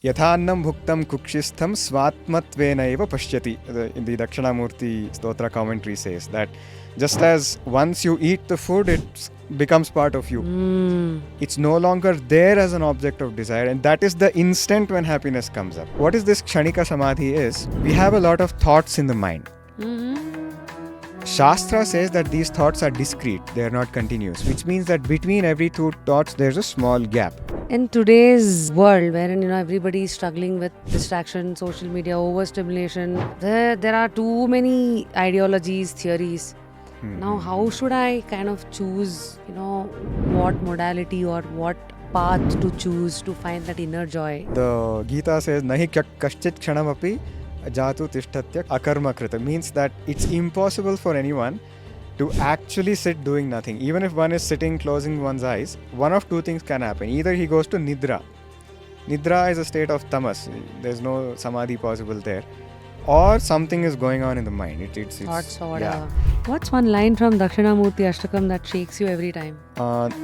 Yathannam bhuktam kukshitham svatmatvena eva pashyati. In the Dakshinamurthy Stotra commentary says that just as once you eat the food, it becomes part of you. It's no longer there as an object of desire, and that is the instant when happiness comes up. What is this Kshanika Samadhi is? We have a lot of thoughts in the mind. Shastra says that these thoughts are discrete, they are not continuous, which means that between every two thoughts there's a small gap. In today's world, wherein everybody is struggling with distraction, social media, overstimulation, there are too many ideologies, theories. Now, how should I kind of choose, what modality or what path to choose to find that inner joy? The Gita says, Nahi kaschit kshanamapi jatu tishtatya akarma krita, means that it's impossible for anyone to actually sit doing nothing. Even if one is sitting closing one's eyes, one of two things can happen. Either he goes to nidra. Nidra is a state of tamas. There's no samadhi possible there. Or something is going on in the mind. It's Thoughts or yeah. What's one line from Dakshinamurthy Ashtakam that shakes you every time?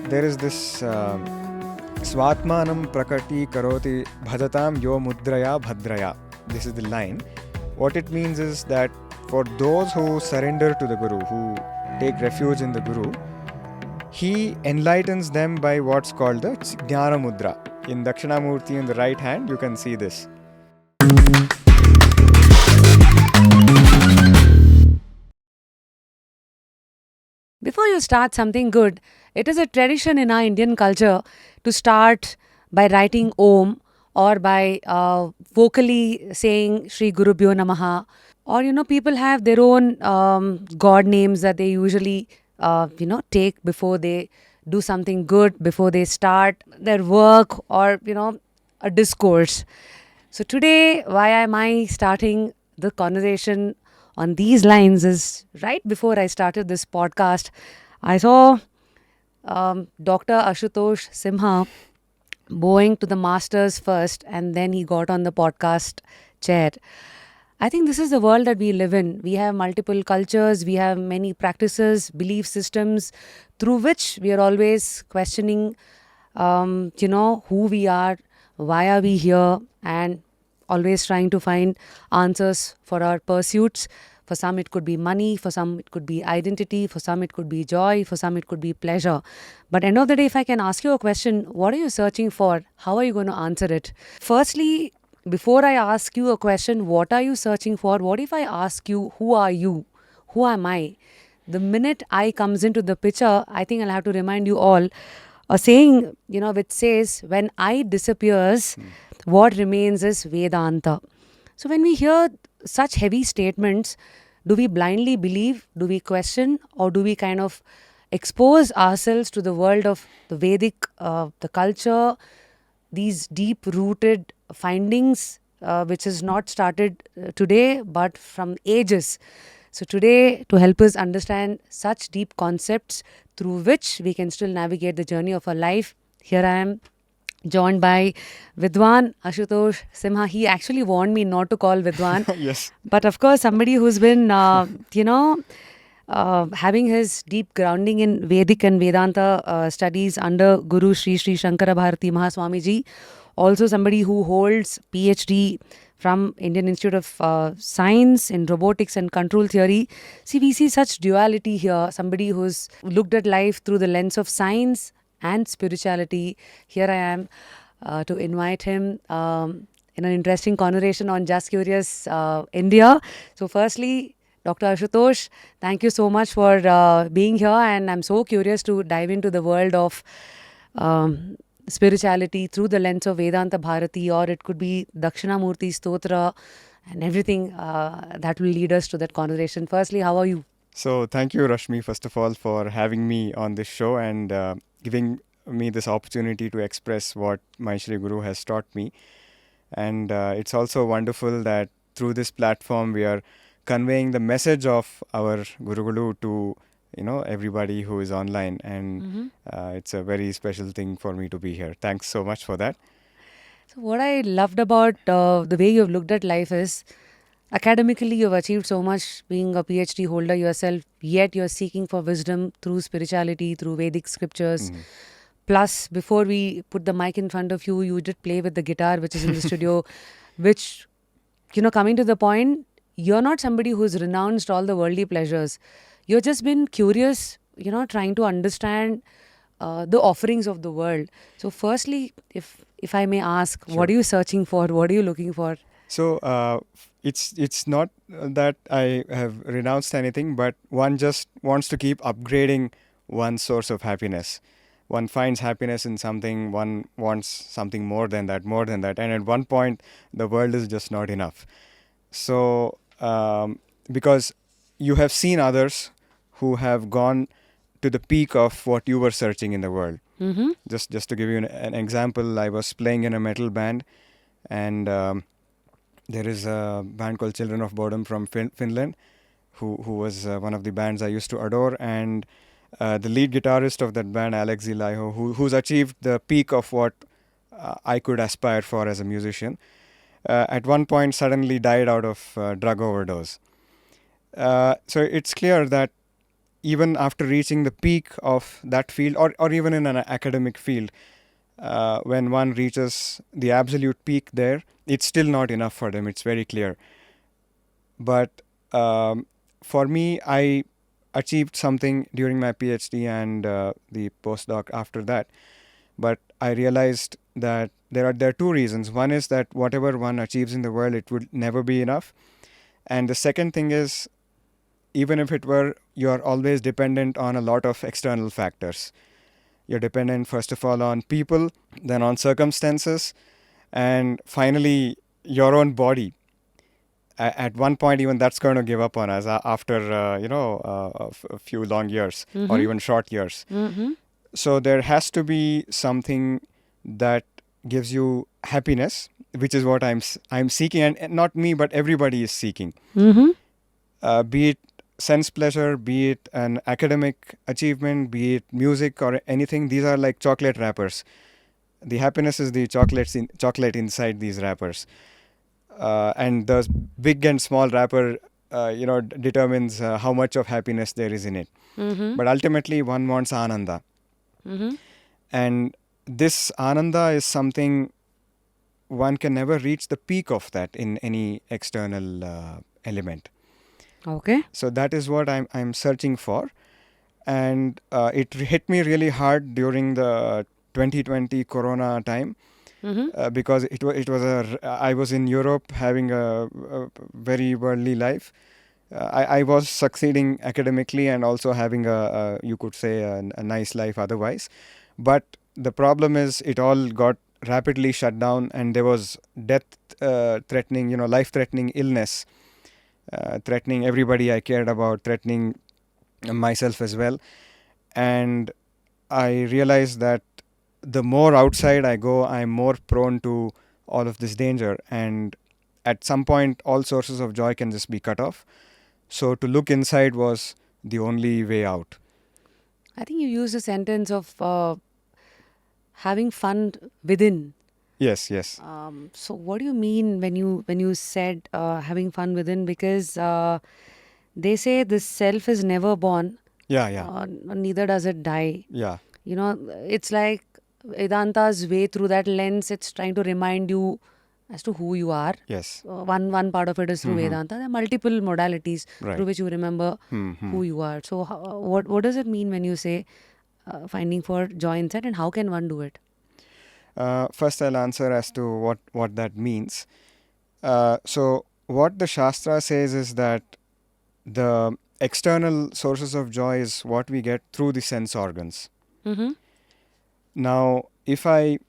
There is this Svatmanam prakati karoti bhajatam yo mudraya bhadraya. This is the line. What it means is that for those who surrender to the Guru, who take refuge in the Guru, he enlightens them by what's called the Jnana Mudra. In Dakshinamurthy in the right hand, you can see this. Before you start something good, it is a tradition in our Indian culture to start by writing Om or by vocally saying Shri Gurubhyo Namaha. Or, people have their own God names that they usually, take before they do something good, before they start their work or, a discourse. So today, why am I starting the conversation on these lines is right before I started this podcast, I saw Dr. Ashutosh Simha bowing to the masters first and then he got on the podcast chair. I think this is the world that we live in. We have multiple cultures, we have many practices, belief systems through which we are always questioning, who we are, why are we here, and always trying to find answers for our pursuits. For some it could be money, for some it could be identity, for some it could be joy, for some it could be pleasure. But end of the day, if I can ask you a question, what are you searching for? How are you going to answer it? Firstly, before I ask you a question, what are you searching for? What if I ask you, who are you? Who am I? The minute I comes into the picture, I think I'll have to remind you all a saying, which says, when I disappears, what remains is Vedanta. So when we hear such heavy statements, do we blindly believe, do we question, or do we kind of expose ourselves to the world of the Vedic, the culture, these deep-rooted findings, which has not started today, but from ages. So today, to help us understand such deep concepts through which we can still navigate the journey of our life, here I am, joined by Vidwan Ashutosh Simha. He actually warned me not to call Vidwan. Yes. But of course, somebody who's been, having his deep grounding in Vedic and Vedanta studies under Guru Sri Shankara Bharati Mahaswamiji. Also somebody who holds PhD from Indian Institute of Science in Robotics and Control Theory. See, we see such duality here. Somebody who's looked at life through the lens of science and spirituality. Here I am to invite him in an interesting conversation on Just Curious India. So firstly, Dr. Ashutosh, thank you so much for being here, and I'm so curious to dive into the world of spirituality through the lens of Vedanta Bharati, or it could be Dakshinamurthy Stotra and everything that will lead us to that conversation. Firstly, how are you? So thank you, Rashmi, first of all, for having me on this show and giving me this opportunity to express what my Shri Guru has taught me. And it's also wonderful that through this platform we are conveying the message of our Guru to everybody who is online, and it's a very special thing for me to be here. Thanks so much for that. So what I loved about the way you've looked at life is, academically you've achieved so much, being a PhD holder yourself, yet you're seeking for wisdom through spirituality, through Vedic scriptures. Plus, before we put the mic in front of you, you did play with the guitar, which is in the studio, which, coming to the point, you're not somebody who's renounced all the worldly pleasures. You've just been curious, trying to understand the offerings of the world. So, firstly, if I may ask, what Sure. are you searching for? What are you looking for? So it's not that I have renounced anything, but one just wants to keep upgrading one's source of happiness. One finds happiness in something, one wants something more than that, and at one point, the world is just not enough. So because you have seen others who have gone to the peak of what you were searching in the world. Mm-hmm. Just to give you an example, I was playing in a metal band, and there is a band called Children of Boredom from Finland, who was one of the bands I used to adore, and the lead guitarist of that band, Alex Laiho, who's achieved the peak of what I could aspire for as a musician, at one point suddenly died out of drug overdose. So it's clear that even after reaching the peak of that field, or even in an academic field, when one reaches the absolute peak there, it's still not enough for them. It's very clear. But for me, I achieved something during my PhD and the postdoc after that. But I realized that there are two reasons. One is that whatever one achieves in the world, it would never be enough. And the second thing is, even if it were, you are always dependent on a lot of external factors. You're dependent, first of all, on people, then on circumstances, and finally, your own body. At one point, even that's going to give up on us after, a few long years or even short years. Mm-hmm. So there has to be something that gives you happiness, which is what I'm seeking, and not me, but everybody is seeking. Mm-hmm. Be it sense pleasure, be it an academic achievement, be it music or anything. These are like chocolate wrappers. The happiness is the chocolate inside these wrappers, and the big and small wrapper, determines how much of happiness there is in it. Mm-hmm. But ultimately, one wants ananda, Mm-hmm. and this ananda is something one can never reach the peak of that in any external element. Okay. So that is what I'm searching for, and it hit me really hard during the 2020 Corona time, Mm-hmm. because I was in Europe having a very worldly life. I was succeeding academically and also having you could say a nice life otherwise, but the problem is it all got rapidly shut down, and there was death threatening, life threatening illness threatening everybody I cared about, threatening myself as well. And I realized that the more outside I go, I'm more prone to all of this danger. And at some point, all sources of joy can just be cut off. So to look inside was the only way out. I think you used a sentence of having fun within. Yes, yes. So what do you mean when you said having fun within? Because they say the self is never born, Yeah, yeah, neither does it die. yeah. It's like Vedanta's way through that lens. It's trying to remind you as to who you are. Yes. One part of it is through Vedanta. There are multiple modalities through Right. which you remember Mm-hmm. who you are. So what does it mean when you say finding for joy inside, and how can one do it? First, I'll answer as to what that means. So, what the Shastra says is that the external sources of joy is what we get through the sense organs. Mm-hmm. Now, if I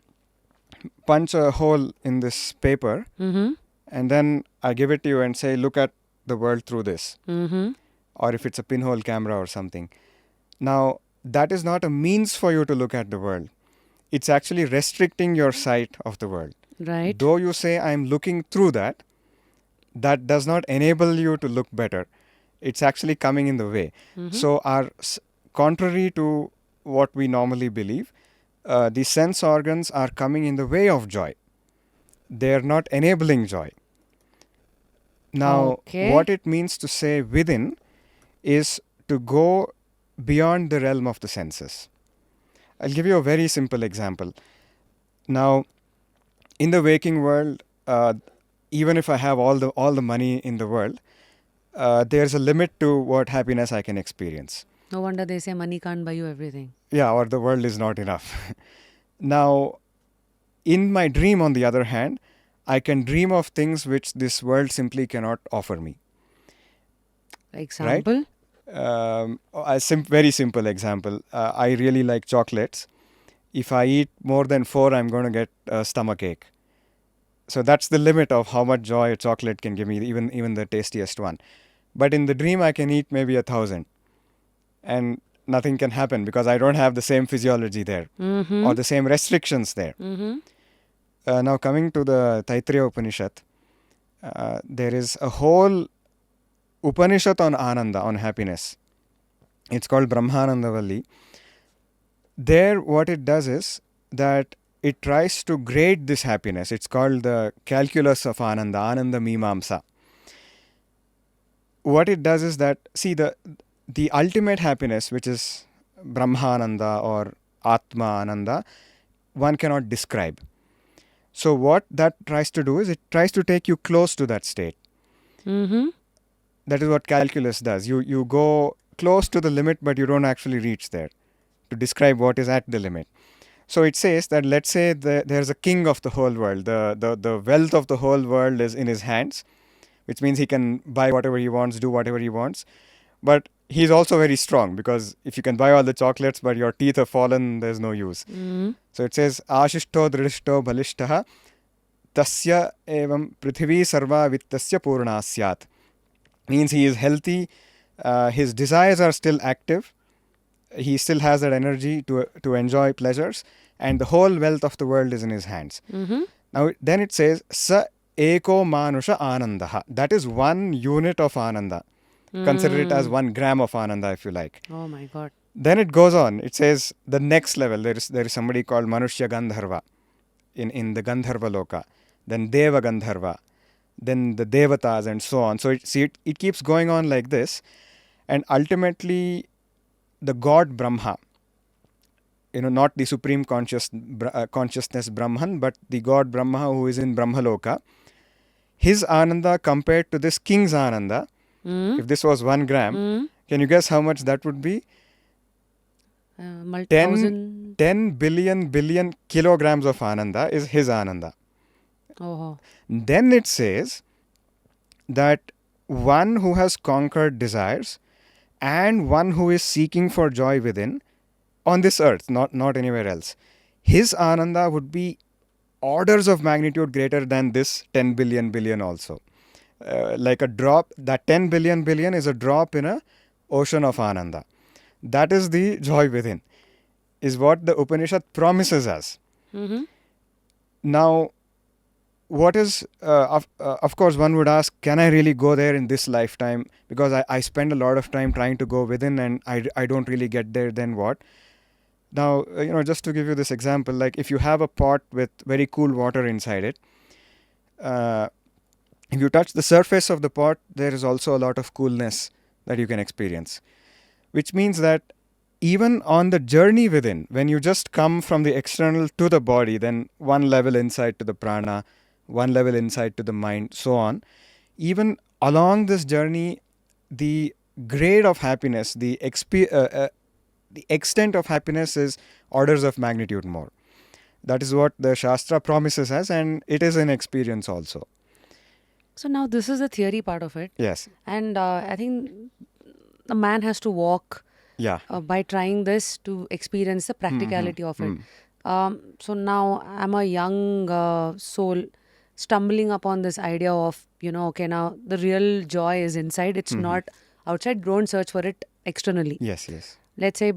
punch a hole in this paper Mm-hmm. and then I give it to you and say, look at the world through this, Mm-hmm. or if it's a pinhole camera or something. Now, that is not a means for you to look at the world. It's actually restricting your sight of the world. Right. Though you say, I'm looking through that, that does not enable you to look better. It's actually coming in the way. Mm-hmm. So, contrary to what we normally believe, the sense organs are coming in the way of joy. They are not enabling joy. Now, Okay. what it means to say within is to go beyond the realm of the senses. I'll give you a very simple example. Now, in the waking world, even if I have all the money in the world, there's a limit to what happiness I can experience. No wonder they say money can't buy you everything. Yeah, or the world is not enough. Now, in my dream, on the other hand, I can dream of things which this world simply cannot offer me. Right? Example? Very simple example. I really like chocolates. If I eat more than 4, I'm going to get a stomach ache. So that's the limit of how much joy a chocolate can give me, even the tastiest one. But in the dream, I can eat maybe 1,000, and nothing can happen because I don't have the same physiology there or the same restrictions there. Now coming to the Taittiriya Upanishad, there is a whole Upanishad on Ananda, on happiness. It's called Brahmanandavalli. There, what it does is that it tries to grade this happiness. It's called the calculus of Ananda, Ananda Mimamsa. What it does is that, see, the ultimate happiness, which is Brahmananda or Atma Ananda, one cannot describe. So what that tries to do is it tries to take you close to that state. That is what calculus does. You go close to the limit, but you don't actually reach there to describe what is at the limit. So it says that, let's say there's a king of the whole world. The wealth of the whole world is in his hands, which means he can buy whatever he wants, do whatever he wants. But he's also very strong, because if you can buy all the chocolates but your teeth are fallen, there's no use. So it says, Ashishto drishto balishtaha tasya evam prithvi sarva vittasya purna syat. Means he is healthy, his desires are still active, he still has that energy to enjoy pleasures, and the whole wealth of the world is in his hands. Now then it says, Sa eko manusha anandaha. That is one unit of ananda. Consider it as 1 gram of ananda, if you like. Oh my God. Then it goes on. It says the next level. There is somebody called Manushya Gandharva in the Gandharva Loka. Then Deva Gandharva. Then the Devatas, and so on. So it keeps going on like this. And ultimately, the God Brahma, not the supreme consciousness Brahman, but the God Brahma who is in Brahmaloka, his ananda compared to this king's ananda, if this was 1 gram, can you guess how much that would be? 10 billion kilograms of ananda is his ananda. Then it says that one who has conquered desires and one who is seeking for joy within, on this earth, not anywhere else, his ananda would be orders of magnitude greater than this 10 billion also. Like a drop, that 10 billion is a drop in a ocean of ananda. That is the joy within, is what the Upanishad promises us. Now, what is, of course, one would ask, can I really go there in this lifetime? Because I spend a lot of time trying to go within and I don't really get there, then what? Now, just to give you this example, like if you have a pot with very cool water inside it, if you touch the surface of the pot, there is also a lot of coolness that you can experience. Which means that even on the journey within, when you just come from the external to the body, then one level inside to the prana, one level inside to the mind, so on. Even along this journey, the grade of happiness, the extent of happiness is orders of magnitude more. That is what the Shastra promises us, and it is an experience also. So now this is the theory part of it. Yes. And I think a man has to walk by trying this to experience the practicality of it. So now I'm a young soul stumbling upon this idea of, okay, now the real joy is inside. It's not outside. Don't search for it externally. Yes. Let's say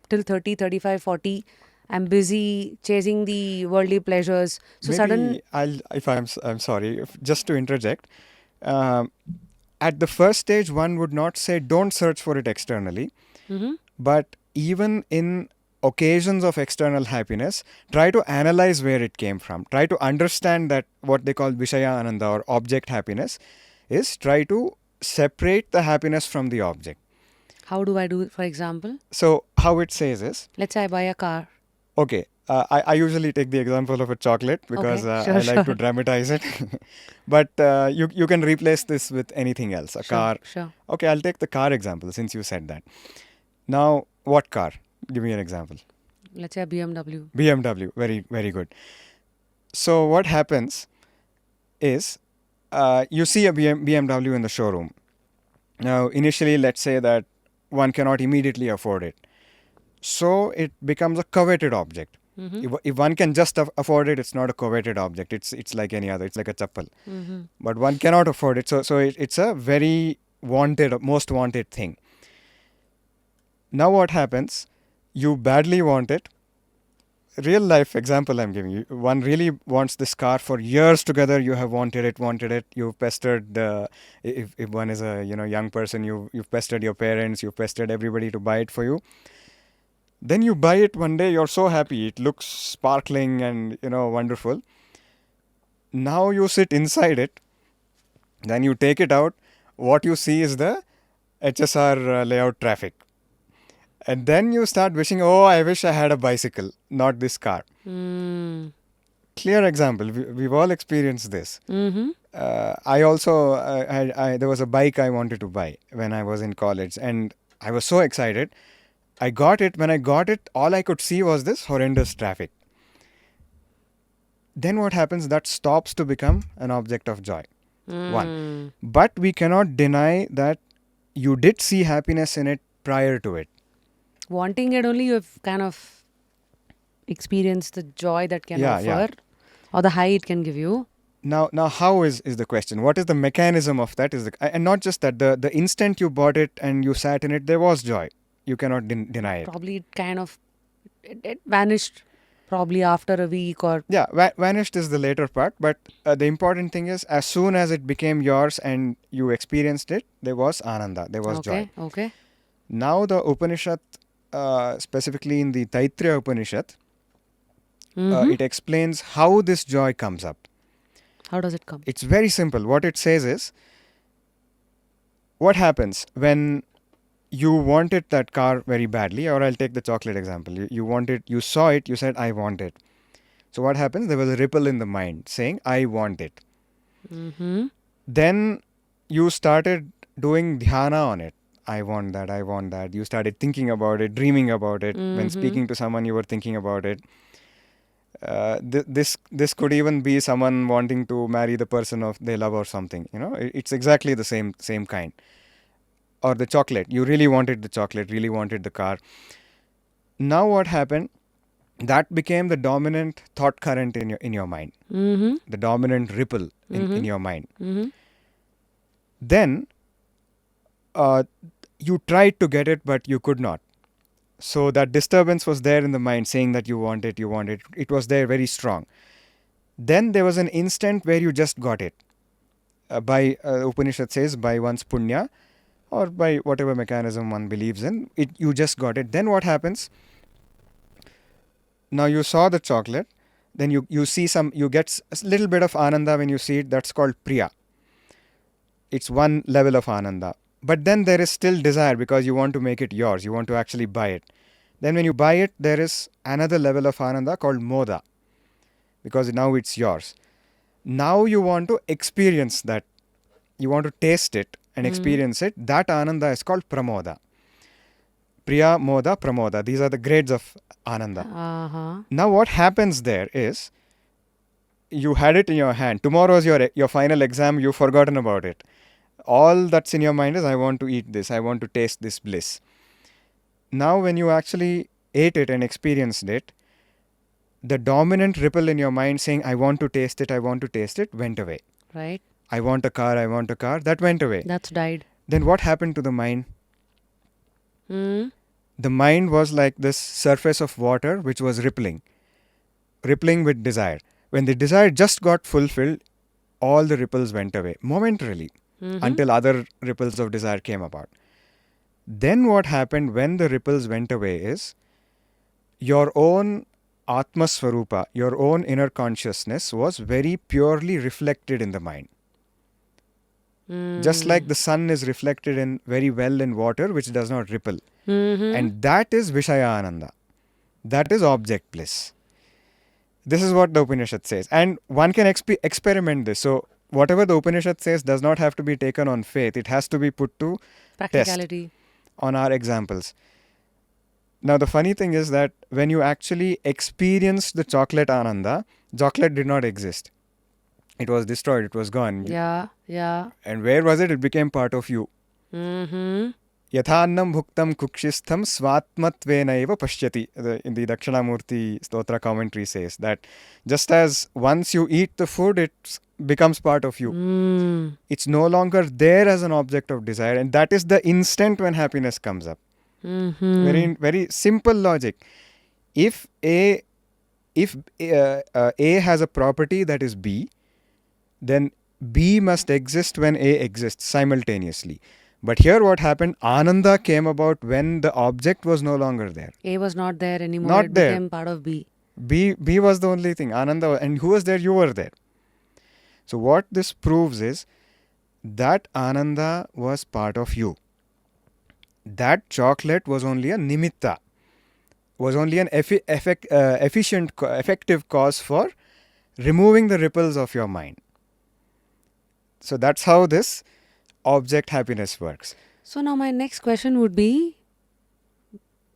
till 30, 35, 40, I'm busy chasing the worldly pleasures. So maybe I'm sorry, just to interject. At the first stage, one would not say don't search for it externally. But even in occasions of external happiness, try to analyze where it came from. Try to understand that what they call Vishaya Ananda or object happiness is try to separate the happiness from the object. How do I do it, for example? So how it says is, let's say I buy a car. Okay. I usually take the example of a chocolate because Okay, I sure, like to sure, dramatize it. But you can replace this with anything else. A sure, car. sure. Okay, I'll take the car example since you said that. Now, what car? Give me an example. Let's say a BMW. BMW. Very, very good. So, what happens is you see a BMW in the showroom. Now, initially, let's say that one cannot immediately afford it. So, it becomes a coveted object. Mm-hmm. If one can just afford it, it's not a coveted object. It's like any other. It's like a chappal. Mm-hmm. But one cannot afford it. So it's a very wanted, most wanted thing. Now what happens? You badly want it. Real life example I'm giving you. One really wants this car for years together. You have wanted it. You've pestered if one is a young person, you've pestered your parents, you've pestered everybody to buy it for you. Then you buy it one day. You're so happy. It looks sparkling and wonderful. Now you sit inside it. Then you take it out. What you see is the HSR layout traffic. And then you start wishing, oh, I wish I had a bicycle, not this car. Mm. Clear example. We've all experienced this. Mm-hmm. I also, there was a bike I wanted to buy when I was in college. And I was so excited. I got it. When I got it, all I could see was this horrendous traffic. Then what happens? That stops to become an object of joy. One. But we cannot deny that you did see happiness in it prior to it. Wanting it only, you've kind of experienced the joy that can Yeah, offer, yeah. or the high it can give you. Now, how is the question? What is the mechanism of that? And not just that. The instant you bought it and you sat in it, there was joy. You cannot deny it. Probably it kind of it vanished probably after a week or Yeah, vanished is the later part. But the important thing is, as soon as it became yours and you experienced it, there was ananda. There was joy. Okay. Now the Upanishad, specifically in the Taittiriya Upanishad, Mm-hmm. it explains how this joy comes up. How does it come? It's very simple. What it says is, what happens when you wanted that car very badly, or I'll take the chocolate example. You wanted, you saw it, you said, I want it. So what happens? There was a ripple in the mind saying, I want it. Mm-hmm. Then you started doing dhyana on it. I want that, I want that. You started thinking about it, dreaming about it. When speaking to someone, you were thinking about it. This could even be someone wanting to marry the person of they love or something. It's exactly the same kind. Or the chocolate. You really wanted the chocolate, really wanted the car. Now what happened? That became the dominant thought current in your mind. Mm-hmm. The dominant ripple in your mind. Mm-hmm. Then you tried to get it, but you could not. So that disturbance was there in the mind, saying that you want it. It was there very strong. Then there was an instant where you just got it. By Upanishad says, by one's punya, or by whatever mechanism one believes in, you just got it. Then what happens? Now you saw the chocolate, then you see you get a little bit of ananda when you see it. That's called priya. It's one level of ananda. But then there is still desire because you want to make it yours. You want to actually buy it. Then when you buy it, there is another level of ananda called moda, because now it's yours. Now you want to experience that. You want to taste it and experience it. That ananda is called pramoda. Priya, moda, pramoda. These are the grades of ananda. Uh-huh. Now what happens there is, you had it in your hand. Tomorrow is your final exam. You've forgotten about it. All that's in your mind is, I want to eat this. I want to taste this bliss. Now when you actually ate it and experienced it, the dominant ripple in your mind saying, I want to taste it, I want to taste it, went away. Right. I want a car, that went away. That's died. Then what happened to the mind? Mm. The mind was like this surface of water which was rippling with desire. When the desire just got fulfilled, all the ripples went away momentarily, until other ripples of desire came about. Then what happened when the ripples went away is, your own Atma Swarupa, your own inner consciousness was very purely reflected in the mind. Just like the sun is reflected in very well in water which does not ripple. And that is Vishaya Ananda. That is object bliss. This is what the Upanishad says. And one can experiment this. So, whatever the Upanishad says does not have to be taken on faith, it has to be put to test Practicality. on our examples. Now, the funny thing is that when you actually experience the chocolate Ananda, chocolate did not exist. It was destroyed, it was gone. Yeah, yeah. And where was it? It became part of you. Mm-hmm. Yathannam bhuktam kukshistham svatmatvena eva pashyati. In the Dakshinamurthy Stotra commentary says that just as once you eat the food, it becomes part of you. Mm. It's no longer there as an object of desire. And that is the instant when happiness comes up. Mm-hmm. Very simple logic. If A has a property that is B, then B must exist when A exists simultaneously. But here what happened, Ananda came about when the object was no longer there. A was not there anymore. Not it there. became part of B. B was the only thing. Ananda, and who was there? You were there. So what this proves is that Ananda was part of you. That chocolate was only a nimitta, was only an effective cause for removing the ripples of your mind. So that's how this object happiness works. So now my next question would be,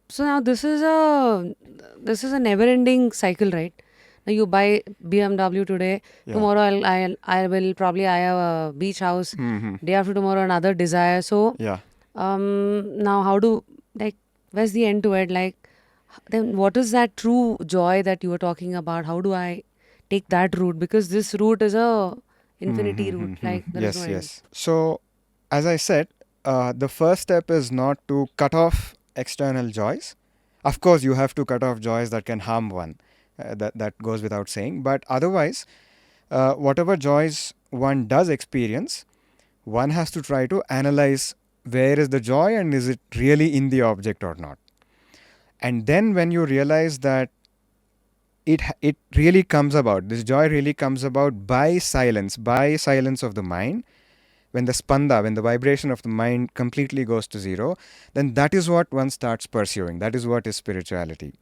so now this is a never-ending cycle, right? Now you buy BMW today, Yeah. tomorrow I will probably have a beach house, Mm-hmm. day after tomorrow another desire. So Yeah. now how do, like, where's the end to it? Like, then what is that true joy that you were talking about? How do I take that route? Because this route is a infinity route. Like, there is Yes, no end. yes. So, as I said, the first step is not to cut off external joys. Of course, you have to cut off joys that can harm one. That goes without saying. But otherwise, whatever joys one does experience, one has to try to analyze where is the joy and is it really in the object or not. And then when you realize that it really comes about, this joy really comes about by silence of the mind, when the spanda, when the vibration of the mind completely goes to zero, then that is what one starts pursuing. That is what is spirituality.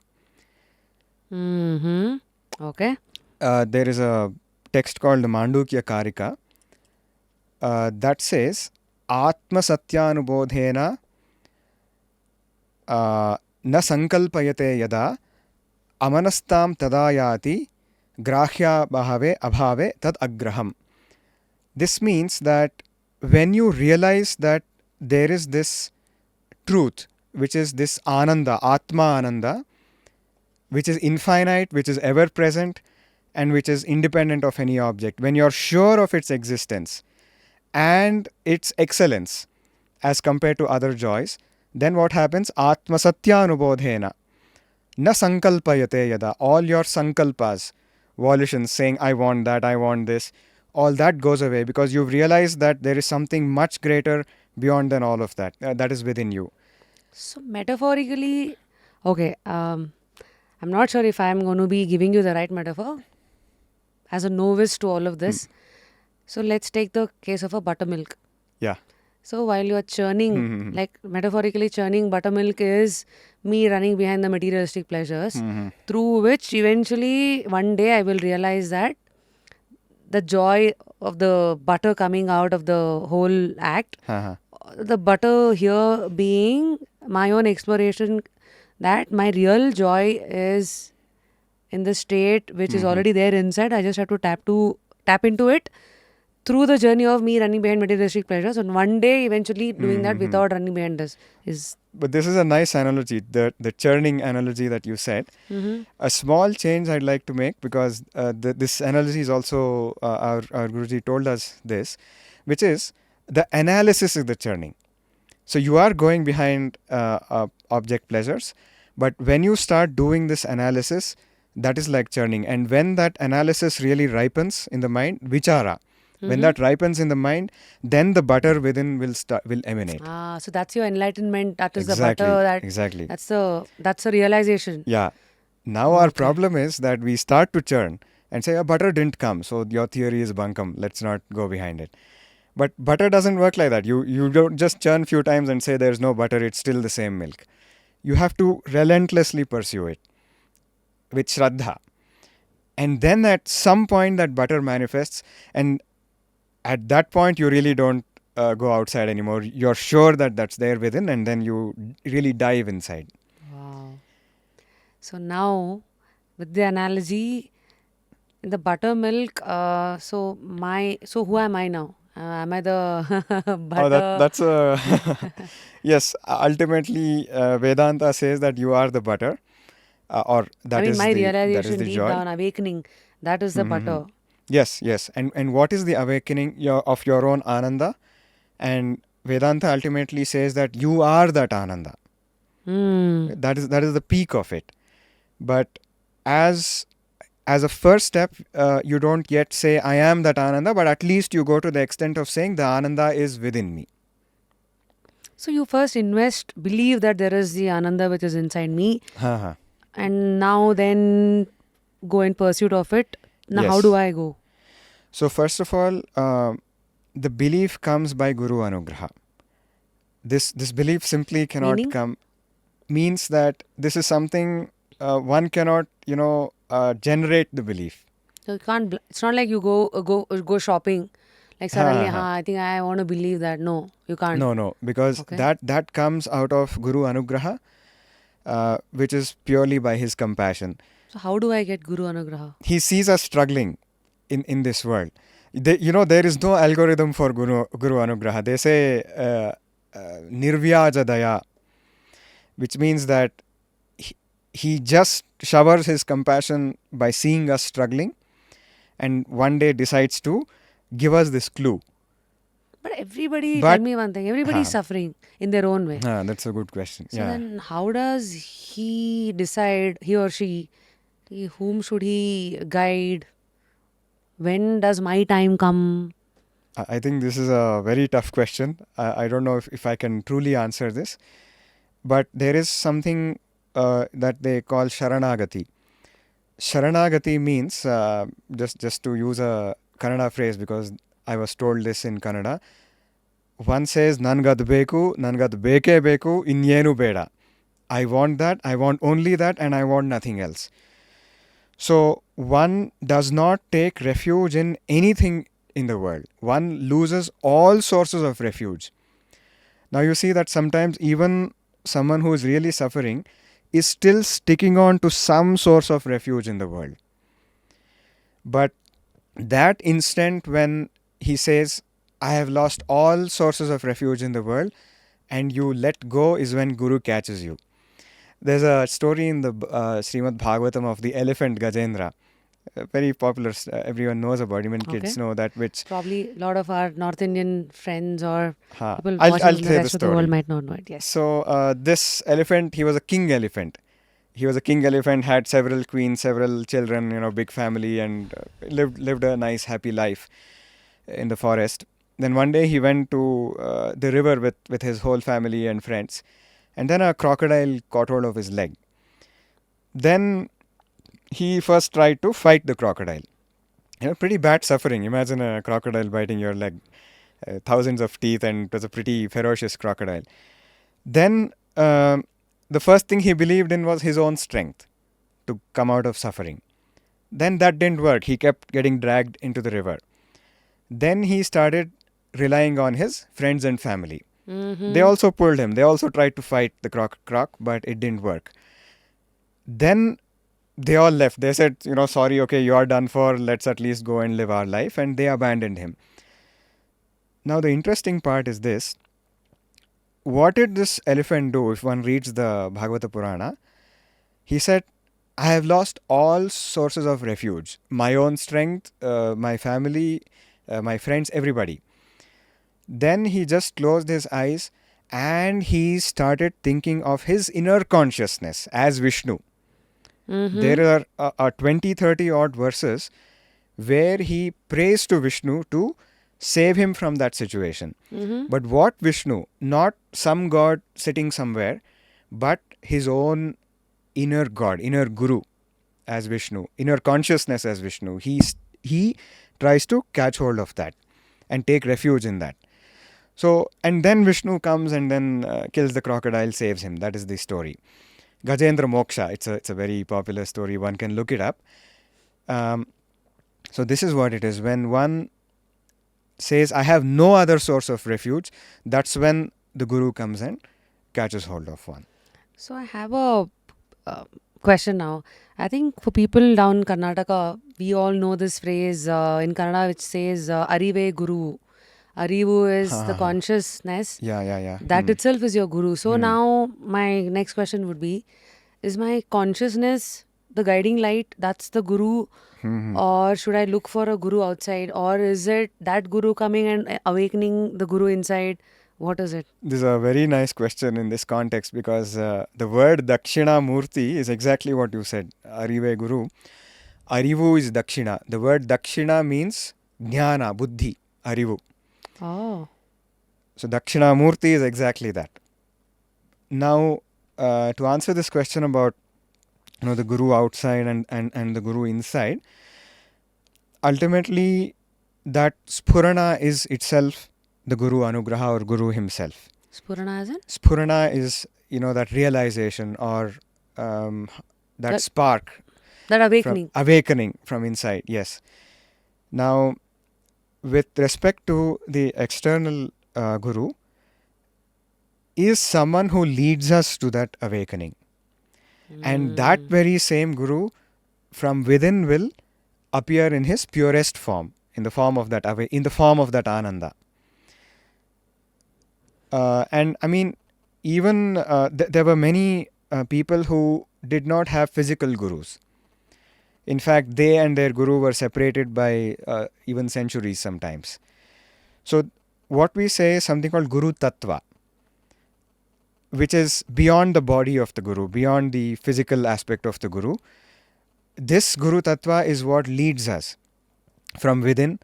Mm-hmm. Okay. There is a text called the Mandukya Karika that says, Atma Satyanubodhena na sankalpayate yada amanastam tadayati grahya bahave abhave tad agraham. This means that when you realize that there is this truth, which is this Ananda, Atma Ananda, which is infinite, which is ever present, and which is independent of any object, when you're sure of its existence and its excellence as compared to other joys, then what happens? Atma Satyanubodhena na sankalpayate yada. All your sankalpas, volitions saying, I want that, I want this, all that goes away because you've realized that there is something much greater beyond than all of that, that is within you. So metaphorically, okay, I'm not sure if I'm going to be giving you the right metaphor as a novice to all of this. So let's take the case of a buttermilk. Yeah. So while you're churning, like metaphorically churning buttermilk is me running behind the materialistic pleasures, through which eventually one day I will realize that the joy of the butter coming out of the whole act, the butter here being my own exploration, that my real joy is in the state which is already there inside. I just have to tap into it through the journey of me running behind materialistic pleasures, and one day eventually doing that without running behind this is. But this is a nice analogy, the churning analogy that you said. A small change I'd like to make, because this analogy is also, our Guruji told us this, which is the analysis is the churning. So you are going behind object pleasures, but when you start doing this analysis, that is like churning. And when that analysis really ripens in the mind, vichara, when that ripens in the mind, then the butter within will emanate. So that's your enlightenment. That is Exactly, the butter. exactly. That's the realization. Yeah. Now our problem is that we start to churn and say, butter didn't come, so your theory is bunkum. Let's not go behind it. But butter doesn't work like that. You don't just churn few times and say there's no butter, it's still the same milk. You have to relentlessly pursue it. with Shraddha. And then at some point that butter manifests, and at that point you really don't go outside anymore. You're sure that that's there within, and then you really dive inside. Wow. So now, with the analogy, in the buttermilk, so who am I now? Am I the Oh, butter? that's a yes. Ultimately, Vedanta says that you are the butter, or I that mean, is my the realization deep joy. down, awakening, that is the Mhm. butter. Yes, yes. And what is the awakening of your own Ananda? And Vedanta ultimately says that you are that Ananda. Hmm. That is the peak of it. But as a first step, you don't yet say I am that Ananda, but at least you go to the extent of saying the Ananda is within me. So you first believe that there is the Ananda which is inside me, Haha. and now then go in pursuit of it. Now, how do Yes. I go? So first of all, the belief comes by Guru Anugraha. This belief simply cannot Meaning? come. Means that this is something one cannot generate the belief. So you can't. It's not like you go shopping, like Ha, suddenly, ha, ha. I think I want to believe that. No, you can't. No, because Okay. that comes out of Guru Anugraha, which is purely by his compassion. So how do I get Guru Anugraha? He sees us struggling in this world. There is no algorithm for Guru Anugraha. They say Nirvyaja Daya, which means that he just showers his compassion by seeing us struggling, and one day decides to give us this clue. But everybody, tell But me one thing. Everybody is ha, suffering in their own way. that's a good question. So Yeah. then, how does he decide, he or she, whom should he guide? When does my time come? I think this is a very tough question. I don't know if I can truly answer this, but there is something that they call Sharanagati. Sharanagati means, just to use a Kannada phrase, because I was told this in Kannada, one says, Nangad beku, Nangad beke beku, inyenu beda. I want that, I want only that, and I want nothing else. So one does not take refuge in anything in the world. One loses all sources of refuge. Now you see that sometimes even someone who is really suffering is still sticking on to some source of refuge in the world. But that instant when he says, I have lost all sources of refuge in the world, and you let go, is when Guru catches you. There's a story in the Srimad Bhagavatam of the elephant Gajendra. Very popular, everyone knows about, even Okay. kids know that, which Probably a lot of our North Indian friends or people I'll watching in the say the rest of the world story. might not know it. Yes. So this elephant, he was a king elephant. He was a king elephant, had several queens, several children, big family, and lived a nice happy life in the forest. Then one day he went to the river with his whole family and friends, and then a crocodile caught hold of his leg. Then he first tried to fight the crocodile. Pretty bad suffering. Imagine a crocodile biting your leg, thousands of teeth, and it was a pretty ferocious crocodile. Then the first thing he believed in was his own strength to come out of suffering. Then that didn't work. He kept getting dragged into the river. Then he started relying on his friends and family. They Mm-hmm. also pulled him. They also tried to fight the croc, but it didn't work. Then they all left. They said, sorry, okay, you are done for. Let's at least go and live our life. And they abandoned him. Now, the interesting part is this. What did this elephant do? If one reads the Bhagavata Purana, he said, I have lost all sources of refuge. My own strength, my family, my friends, everybody. Then he just closed his eyes and he started thinking of his inner consciousness as Vishnu. Mm-hmm. There are 20, 30 odd verses where he prays to Vishnu to save him from that situation. Mm-hmm. But what Vishnu? Not some god sitting somewhere, but his own inner god, inner guru as Vishnu, inner consciousness as Vishnu. He tries to catch hold of that and take refuge in that. So, and then Vishnu comes and then kills the crocodile, saves him. That is the story. Gajendra Moksha. It's a very popular story. One can look it up. So this is what it is. When one says, I have no other source of refuge, that's when the Guru comes and catches hold of one. So I have a question now. I think for people down in Karnataka, we all know this phrase in Kannada which says Arive Guru. Arivu is the consciousness. Yeah. That itself is your guru. So now my next question would be, is my consciousness the guiding light? That's the guru. Or should I look for a guru outside? Or is it that guru coming and awakening the guru inside? What is it? This is a very nice question in this context because the word Dakshinamurthy is exactly what you said. Arive Guru. Arivu is Dakshina. The word Dakshina means Jnana, Buddhi, Arivu. Oh. So Dakshinamurthy is exactly that. Now, to answer this question about the Guru outside and the Guru inside, ultimately that Spurana is itself the Guru Anugraha or Guru himself. Spurana as in? Spurana is, that realization or that spark. That awakening. Awakening from inside, yes. Now, with respect to the external Guru, is someone who leads us to that awakening. And that very same Guru from within will appear in his purest form, in the form of that Ananda. And I mean, even there were many people who did not have physical gurus. In fact, they and their guru were separated by even centuries sometimes. So what we say is something called Guru Tattva, which is beyond the body of the guru, beyond the physical aspect of the guru. This Guru Tattva is what leads us from within,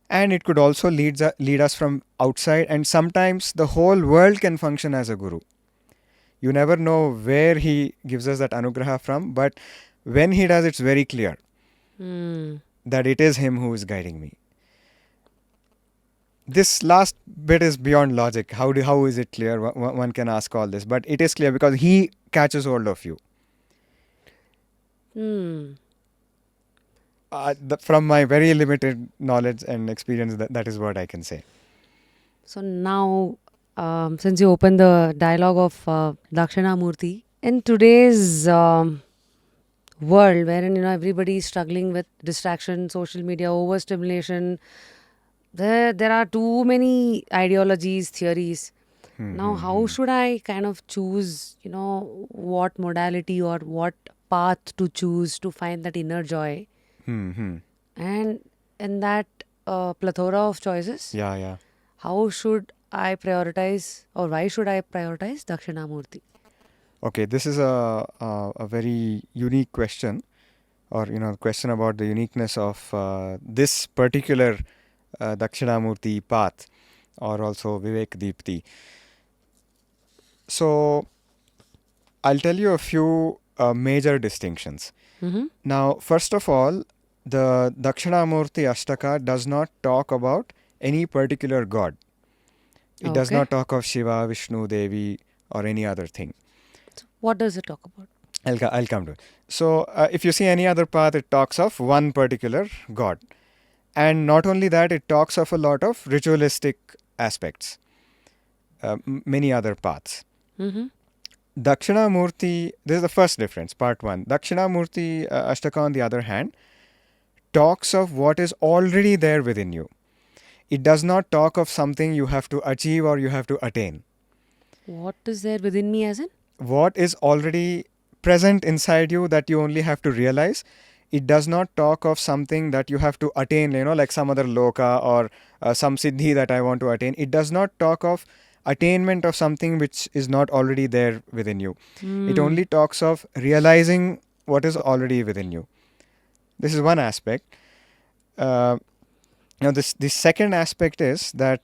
and it could also lead us from outside, and sometimes the whole world can function as a guru. You never know where he gives us that anugraha from, but when he does, it's very clear that it is him who is guiding me. This last bit is beyond logic. How is it clear? One can ask all this, but it is clear because he catches hold of you. From my very limited knowledge and experience, that is what I can say. So now, since you opened the dialogue of Dakshinamurthy, in today's world wherein everybody is struggling with distraction, social media, overstimulation, there are too many ideologies, theories. Now, how should I kind of choose, what modality or what path to choose to find that inner joy? And in that plethora of choices, how should I prioritize, or why should I prioritize Dakshinamurthy? Okay, this is a very unique question, or question about the uniqueness of this particular Dakshinamurthy path, or also Vivekdeepthi. So, I'll tell you a few major distinctions. Now, first of all, the Dakshinamurthy Ashtaka does not talk about any particular god. It does not talk of Shiva, Vishnu, Devi, or any other thing. So what does it talk about? I'll come to it. So, if you see any other path, it talks of one particular god. And not only that, it talks of a lot of ritualistic aspects, many other paths. Dakshinamurthy, this is the first difference, part one. Dakshinamurthy Ashtaka, on the other hand, talks of what is already there within you. It does not talk of something you have to achieve or you have to attain. What is there within me as in? What is already present inside you that you only have to realize. It does not talk of something that you have to attain, like some other loka or some siddhi that I want to attain. It does not talk of attainment of something which is not already there within you. It only talks of realizing what is already within you. This is one aspect. Now, the second aspect is that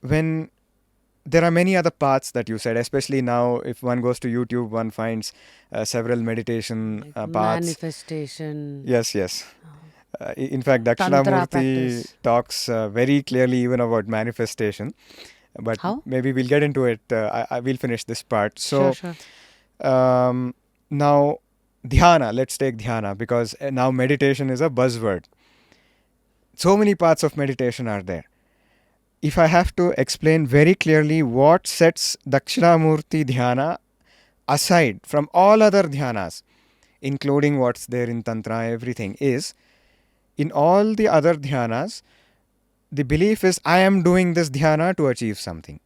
when there are many other paths that you said, especially now if one goes to YouTube, one finds several meditation paths. Manifestation. Yes. In fact, Dakshinamurthy talks very clearly even about manifestation. But how? Maybe we'll get into it. I will finish this part. So, Sure. Now, dhyana, let's take dhyana, because now meditation is a buzzword. So many parts of meditation are there. If I have to explain very clearly what sets Dakshinamurthy Dhyana aside from all other dhyanas, including what's there in Tantra, everything, is in all the other dhyanas, the belief is I am doing this dhyana to achieve something.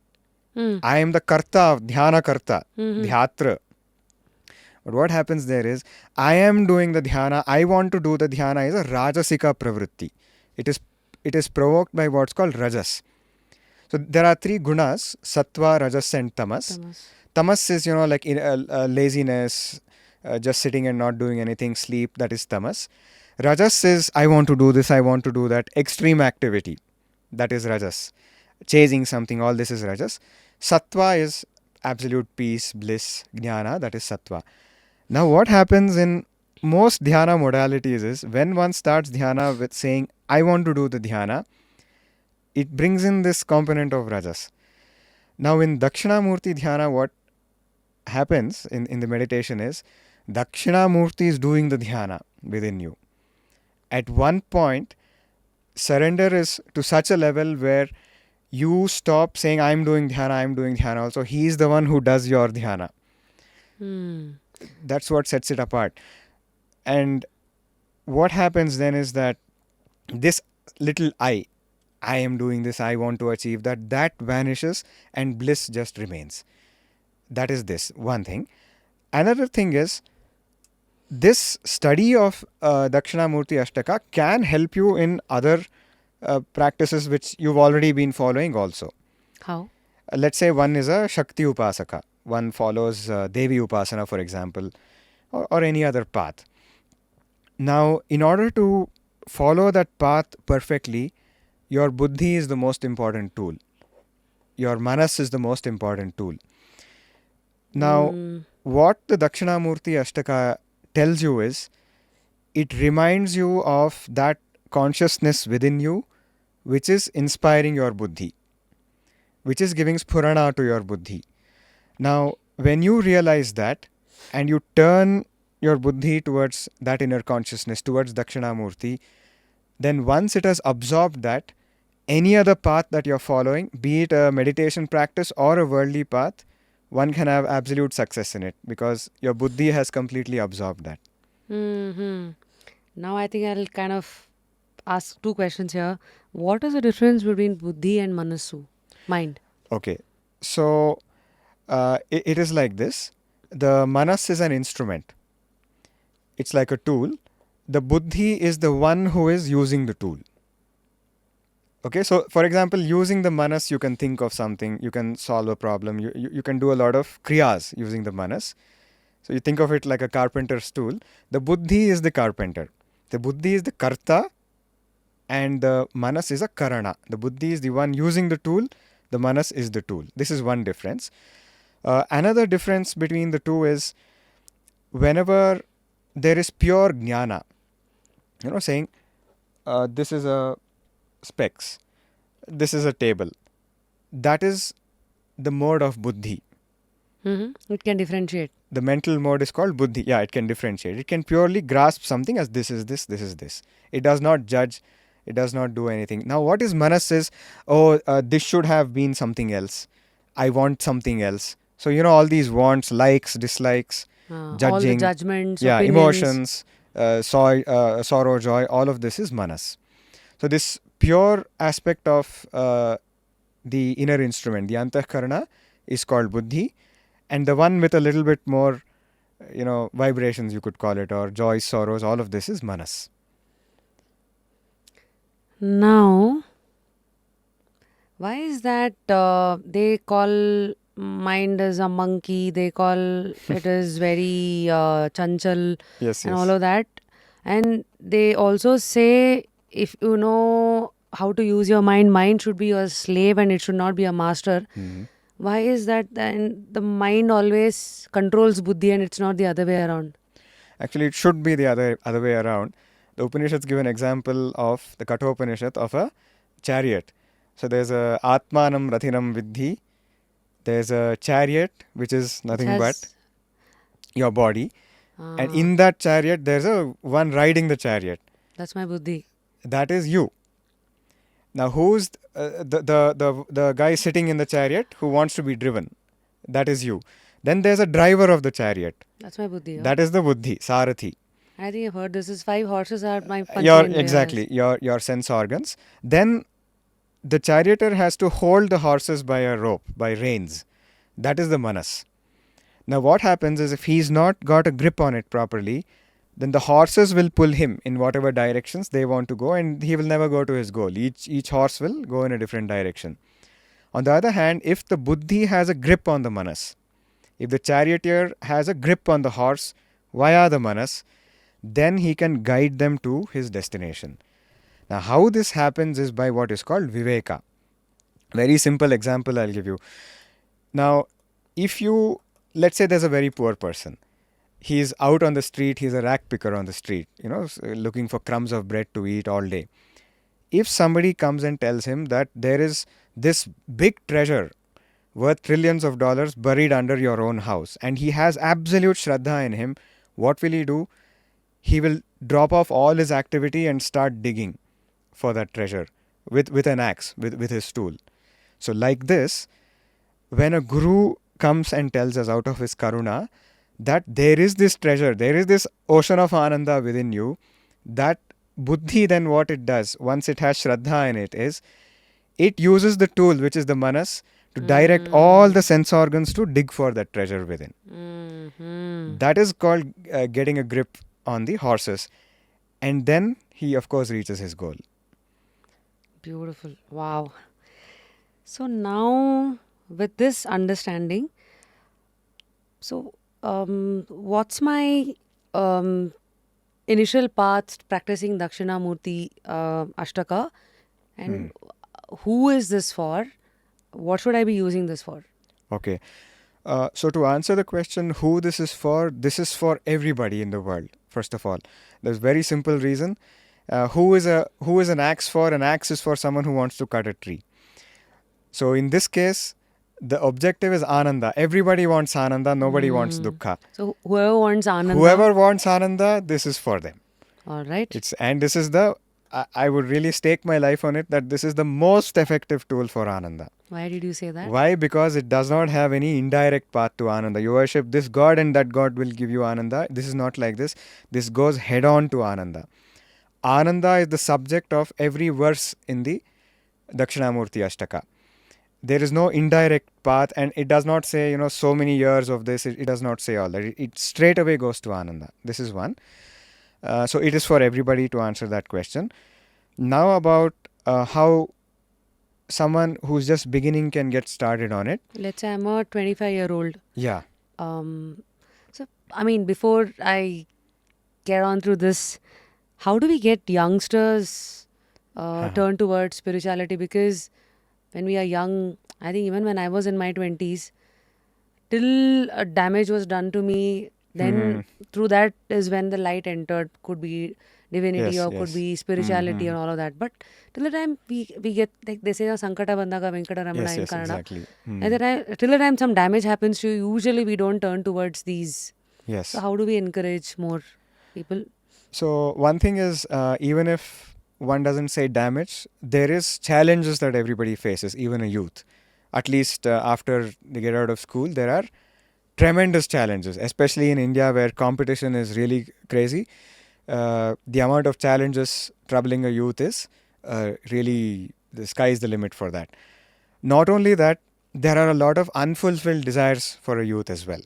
Mm. I am the karta, dhyana karta, Mm-hmm. dhyatra. But what happens there is, I am doing the dhyana, I want to do the dhyana is a rajasika pravritti. It is provoked by what's called rajas. So there are three gunas, sattva, rajas and tamas. Tamas. Tamas is, like laziness, just sitting and not doing anything, sleep, that is tamas. Rajas is, I want to do this, I want to do that, extreme activity, that is rajas. Chasing something, all this is rajas. Sattva is absolute peace, bliss, jnana, that is sattva. Now what happens in most dhyana modalities is, when one starts dhyana with saying, I want to do the dhyana, it brings in this component of rajas. Now in Dakshinamurthy Dhyana, what happens in the meditation is, Dakshinamurthy is doing the dhyana within you. At one point, surrender is to such a level where you stop saying, I'm doing dhyana also. He is the one who does your dhyana. Mm. That's what sets it apart. And what happens then is that this little I am doing this, I want to achieve that vanishes and bliss just remains. That is this one thing. Another thing is, this study of Dakshinamurthy Ashtaka can help you in other practices which you've already been following also. How? Let's say one is a Shakti Upasaka. One follows Devi Upasana, for example, or any other path. Now, in order to follow that path perfectly, your buddhi is the most important tool. Your manas is the most important tool. Now, what the Dakshinamurthy Ashtaka tells you is, it reminds you of that consciousness within you which is inspiring your buddhi, which is giving spurana to your buddhi. Now, when you realize that and you turn your buddhi towards that inner consciousness, towards Dakshinamurthy, then once it has absorbed that, any other path that you're following, be it a meditation practice or a worldly path, one can have absolute success in it because your buddhi has completely absorbed that. Mm-hmm. Now I think I'll kind of ask two questions here. What is the difference between buddhi and manasu, mind? Okay, so it is like this. The manas is an instrument. It's like a tool. The buddhi is the one who is using the tool. Okay, so for example, using the manas, you can think of something, you can solve a problem, you can do a lot of kriyas using the manas. So you think of it like a carpenter's tool. The buddhi is the carpenter. The buddhi is the karta and the manas is a karana. The buddhi is the one using the tool, the manas is the tool. This is one difference. Another difference between the two is, whenever there is pure jnana, saying this is a specs, this is a table, that is the mode of buddhi. Mm-hmm. It can differentiate. The mental mode is called buddhi. Yeah, it can differentiate. It can purely grasp something as this is this, this is this. It does not judge. It does not do anything. Now, what is manas is, this should have been something else. I want something else. So, all these wants, likes, dislikes, All the judging, judgments, yeah, opinions. emotions, sorrow, joy, all of this is manas. So, this pure aspect of the inner instrument, the antahkarana, is called buddhi. And the one with a little bit more, vibrations, you could call it, or joys, sorrows, all of this is manas. Now, why is that they call mind as a monkey, they call it is very chanchal Yes, and yes. all of that. And they also say, if you know how to use your mind should be your slave and it should not be a master. Mhm. Why is that then the mind always controls buddhi and it's not the other way around? Actually, it should be the other way around. The Upanishads give an example of the Kathopanishad of a chariot. So there's a Atmanam Rathinam Vidhi. There's a chariot which is Which nothing but has your body, and Ah, in that chariot there's a one riding the chariot. that's my buddhi. That is you. Now, who's the guy sitting in the chariot who wants to be driven? That is you. Then there's a driver of the chariot. That's my buddhi. That is the buddhi, sarathi. I think I've heard this is 5 horses are my Your Panchendriyas. exactly your sense organs. Then the charioteer has to hold the horses by a rope, by reins. That is the manas. Now, what happens is if he's not got a grip on it properly, then the horses will pull him in whatever directions they want to go, and he will never go to his goal. Each horse will go in a different direction. On the other hand, if the buddhi has a grip on the manas, if the charioteer has a grip on the horse via the manas, then he can guide them to his destination. Now, how this happens is by what is called viveka. Very simple example I'll give you. Now, if you, let's say there's a very poor person. He's out on the street, he's a rack picker on the street, looking for crumbs of bread to eat all day. If somebody comes and tells him that there is this big treasure worth trillions of dollars buried under your own house, and he has absolute shraddha in him, what will he do? He will drop off all his activity and start digging for that treasure with an axe, with his tool. So, like this, when a guru comes and tells us out of his karuna that there is this treasure, there is this ocean of ananda within you, that buddhi, then what it does, once it has shraddha in it, is it uses the tool, which is the manas, to direct all the sense organs to dig for that treasure within. Mm-hmm. That is called getting a grip on the horses. And then he, of course, reaches his goal. Beautiful. Wow. So now, with this understanding, so what's my initial path practicing Dakshinamurthy Ashtaka, and who is this for? What should I be using this for? Okay. So to answer the question who this is for everybody in the world, first of all. There's a very simple reason. Who is an axe for? An axe is for someone who wants to cut a tree. So in this case, the objective is ananda. Everybody wants ananda, nobody wants dukkha. So whoever wants Ananda. Whoever wants ananda, this is for them. All right. This is I would really stake my life on it, that this is the most effective tool for ananda. Why did you say that? Why? Because it does not have any indirect path to ananda. You worship this god and that god will give you ananda. This is not like this. This goes head on to ananda. Ananda is the subject of every verse in the Dakshinamurthy Ashtaka. There is no indirect path, and it does not say, so many years of this. It does not say all that. It straight away goes to ananda. This is one. So it is for everybody to answer that question. Now about how someone who's just beginning can get started on it. Let's say I'm a 25-year-old. Yeah. So, I mean, before I get on through this, how do we get youngsters turn towards spirituality? Because when we are young, I think even when I was in my 20s, till damage was done to me, then through that is when the light entered. Could be divinity, Yes, or could yes. be spirituality and all of that. But till the time we get, like they say, Sankata Bandha ka Venkata Ramana Yes, in yes, Kannada. exactly. And till the time some damage happens to you, usually we don't turn towards these. Yes. So how do we encourage more people? So one thing is, even if one doesn't say damage, there is challenges that everybody faces, even a youth. At least after they get out of school, there are tremendous challenges, especially in India where competition is really crazy. The amount of challenges troubling a youth is really, the sky is the limit for that. Not only that, there are a lot of unfulfilled desires for a youth as well.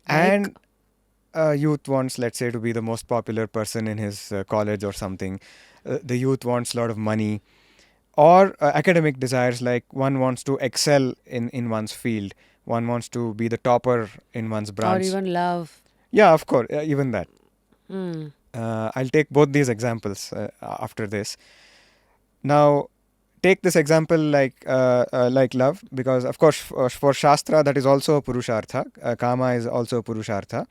And a youth wants, let's say, to be the most popular person in his college or something. The youth wants a lot of money. Or academic desires, like one wants to excel in one's field. One wants to be the topper in one's branch. Or even love. Yeah, of course, even that. Mm. I'll take both these examples after this. Now, take this example like love, because of course for Shastra that is also a Purushartha. Kama is also a Purushartha.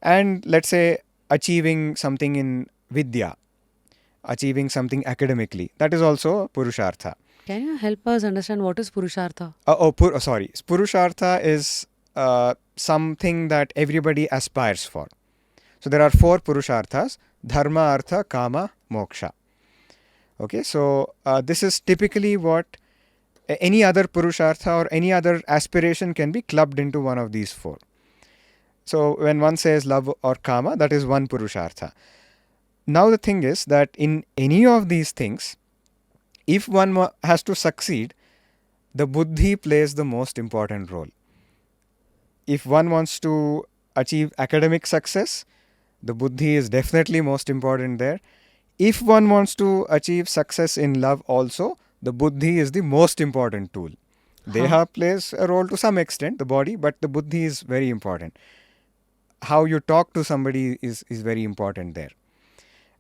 And let's say achieving something in Vidya, achieving something academically, that is also a Purushartha. Can you help us understand what is Purushartha? Sorry. Purushartha is something that everybody aspires for. So there are 4 Purusharthas: Dharma, Artha, Kama, Moksha. Okay, so this is typically what any other Purushartha or any other aspiration can be clubbed into one of these 4. So when one says love or Kama, that is one Purushartha. Now the thing is that in any of these things, if one has to succeed, the buddhi plays the most important role. If one wants to achieve academic success, the buddhi is definitely most important there. If one wants to achieve success in love also, the buddhi is the most important tool. Deha plays a role to some extent, the body, but the buddhi is very important. How you talk to somebody is very important there.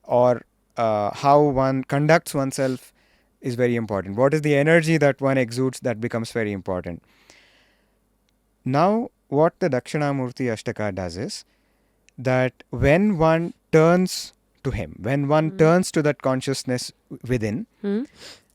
Or how one conducts oneself is very important. What is the energy that one exudes, that becomes very important. Now, what the Dakshinamurthy Ashtaka does is that when one turns to him, when one turns to that consciousness within,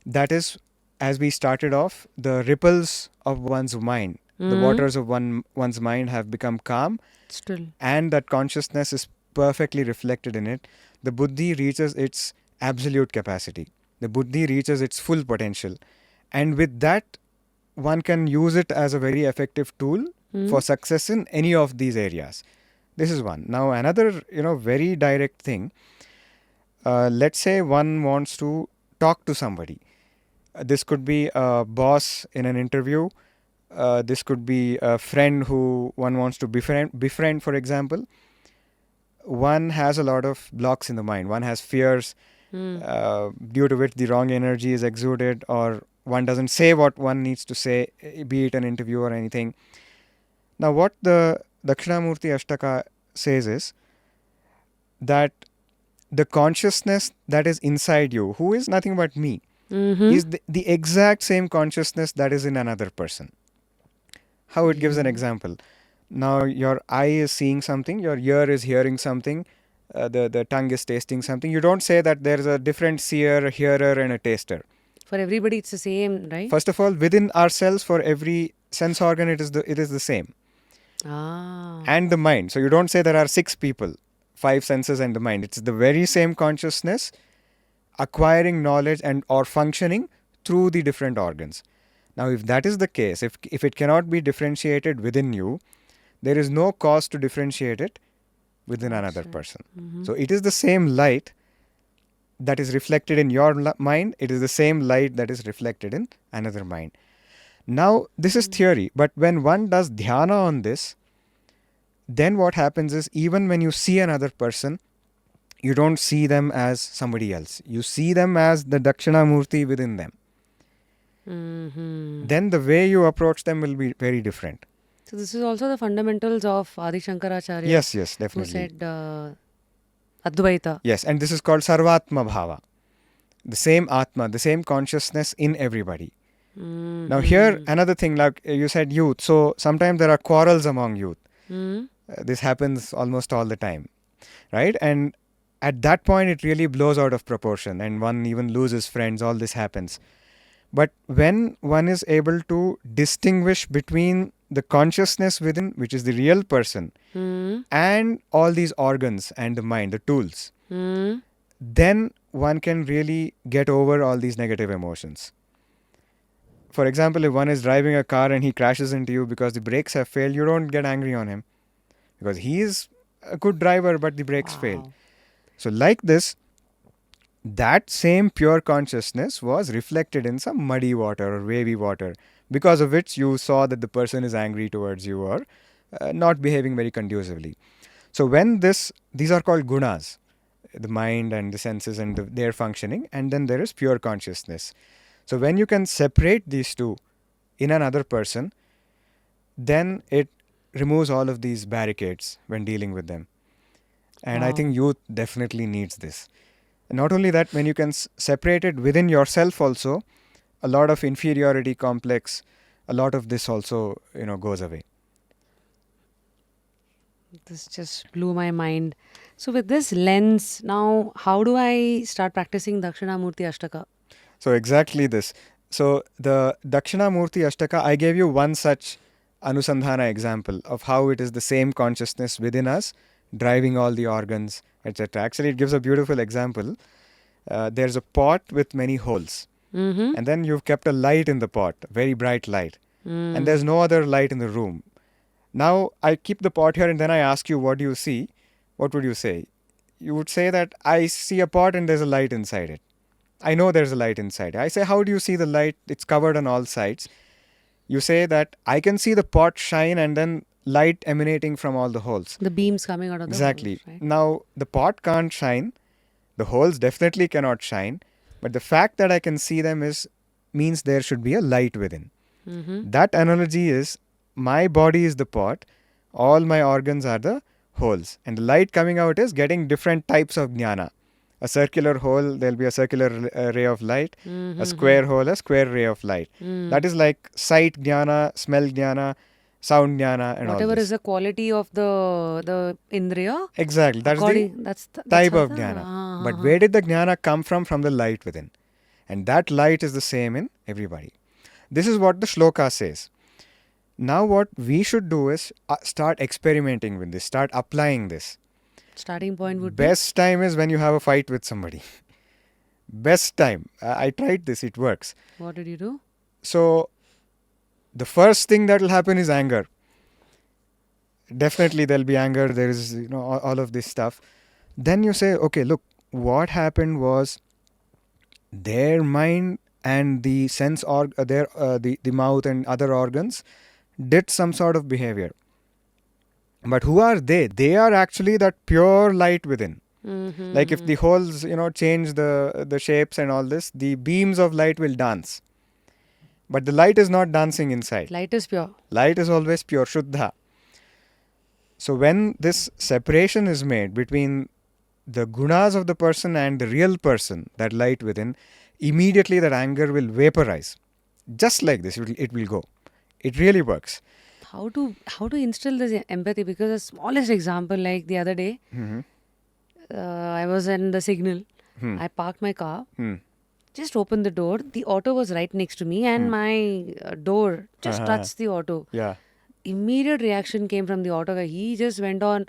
that is, as we started off, the ripples of one's mind, the waters of one's mind have become calm, Still. and that consciousness is perfectly reflected in it. The buddhi reaches its absolute capacity. The buddhi reaches its full potential. And with that, one can use it as a very effective tool for success in any of these areas. This is one. Now, another, very direct thing. Let's say one wants to talk to somebody. This could be a boss in an interview. This could be a friend who one wants to befriend, for example. One has a lot of blocks in the mind. One has fears due to which the wrong energy is exuded, or one doesn't say what one needs to say, be it an interview or anything. Now, what the Dakshinamurthy Ashtaka says is that the consciousness that is inside you, who is nothing but me, is the exact same consciousness that is in another person. How it gives an example. Now, your eye is seeing something, your ear is hearing something, the tongue is tasting something. You don't say that there is a different seer, a hearer, and a taster. For everybody, it's the same, right? First of all, within ourselves, for every sense organ, it is the same. And the mind. So you don't say there are 6 people, 5 senses and the mind. It's the very same consciousness acquiring knowledge and or functioning through the different organs. Now, if that is the case, if it cannot be differentiated within you, there is no cause to differentiate it within another person. So it is the same light that is reflected in your mind. It is the same light that is reflected in another mind. Now, this is theory, but when one does dhyana on this, then what happens is, even when you see another person, you don't see them as somebody else. You see them as the Dakshinamurti within them. Then the way you approach them will be very different. So this is also the fundamentals of Adi Shankaracharya. Yes, definitely. Who said Advaita. Yes, and this is called Sarvatma Bhava. The same Atma, the same consciousness in everybody. Now here, another thing, like you said, youth. So sometimes there are quarrels among youth. This happens almost all the time, right? And at that point, it really blows out of proportion and one even loses friends. All this happens. But when one is able to distinguish between the consciousness within, which is the real person, and all these organs and the mind, the tools, then one can really get over all these negative emotions. For example, if one is driving a car and he crashes into you because the brakes have failed, you don't get angry on him because he is a good driver, but the brakes failed. So like this, that same pure consciousness was reflected in some muddy water or wavy water, because of which you saw that the person is angry towards you or not behaving very conducively. So when these are called gunas, the mind and the senses and their functioning, and then there is pure consciousness. So when you can separate these two in another person, then it removes all of these barricades when dealing with them. And I think youth definitely needs this. And not only that, when you can separate it within yourself also, a lot of inferiority complex, a lot of this also, goes away. This just blew my mind. So with this lens, now how do I start practicing Dakshinamurthy Ashtaka? So exactly this. So the Dakshinamurthy Ashtaka, I gave you one such Anusandhana example of how it is the same consciousness within us driving all the organs, etc. Actually, it gives a beautiful example. There's a pot with many holes, Mm-hmm. and then you've kept a light in the pot, a very bright light, and Mm. there's no other light in the room. Now, I keep the pot here and then I ask you, what do you see? What would you say? You would say that I see a pot and there's a light inside it. I know there's a light inside. I say, how do you see the light? It's covered on all sides. You say that I can see the pot shine and then light emanating from all the holes. The beams coming out of the Exactly. holes, right? Now, the pot can't shine. The holes definitely cannot shine. But the fact that I can see them means there should be a light within. Mm-hmm. That analogy is my body is the pot, all my organs are the holes. And the light coming out is getting different types of jnana. A circular hole, there'll be a circular ray of light. Mm-hmm. A square hole, a square ray of light. Mm. That is like sight jnana, smell jnana, sound jnana, and Whatever all this. is the quality of the indriya, Exactly. That's the according that's type how of the jnana. But where did the jnana come from? From the light within. And that light is the same in everybody. This is what the shloka says. Now what we should do is start experimenting with this, start applying this. starting point would Best time is when you have a fight with somebody. Best time. I tried this, it works. be. What did you do? So the first thing that will happen is anger. Definitely there'll be anger, there is all of this stuff. Then you say, okay, look, what happened was their mind and the the mouth and other organs did some sort of behavior. But who are they? They are actually that pure light within. Mm-hmm. Like if the holes, change the shapes and all this, the beams of light will dance. But the light is not dancing inside. Light is pure. Light is always pure, Shuddha. So when this separation is made between the gunas of the person and the real person, that light within, immediately that anger will vaporize. Just like this, it will go. It really works. How to instill this empathy? Because the smallest example, like the other day, Mm-hmm. I was in the signal. I parked my car. Just opened the door. The auto was right next to me, and my door just touched the auto. Yeah. Immediate reaction came from the auto guy. He just went on,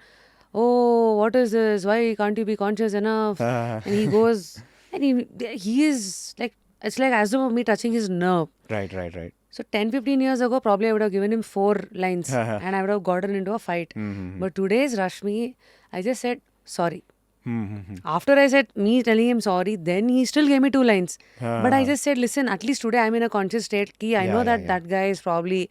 "Oh, what is this? Why can't you be conscious enough?" And he goes, and he is like, it's like as though me touching his nerve. Right. So 10-15 years ago, probably I would have given him 4 lines and I would have gotten into a fight. Mm-hmm. But today's Rashmi, I just said sorry. Mm-hmm. After I said me telling him sorry, then he still gave me 2 lines. But I just said, listen, at least today I'm in a conscious state. Ki I know that guy is probably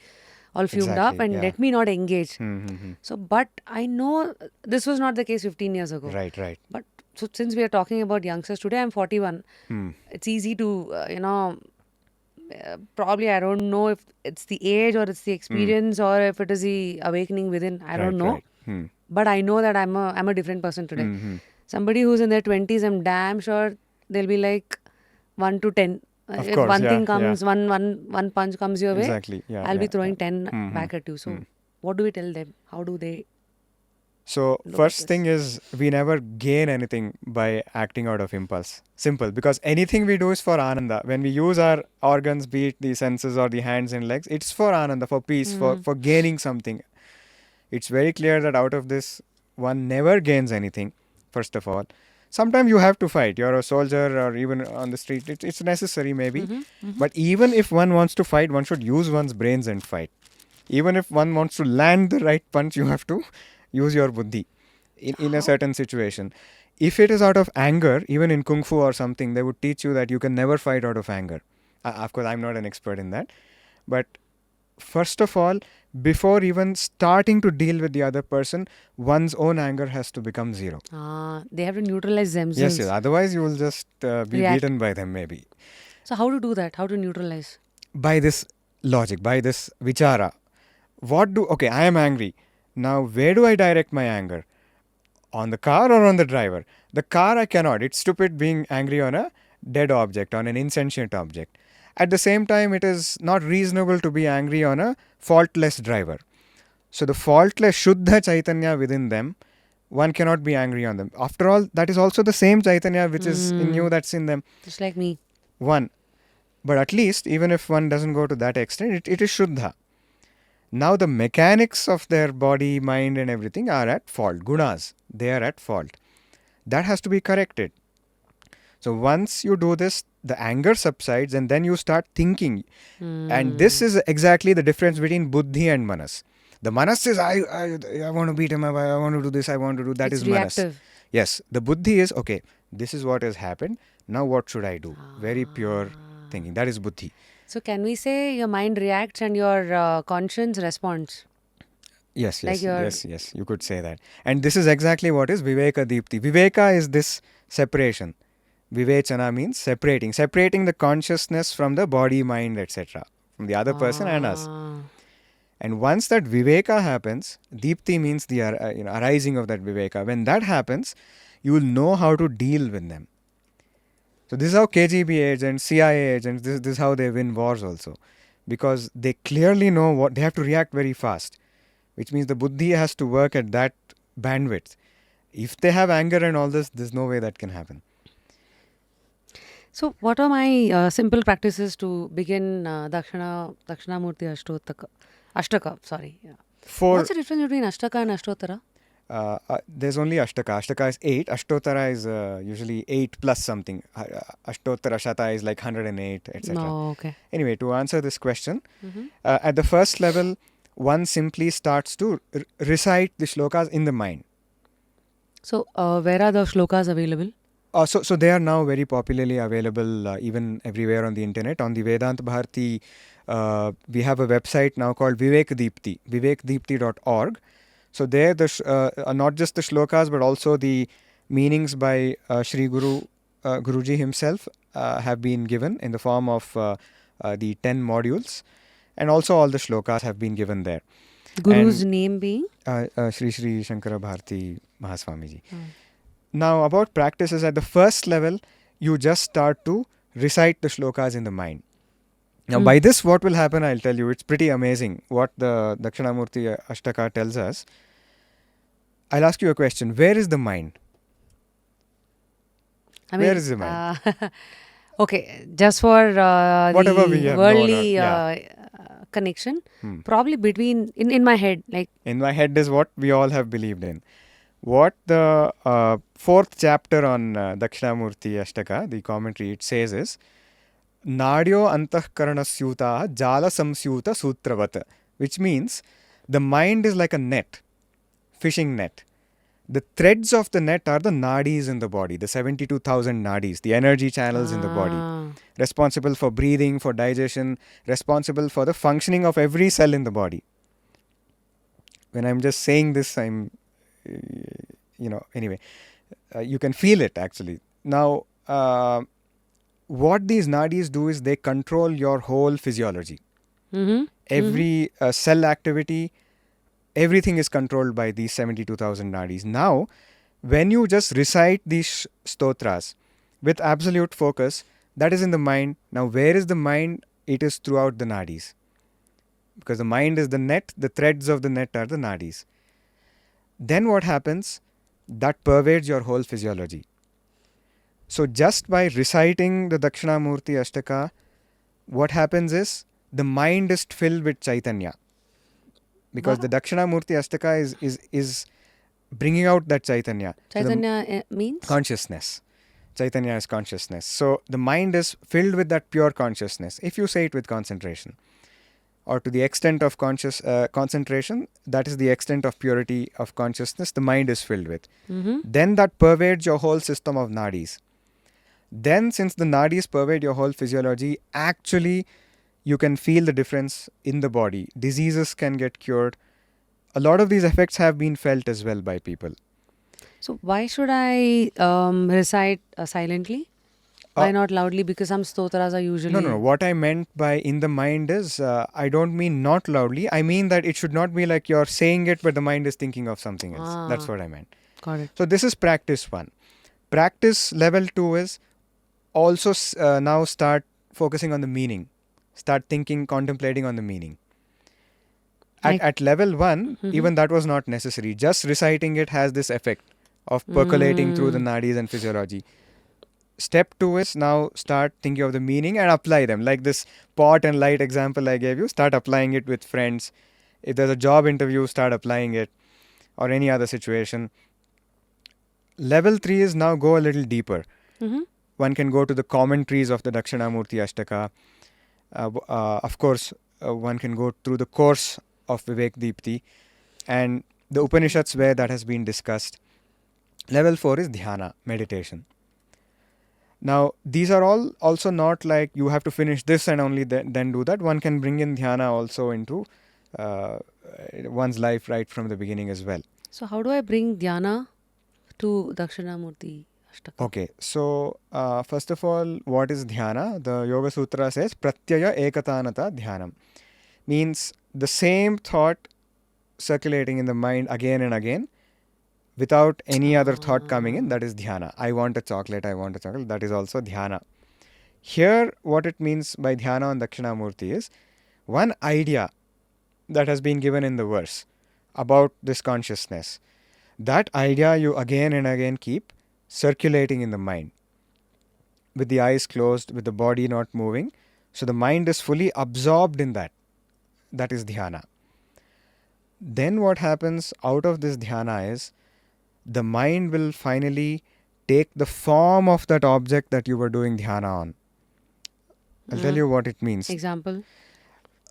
all fumed up and let me not engage. Mm-hmm. So, but I know this was not the case 15 years ago. Right. But so since we are talking about youngsters, today I'm 41. It's easy to, probably I don't know if it's the age or it's the experience or if it is the awakening within. I don't know. Right. But I know that I'm a different person today. Mm-hmm. Somebody who's in their 20s, I'm damn sure they'll be like 1 to 10. Of If course, one yeah, thing comes, one punch comes your way, Exactly. Yeah. I'll be yeah, throwing yeah. 10 back at you. So what do we tell them? How do they? So Look at first this. thing is we never gain anything by acting out of impulse. Simple. Because anything we do is for ananda. When we use our organs, be it the senses or the hands and legs, it's for ananda, for peace, for gaining something. It's very clear that out of this, one never gains anything, first of all. Sometimes you have to fight. You're a soldier or even on the street. It's necessary maybe. But even if one wants to fight, one should use one's brains and fight. Even if one wants to land the right punch, you have to use your buddhi in a certain situation. If it is out of anger, even in kung fu or something, they would teach you that you can never fight out of anger. Of course, I'm not an expert in that. But first of all, before even starting to deal with the other person, one's own anger has to become zero. They have to neutralize themselves. Yes. Otherwise, you will just be React. beaten by them maybe. So how to do that? How to neutralize? By this logic, by this vichara. Okay, I am angry. Now, where do I direct my anger? On the car or on the driver? The car I cannot. It's stupid being angry on a dead object, on an insentient object. At the same time, it is not reasonable to be angry on a faultless driver. So the faultless Shuddha Chaitanya within them, one cannot be angry on them. After all, that is also the same Chaitanya which is in you that's in them. Just like me. One. But at least, even if one doesn't go to that extent, it is Shuddha. Now the mechanics of their body, mind and everything are at fault. Gunas, they are at fault. That has to be corrected. So once you do this, the anger subsides and then you start thinking. And this is exactly the difference between buddhi and manas. The manas says, I want to beat him up, I want to do this, I want to do that. It's Is manas. reactive. Yes, the buddhi is, okay, this is what has happened. Now what should I do? Very pure thinking. That is buddhi. So can we say your mind reacts and your conscience responds? Yes, Like yes, you could say that. And this is exactly what is Vivekdeepthi. Viveka is this separation. Vivechana means separating the consciousness from the body, mind, etc., from the other person and us. And once that Viveka happens, Deepthi means the arising of that Viveka. When that happens, you will know how to deal with them. So this is how KGB agents, CIA agents, this is how they win wars also. Because they clearly know what they have to react very fast. Which means the buddhi has to work at that bandwidth. If they have anger and all this, there's no way that can happen. So what are my simple practices to begin Dakshinamurthy Ashtaka? Sorry. Yeah. What's the difference between Ashtaka and Ashtotara? There's only Ashtaka. Ashtaka is 8. Ashtotara is usually 8 plus something. Ashtotara Shata is like 108, etc. Oh, okay. Anyway, to answer this question, at the first level, one simply starts to recite the shlokas in the mind. So where are the shlokas available? So they are now very popularly available even everywhere on the internet. On the Vedanta Bharati, we have a website now called Vivekdeepthi, vivekdeepthi.org. So there, not just the shlokas, but also the meanings by Shri Guruji himself have been given in the form of the 10 modules. And also all the shlokas have been given there. Guru's name being? Shri Shankara Bharati Mahaswamiji. Now about practices, at the first level, you just start to recite the shlokas in the mind. Now by this, what will happen, I'll tell you, it's pretty amazing what the Dakshinamurthy Ashtaka tells us. I'll ask you a question. Where is the mind? Where is the mind? Okay, just for whatever the we have worldly connection, probably between, in my head. Like in my head is what we all have believed in. What the 4th chapter on Dakshinamurthy Ashtaka, the commentary, it says is, Nadyo antahkarana syuta jala samsyuta sutravat, which means the mind is like a net, fishing net. The threads of the net are the nadis in the body, the 72,000 nadis, the energy channels in the body, responsible for breathing, for digestion, responsible for the functioning of every cell in the body. When I'm just saying this, I'm anyway, you can feel it actually. Now, what these nadis do is they control your whole physiology. Every cell activity, everything is controlled by these 72,000 nadis. Now, when you just recite these stotras with absolute focus, that is in the mind. Now, where is the mind? It is throughout the nadis. Because the mind is the net, the threads of the net are the nadis. Then what happens? That pervades your whole physiology. So just by reciting the Dakshinamurthy Ashtaka, what happens is the mind is filled with Chaitanya. Because the Dakshinamurthy Ashtaka is bringing out that Chaitanya. Chaitanya means? Consciousness. Chaitanya is consciousness. So the mind is filled with that pure consciousness. If you say it with concentration, or to the extent of concentration, that is the extent of purity of consciousness the mind is filled with. Then that pervades your whole system of nadis. Then since the nadis pervade your whole physiology, actually you can feel the difference in the body. Diseases can get cured. A lot of these effects have been felt as well by people. So why should I recite silently? Why not loudly? Because some stotras are usually... No. What I meant by in the mind is, I don't mean not loudly. I mean that it should not be like you're saying it, but the mind is thinking of something else. That's what I meant. Got it. So this is practice 1. Practice level 2 is also now start focusing on the meaning. Start thinking, contemplating on the meaning. At level 1, even that was not necessary. Just reciting it has this effect of percolating through the nadis and physiology. Step 2 is now start thinking of the meaning and apply them. Like this pot and light example I gave you, start applying it with friends. If there's a job interview, start applying it, or any other situation. Level 3 is now go a little deeper. Mm-hmm. One can go to the commentaries of the Dakshinamurthy Ashtaka. Of course, one can go through the course of Vivekdeepthi and the Upanishads where that has been discussed. Level 4 is dhyana, meditation. Now, these are all also not like you have to finish this and only then do that. One can bring in dhyana also into uh, one's life right from the beginning as well. So how do I bring dhyana to Dakshinamurthy Ashtaka? Okay, so first of all, what is dhyana? The Yoga Sutra says pratyaya ekatanata dhyanam. Means the same thought circulating in the mind again and again without any other thought coming in. That is dhyana. I want a chocolate, that is also dhyana. Here, what it means by dhyana on Dakshinamurti is one idea that has been given in the verse about this consciousness. That idea you again and again keep circulating in the mind with the eyes closed, with the body not moving. So the mind is fully absorbed in that. That is dhyana. Then what happens out of this dhyana is the mind will finally take the form of that object that you were doing dhyana on. I'll tell you what it means. Example?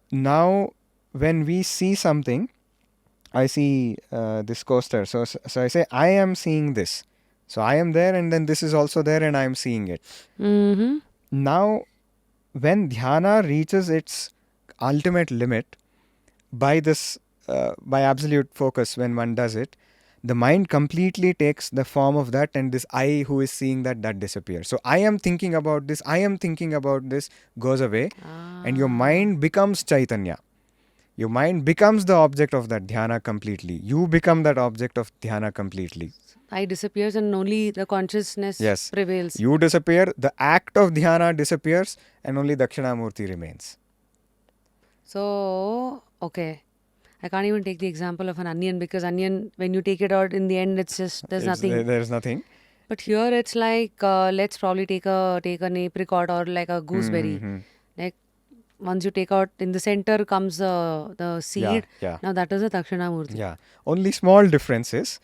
Now, when we see something, I see this coaster. So I say, I am seeing this. So I am there and then this is also there and I am seeing it. Mm-hmm. Now, when dhyana reaches its ultimate limit, by absolute focus, when one does it, the mind completely takes the form of that and this I who is seeing that disappears. So I am thinking about this goes away and your mind becomes Chaitanya. Your mind becomes the object of that dhyana completely. You become that object of dhyana completely. I disappears and only the consciousness prevails. You disappear, the act of dhyana disappears and only Dakshinamurti remains. So, okay. I can't even take the example of an onion because onion, when you take it out, in the end, it's just, there's nothing. There's nothing. But here it's like, let's probably take an apricot or like a gooseberry. Mm-hmm. Like, once you take out, in the center comes the seed. Yeah. Now that is a Dakshinamurti. Yeah. Only small differences.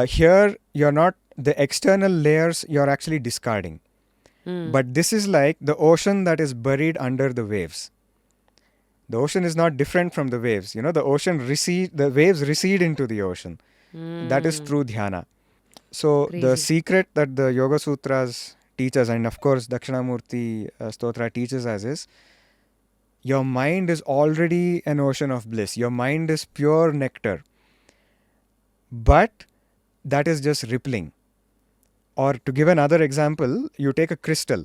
Here, you're not, the external layers you're actually discarding. But this is like the ocean that is buried under the waves. The ocean is not different from the waves. You know, the waves recede into the ocean. That is true dhyana. So Crazy. The secret that the Yoga Sutras teach us, and of course Dakshinamurti Stotra teaches us, is your mind is already an ocean of bliss. Your mind is pure nectar. But that is just rippling. Or to give another example, you take a crystal.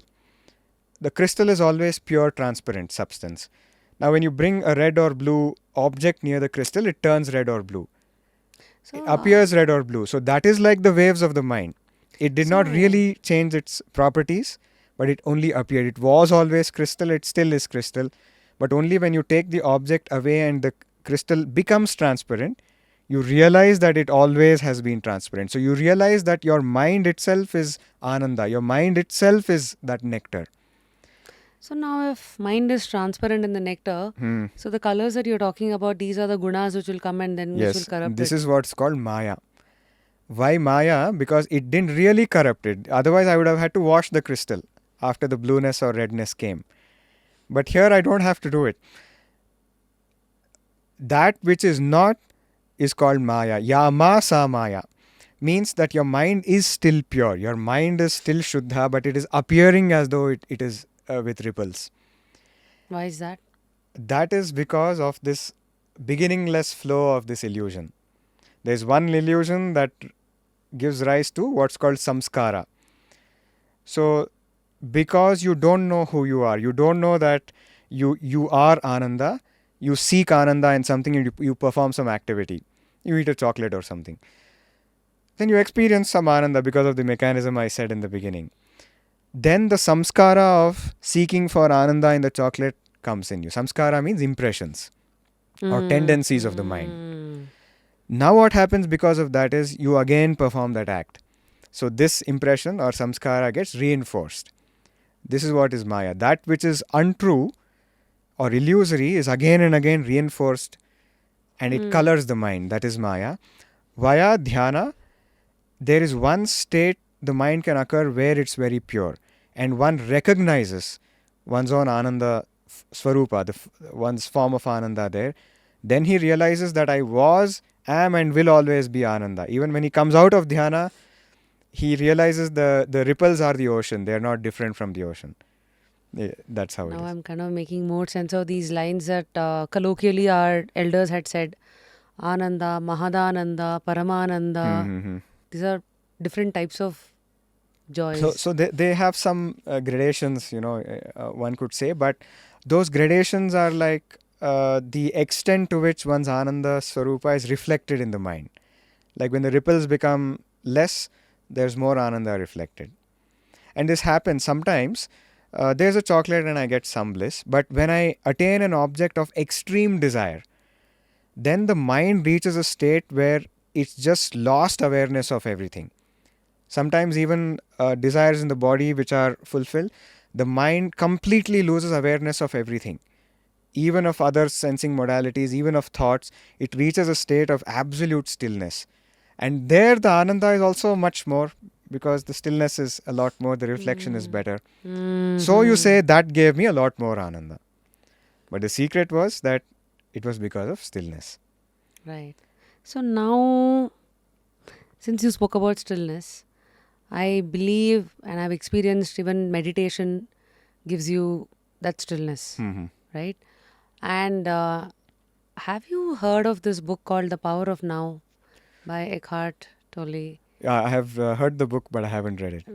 The crystal is always pure transparent substance. Now when you bring a red or blue object near the crystal, it turns red or blue. So, It appears red or blue. So that is like the waves of the mind. It did not really change its properties, but it only appeared. It was always crystal, it still is crystal. But only when you take the object away and the crystal becomes transparent, you realize that it always has been transparent. So you realize that your mind itself is Ananda. Your mind itself is that nectar. So now if mind is transparent in the nectar, so the colors that you're talking about, these are the gunas which will come and then which will corrupt This it. is what's called Maya. Why Maya? Because it didn't really corrupt it. Otherwise, I would have had to wash the crystal after the blueness or redness came. But here I don't have to do it. That which is not is called Maya. Yama sa Maya. Means that your mind is still pure. Your mind is still Shuddha, but it is appearing as though it is with ripples. Why is that? That is because of this beginningless flow of this illusion. There is one illusion that gives rise to what's called samskara. So, because you don't know who you are, you don't know that you are Ananda, you seek Ananda in something and you perform some activity. You eat a chocolate or something. Then you experience some Ananda because of the mechanism I said in the beginning. Then the samskara of seeking for Ananda in the chocolate comes in you. Samskara means impressions or tendencies of the mind. Now what happens because of that is you again perform that act. So this impression or samskara gets reinforced. This is what is Maya. That which is untrue or illusory is again and again reinforced and it colors the mind. That is Maya. Via Dhyana, there is one state the mind can occur where it's very pure, and one recognizes one's own Ananda Swarupa, one's form of Ananda there. Then he realizes that I was, am, and will always be Ananda. Even when he comes out of Dhyana, he realizes the ripples are the ocean. They are not different from the ocean. That's how it Now is. I'm kind of making more sense of these lines that colloquially our elders had said. Ananda, Mahadananda, Paramananda. Mm-hmm. These are different types of So, joys. so they have some gradations, one could say, but those gradations are like the extent to which one's Ananda Swarupa is reflected in the mind. Like when the ripples become less, there's more Ananda reflected. And this happens sometimes. There's a chocolate and I get some bliss, but when I attain an object of extreme desire, then the mind reaches a state where it's just lost awareness of everything. Sometimes even desires in the body which are fulfilled, the mind completely loses awareness of everything, even of other sensing modalities, even of thoughts. It reaches a state of absolute stillness, and there the Ananda is also much more, because the stillness is a lot more, the reflection is better. So you say that gave me a lot more Ananda, but the secret was that it was because of stillness. Right. So now, since you spoke about stillness, I believe and I've experienced even meditation gives you that stillness, Mm-hmm. right? And have you heard of this book called The Power of Now by Eckhart Tolle? I have heard the book, but I haven't read it.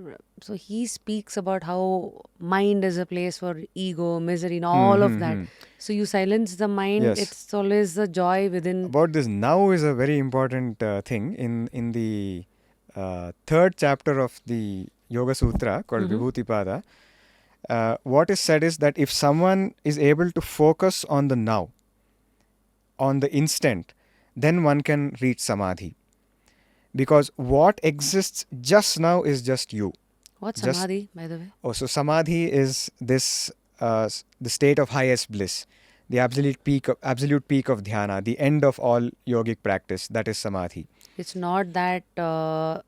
So he speaks about how mind is a place for ego, misery, and all of that. Mm-hmm. So you silence the mind, Yes. it's always the joy within. About this now is a very important thing. In the third chapter of the Yoga Sutra called Vibhutipada, what is said is that if someone is able to focus on the now, on the instant, then one can reach Samadhi. Because what exists just now is just you. What's Just Samadhi, by the way? so Samadhi is this the state of highest bliss, the absolute peak of dhyana, the end of all yogic practice. That is Samadhi. It's not that I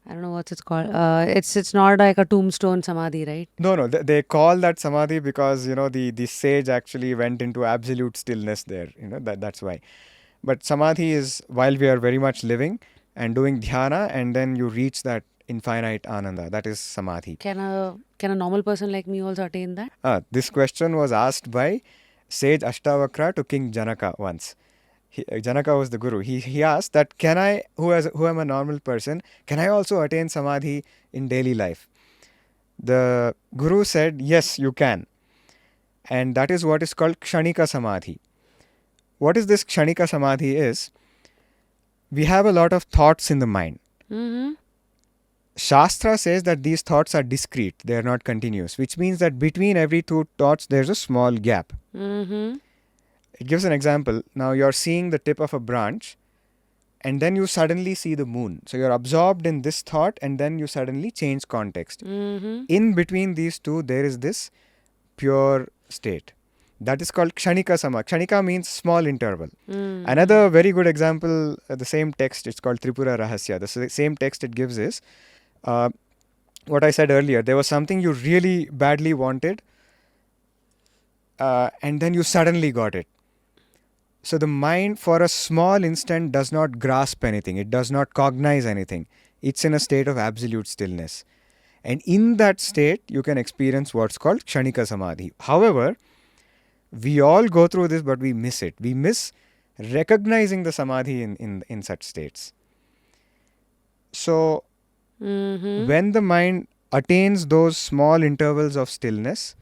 don't know what's it's called. It's not like a tombstone samadhi, right? No, they call that Samadhi because the sage actually went into absolute stillness there. That's why. But Samadhi is while we are very much living and doing dhyana, and then you reach that infinite ananda. That is Samadhi. Can a normal person like me also attain that? This question was asked by sage Ashtavakra to King Janaka once. Janaka was the guru. He asked that, can I, who am a normal person, can I also attain Samadhi in daily life? The guru said, yes, you can. And that is what is called Kshanika Samadhi. What is this Kshanika Samadhi is, we have a lot of thoughts in the mind. Mm-hmm. Shastra says that these thoughts are discrete, they are not continuous, which means that between every two thoughts there's a small gap. Mm-hmm. It gives an example. Now you're seeing the tip of a branch, and then you suddenly see the moon. So you're absorbed in this thought, and then you suddenly change context. Mm-hmm. In between these two, there is this pure state. That is called Kshanika Sama. Kshanika means small interval. Mm-hmm. Another very good example, the same text, it's called Tripura Rahasya. The same text it gives is, what I said earlier, there was something you really badly wanted, and then you suddenly got it. So the mind for a small instant does not grasp anything. It does not cognize anything. It's in a state of absolute stillness. And in that state, you can experience what's called Kshanika Samadhi. However, we all go through this, but we miss it. We miss recognizing the Samadhi in such states. So when the mind attains those small intervals of stillness,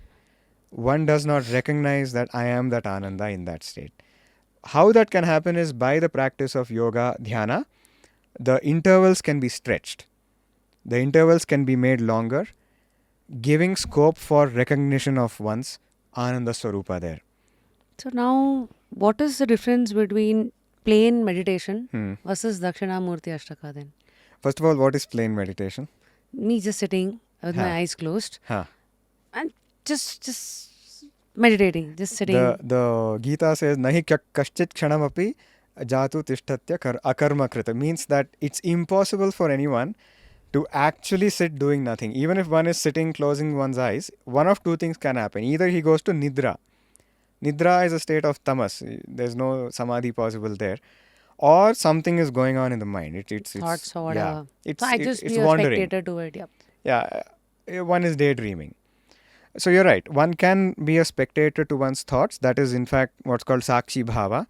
one does not recognize that I am that Ananda in that state. How that can happen is by the practice of yoga, dhyana, the intervals can be stretched. The intervals can be made longer, giving scope for recognition of one's Ananda Swarupa there. So now, what is the difference between plain meditation versus Dakshinamurthy Ashtaka then? First of all, what is plain meditation? Me just sitting with my eyes closed Huh. and just meditating, just sitting. The Gita says, Nahi kaschit kshanamapi jatu tishtatya akarma krita, means that it's impossible for anyone to actually sit doing nothing. Even if one is sitting closing one's eyes, one of two things can happen. Either he goes to nidra. Nidra is a state of tamas. There's no samadhi possible there. Or something is going on in the mind. It's Thoughts or yeah. whatever. So It's I it, just it's be a wandering. spectator to it. Yep. Yeah, one is daydreaming. So you're right. One can be a spectator to one's thoughts. That is, in fact, what's called sakshi bhava.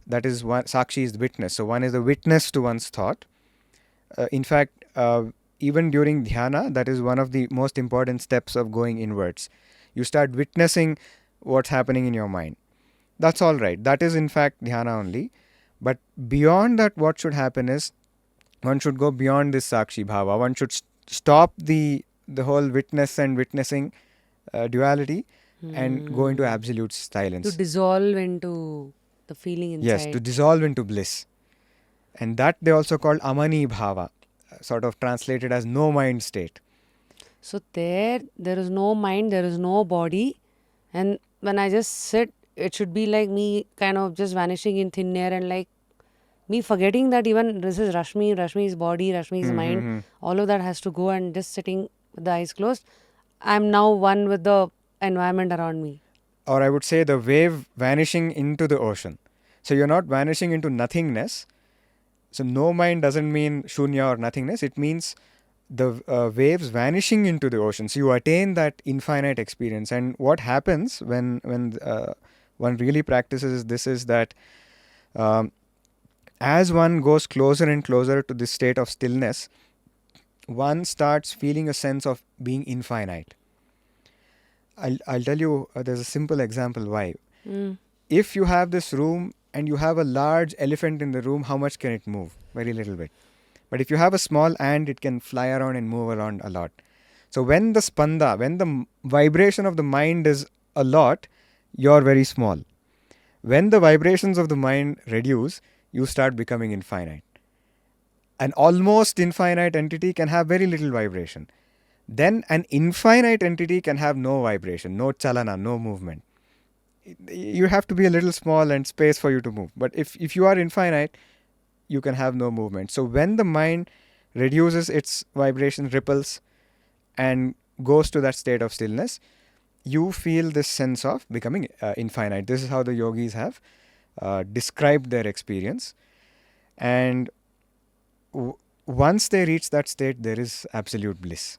That is one. Sakshi is witness. So one is a witness to one's thought. In fact, even during dhyana, that is one of the most important steps of going inwards. You start witnessing what's happening in your mind. That's all right. That is, in fact, dhyana only. But beyond that, what should happen is one should go beyond this sakshi bhava. One should stop the whole witness and witnessing duality and go into absolute To silence. dissolve into the feeling Yes, to inside. dissolve into bliss. And that they also called amani bhava, sort of translated as no mind state. So there is no mind, there is no body, and when I just sit, it should be like me kind of just vanishing in thin air and like me forgetting that even this is Rashmi, Rashmi's body, Rashmi's mind, all of that has to go, and just sitting with the eyes closed, I'm now one with the environment around me. Or I would say the wave vanishing into the ocean. So you're not vanishing into nothingness. So no mind doesn't mean shunya or nothingness. It means the waves vanishing into the ocean. So you attain that infinite experience. And what happens when one really practices this is that um, as one goes closer and closer to this state of stillness, one starts feeling a sense of being infinite. I'll tell you, there's a simple example why. If you have this room and you have a large elephant in the room, how much can it move? Very little bit. But if you have a small ant, it can fly around and move around a lot. So when the spanda, when the vibration of the mind is a lot, you're very small. When the vibrations of the mind reduce, you start becoming infinite. An almost infinite entity can have very little vibration. Then an infinite entity can have no vibration, no chalana, no movement. You have to be a little small and space for you to move. But if you are infinite, you can have no movement. So when the mind reduces its vibration, ripples, and goes to that state of stillness, you feel this sense of becoming infinite. This is how the yogis have described their experience. And once they reach that state, there is absolute bliss.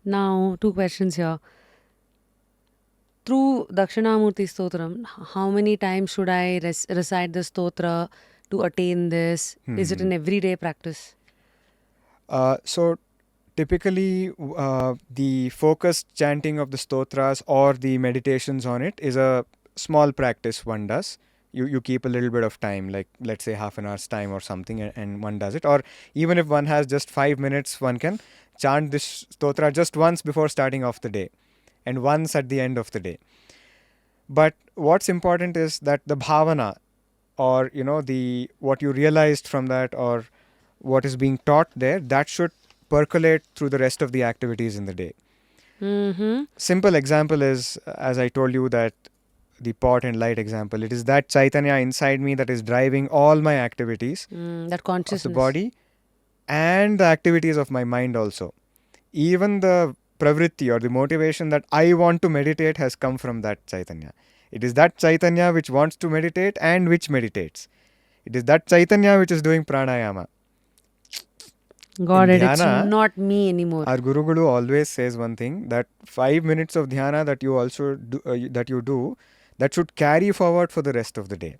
Now, two questions here. Through Dakshinamurthy Stotram, how many times should I recite the stotra to attain this? Is it an everyday practice? So typically, the focused chanting of the stotras or the meditations on it is a small practice one does. You keep a little bit of time, like let's say half an hour's time or something, and one does it. Or even if one has just 5 minutes, one can chant this stotra just once before starting off the day and once at the end of the day. But what's important is that the bhavana, or the what you realized from that, or what is being taught there, that should percolate through the rest of the activities in the day. Simple example is, as I told you, that the pot and light example, it is that Chaitanya inside me that is driving all my activities That of the consciousness. body and the activities of my mind also. Even the pravritti or the motivation that I want to meditate has come from that Chaitanya. It is that Chaitanya which wants to meditate and which meditates. It is that Chaitanya which is doing pranayama. Got In it. It's dhyana, not me anymore. our Guru Guru always says one thing, that 5 minutes of dhyana that you also do, that should carry forward for the rest of the day.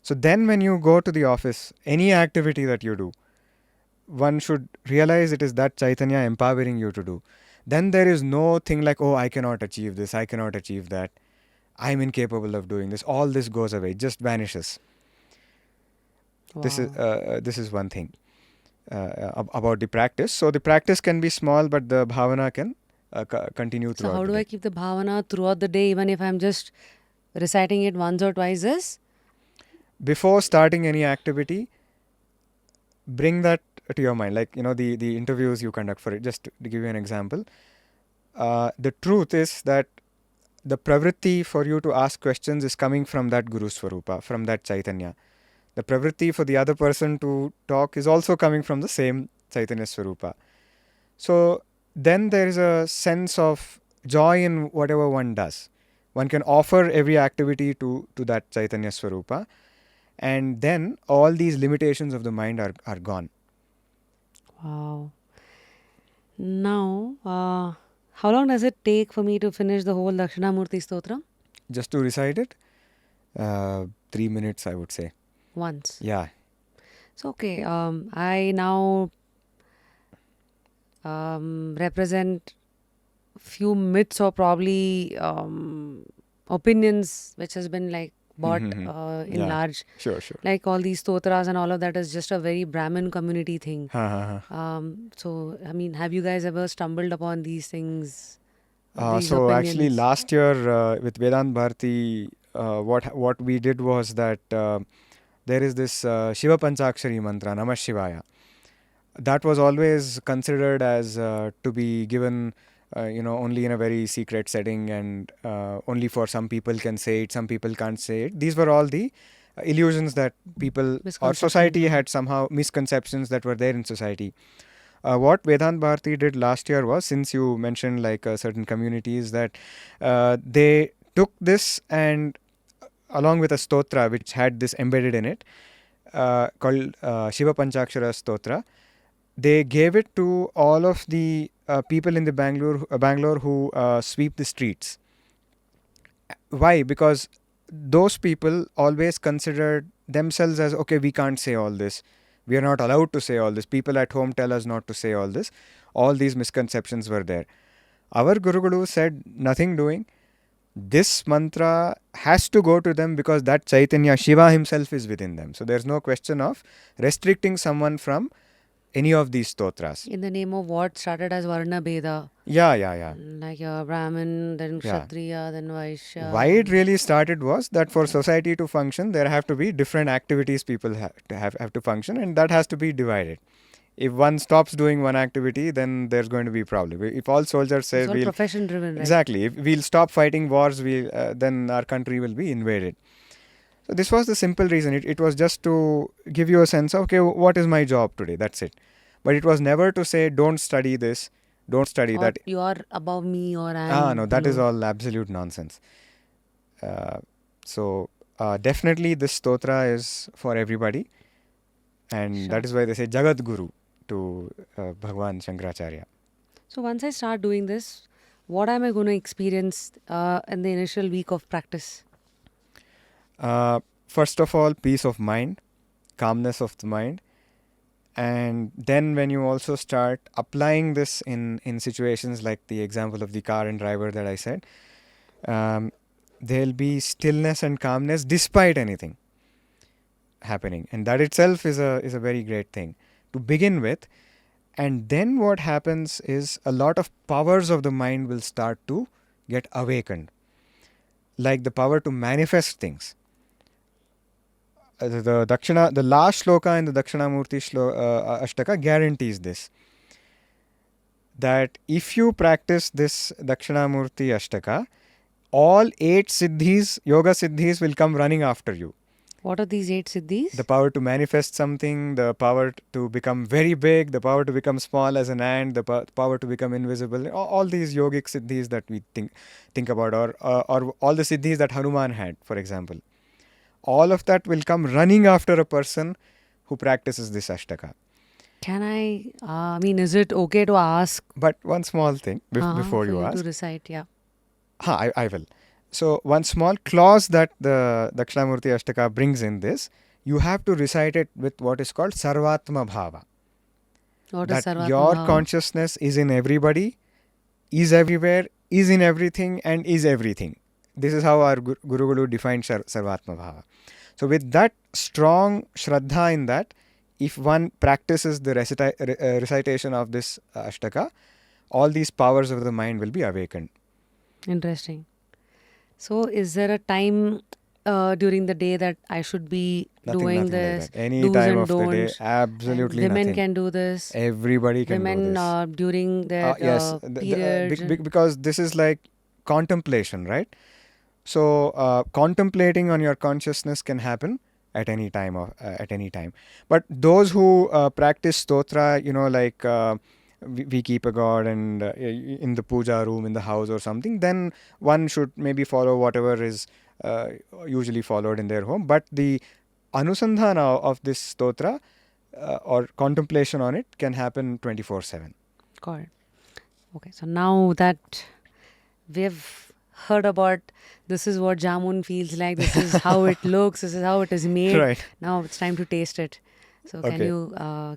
So then when you go to the office, any activity that you do, one should realize it is that Chaitanya empowering you to do. Then there is no thing like, oh, I cannot achieve this, I cannot achieve that, I'm incapable of doing this. All this goes away, it just vanishes. Wow. This is one thing about the practice. So the practice can be small, but the bhavana can continue throughout. So how the do day. I keep the bhavana throughout the day, even if I'm just reciting it once or twice? Is Before starting any activity, bring that to your mind. Like the interviews you conduct for it. Just to give you an example, the truth is that the pravritti for you to ask questions is coming from that Guru Swarupa, from that Chaitanya. The pravritti for the other person to talk is also coming from the same Chaitanya Swarupa. So then there is a sense of joy in whatever one does. One can offer every activity to that Chaitanya Swarupa, and then all these limitations of the mind are gone. Wow. Now, how long does it take for me to finish the whole Dakshinamurthy Stotra? Just to recite it, 3 minutes, I would say. Once. Yeah. So, okay. I now represent few myths or probably opinions which has been like bought in Yeah. large. Sure, sure. Like all these stotras and all of that is just a very Brahmin community thing. Ha, ha, ha. So, I mean, have you guys ever stumbled upon these things, these So actually, opinions? last year with Vedant Bharati, what we did was that there is this Shiva Panchakshari mantra, Namah Shivaya. That was always considered as to be given, only in a very secret setting, and only for some people can say it, some people can't say it. These were all the illusions that people or society had, somehow misconceptions that were there in society. What Vedant Bharati did last year was, since you mentioned like certain communities, that they took this and along with a stotra which had this embedded in it, called Shiva Panchakshara Stotra, they gave it to all of the people in the Bangalore who sweep the streets. Why? Because those people always considered themselves as, okay, we can't say all this. We are not allowed to say all this. People at home tell us not to say all this. All these misconceptions were there. Our Guru said, nothing doing. This mantra has to go to them because that Chaitanya, Shiva himself is within them. So there's no question of restricting someone from any of these stotras. In the name of what started as Varna Bheda. Yeah. Like Brahmin, then Yeah. Kshatriya, then Vaishya. Why it really started was that for society to function, there have to be different activities people have to function, and that has to be divided. If one stops doing one activity, then there's going to be a problem. If all soldiers say It's all profession driven, right? Exactly. If we'll stop fighting wars, then our country will be invaded. So this was the simple reason. It was just to give you a sense of, okay, what is my job today? That's it. But it was never to say, don't study this, don't study Or that. you are above me or I am No, that is below. all absolute nonsense. So definitely this stotra is for everybody. And Sure. that is why they say Jagat Guru to Bhagwan Shankaracharya. So once I start doing this, what am I going to experience in the initial week of practice? First of all, peace of mind, calmness of the mind. And then when you also start applying this in situations like the example of the car and driver that I said, there'll be stillness and calmness despite anything happening. And that itself is a very great thing to begin with. And then what happens is a lot of powers of the mind will start to get awakened, like the power to manifest things. The last shloka in the Dakshinamurthy Ashtaka guarantees this. That if you practice this Dakshinamurthy Ashtaka, all 8 siddhis, yoga siddhis will come running after you. What are these 8 siddhis? The power to manifest something, the power to become very big, the power to become small as an ant, the power to become invisible. All these yogic siddhis that we think about, or all the siddhis that Hanuman had, for example. All of that will come running after a person who practices this Ashtaka. Can I mean, is it okay to ask? But one small thing before you ask. To recite, yeah. I will. So one small clause that the Dakshinamurthy Ashtaka brings in this, you have to recite it with what is called Sarvatma Bhava. What is that Sarvatma your Bhava? consciousness is in everybody, is everywhere, is in everything, and is everything. This is how our Guru defined Sarvatma Bhava. So with that strong Shraddha in that, if one practices the recitation of this Ashtaka, all these powers of the mind will be awakened. Interesting. So is there a time during the day that I should be doing Nothing this? like that. Any do's time and of the day, don'ts? absolutely Women nothing. can do this. Everybody can Women do this. during their Yes, periods. because this is like contemplation, right? So contemplating on your consciousness can happen at any time at any time. But those who practice stotra, like we keep a god and in the puja room in the house or something, then one should maybe follow whatever is uh, usually followed in their home. But the anusandhana of this stotra or contemplation on it can happen 24/7. Got it. Okay, so now that we've heard about this is what jamun feels like, this is how it looks, this is how it is made. Right. Now it's time to taste it. So Okay.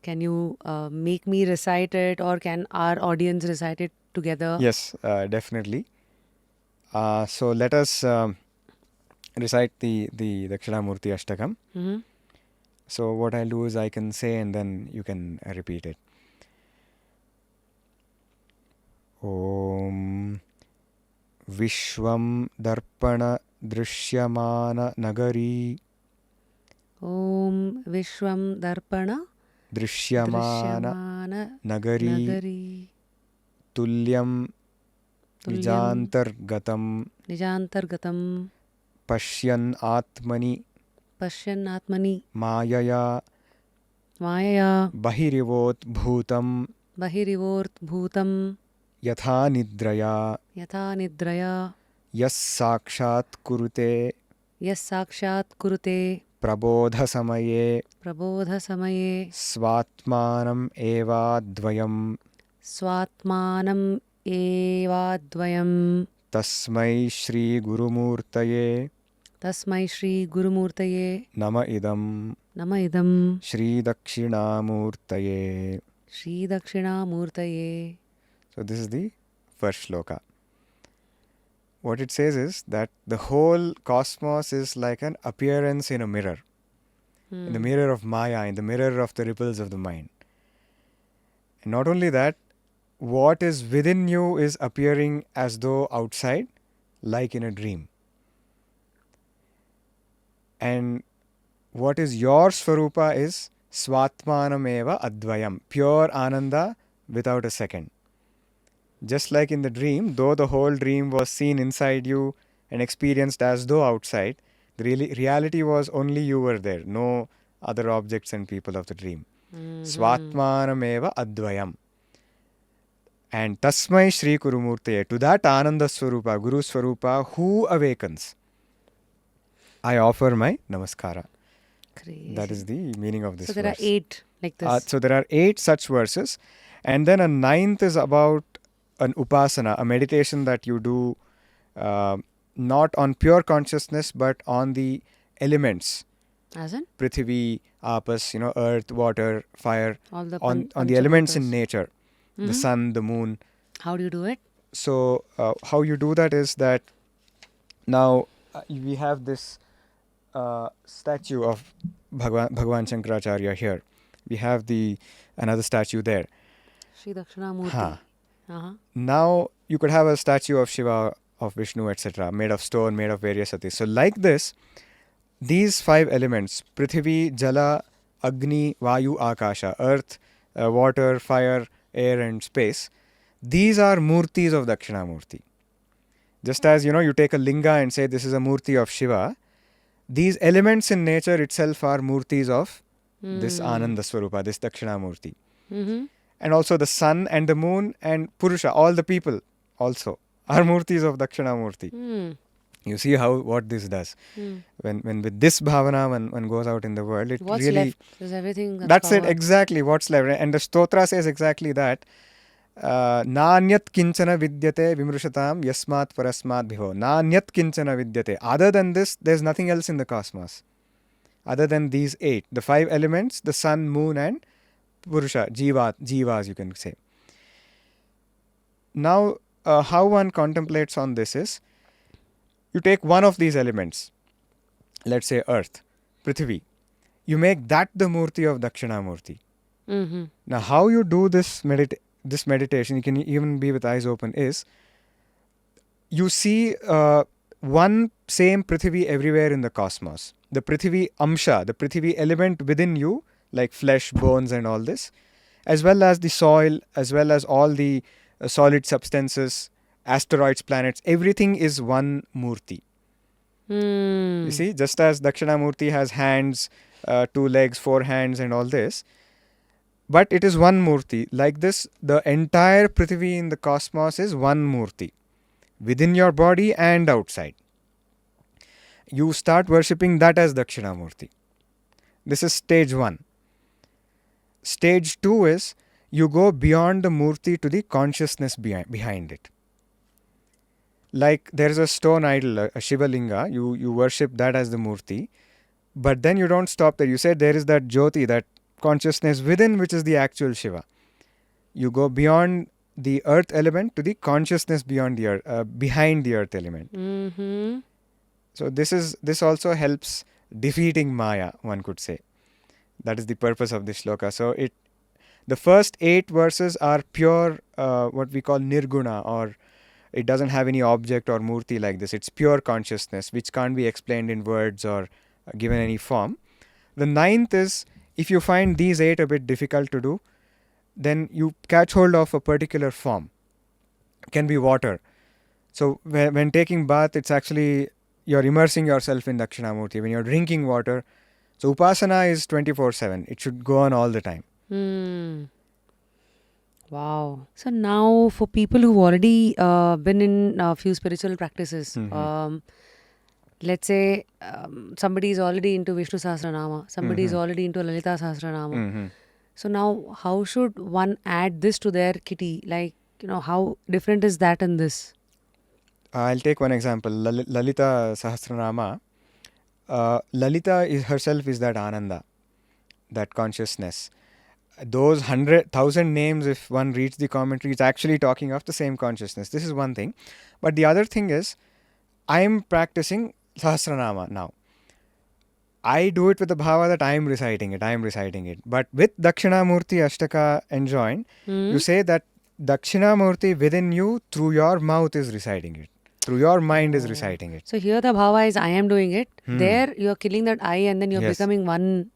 can you make me recite it, or can our audience recite it together? Yes, definitely. So let us recite the Dakshinamurthy Ashtakam. Mm-hmm. So what I'll do is I can say and then you can repeat it. Om Vishwam Darpana Drishyamana Nagari Om Vishwam Darpana Drishyamana Drishyamana Nagari Nagari Tulyam Tulyam Nijantargatam Nijantargatam Pashyan Atmani Pashyan Atmani Mayaya Maya Bahirivot Bhutam Bahirivort Bhutam Yatha Nidraya Yatha Nidraya Yas Sakshat Kurute Yas Sakshat Kurute Prabodha Samaye Prabodha Samaye Svatmanam Eva Dvayam Swatmanam Evadvayam Tasmai Shri Gurumurtaye Tasmai Shri Gurumurtaye Nama Idam Nama Idam Shri Dakshinamurtaye. Shri Dakshinamurtaye. So this is the first shloka. What it says is that the whole cosmos is like an appearance in a mirror. In the mirror of Maya, in the mirror of the ripples of the mind. And not only that, what is within you is appearing as though outside, like in a dream. And what is your Swarupa is Svatmanameva Advayam, pure Ananda without a second. Just like in the dream, though the whole dream was seen inside you and experienced as though outside, the reality was only you were there, no other objects and people of the dream. Svatmanameva Advayam. And Tasmai Shri Gurumurtaye, to that Ananda Swarupa, Guru Swarupa, who awakens, I offer my Namaskara. Crazy. That is the meaning of this So there verse. are 8 like this. So there are 8 such verses. And then a 9th is about an upasana, a meditation that you do not on pure consciousness but on the elements. As in? Prithvi, Apas, earth, water, fire, All the on the elements in Panchabhutas. nature, the sun, the moon. How do you do it? So how you do that is that now we have this statue of Bhagwan Shankaracharya here. We have another statue there. Shri Dakshinamurthy. Ha. Uh-huh. Now you could have a statue of Shiva, of Vishnu, etc., made of stone, made of various satis. So like this, these 5 elements, Prithvi, Jala, Agni, Vayu, Akasha, earth, water, fire, air and space, these are murtis of Dakshinamurti. Just as, you take a linga and say this is a murti of Shiva, these elements in nature itself are murtis of this Ananda Swarupa, this Dakshinamurti. Mm-hmm. And also the sun and the moon and Purusha, all the people also are murtis of Dakshinamurti. You see what this does. When with this bhavana, one goes out in the world, it What's really... left? There's everything That's it, power. exactly what's left. And the stotra says exactly that. Nanyat kinchana vidyate vimrushatam yasmat parasmat bhivo. Nanyat kinchana vidyate. Other than this, there's nothing else in the cosmos. Other than these 8. The 5 elements, the sun, moon and Purusha, jivas you can say. Now, how one contemplates on this is, you take one of these elements, let's say earth, Prithvi. You make that the murti of Dakshinamurti. Mm-hmm. Now, how you do this meditation, you can even be with eyes open, is you see one same Prithvi everywhere in the cosmos. The Prithvi Amsha, the Prithvi element within you, like flesh, bones and all this, as well as the soil, as well as all the solid substances asteroids, planets, everything is one Murti. You see, just as Dakshinamurti has hands, 2 legs, 4 hands, and all this, but it is one Murti. Like this, the entire Prithvi in the cosmos is one Murti, within your body and outside. You start worshipping that as Dakshinamurti. This is stage 1. Stage 2 is you go beyond the Murti to the consciousness behind it. Like there is a stone idol, a Shiva Linga, you worship that as the Murti, but then you don't stop there. You say there is that Jyoti, that consciousness within, which is the actual Shiva. You go beyond the earth element to the consciousness beyond the earth, behind the earth element. So this also helps defeating Maya, one could say. That is the purpose of this shloka. So the first 8 verses are pure, what we call nirguna, or it doesn't have any object or murti like this. It's pure consciousness, which can't be explained in words or given any form. The 9th is, if you find these 8 a bit difficult to do, then you catch hold of a particular form. It can be water. So when taking bath, it's actually, you're immersing yourself in Dakshinamurti. When you're drinking water, so Upasana is 24/7. It should go on all the time. Wow. So now for people who've already been in a few spiritual practices, let's say somebody is already into Vishnu Sahasranama, somebody is already into Lalita Sahasranama. So now how should one add this to their kitty? Like, how different is that in this? I'll take one example. Lalita Sahasranama. Lalita herself is that Ananda, that consciousness. Those 100,000 names, if one reads the commentary, it's actually talking of the same consciousness. This is one thing. But the other thing is, I'm practicing Sahasranama now. I do it with the bhava that I am reciting it. But with Dakshinamurthy Ashtaka enjoined, you say that Dakshinamurthy within you, through your mouth, is reciting it. Through your mind is reciting it. So here the bhava is I am doing it. There you're killing that I and then you're becoming one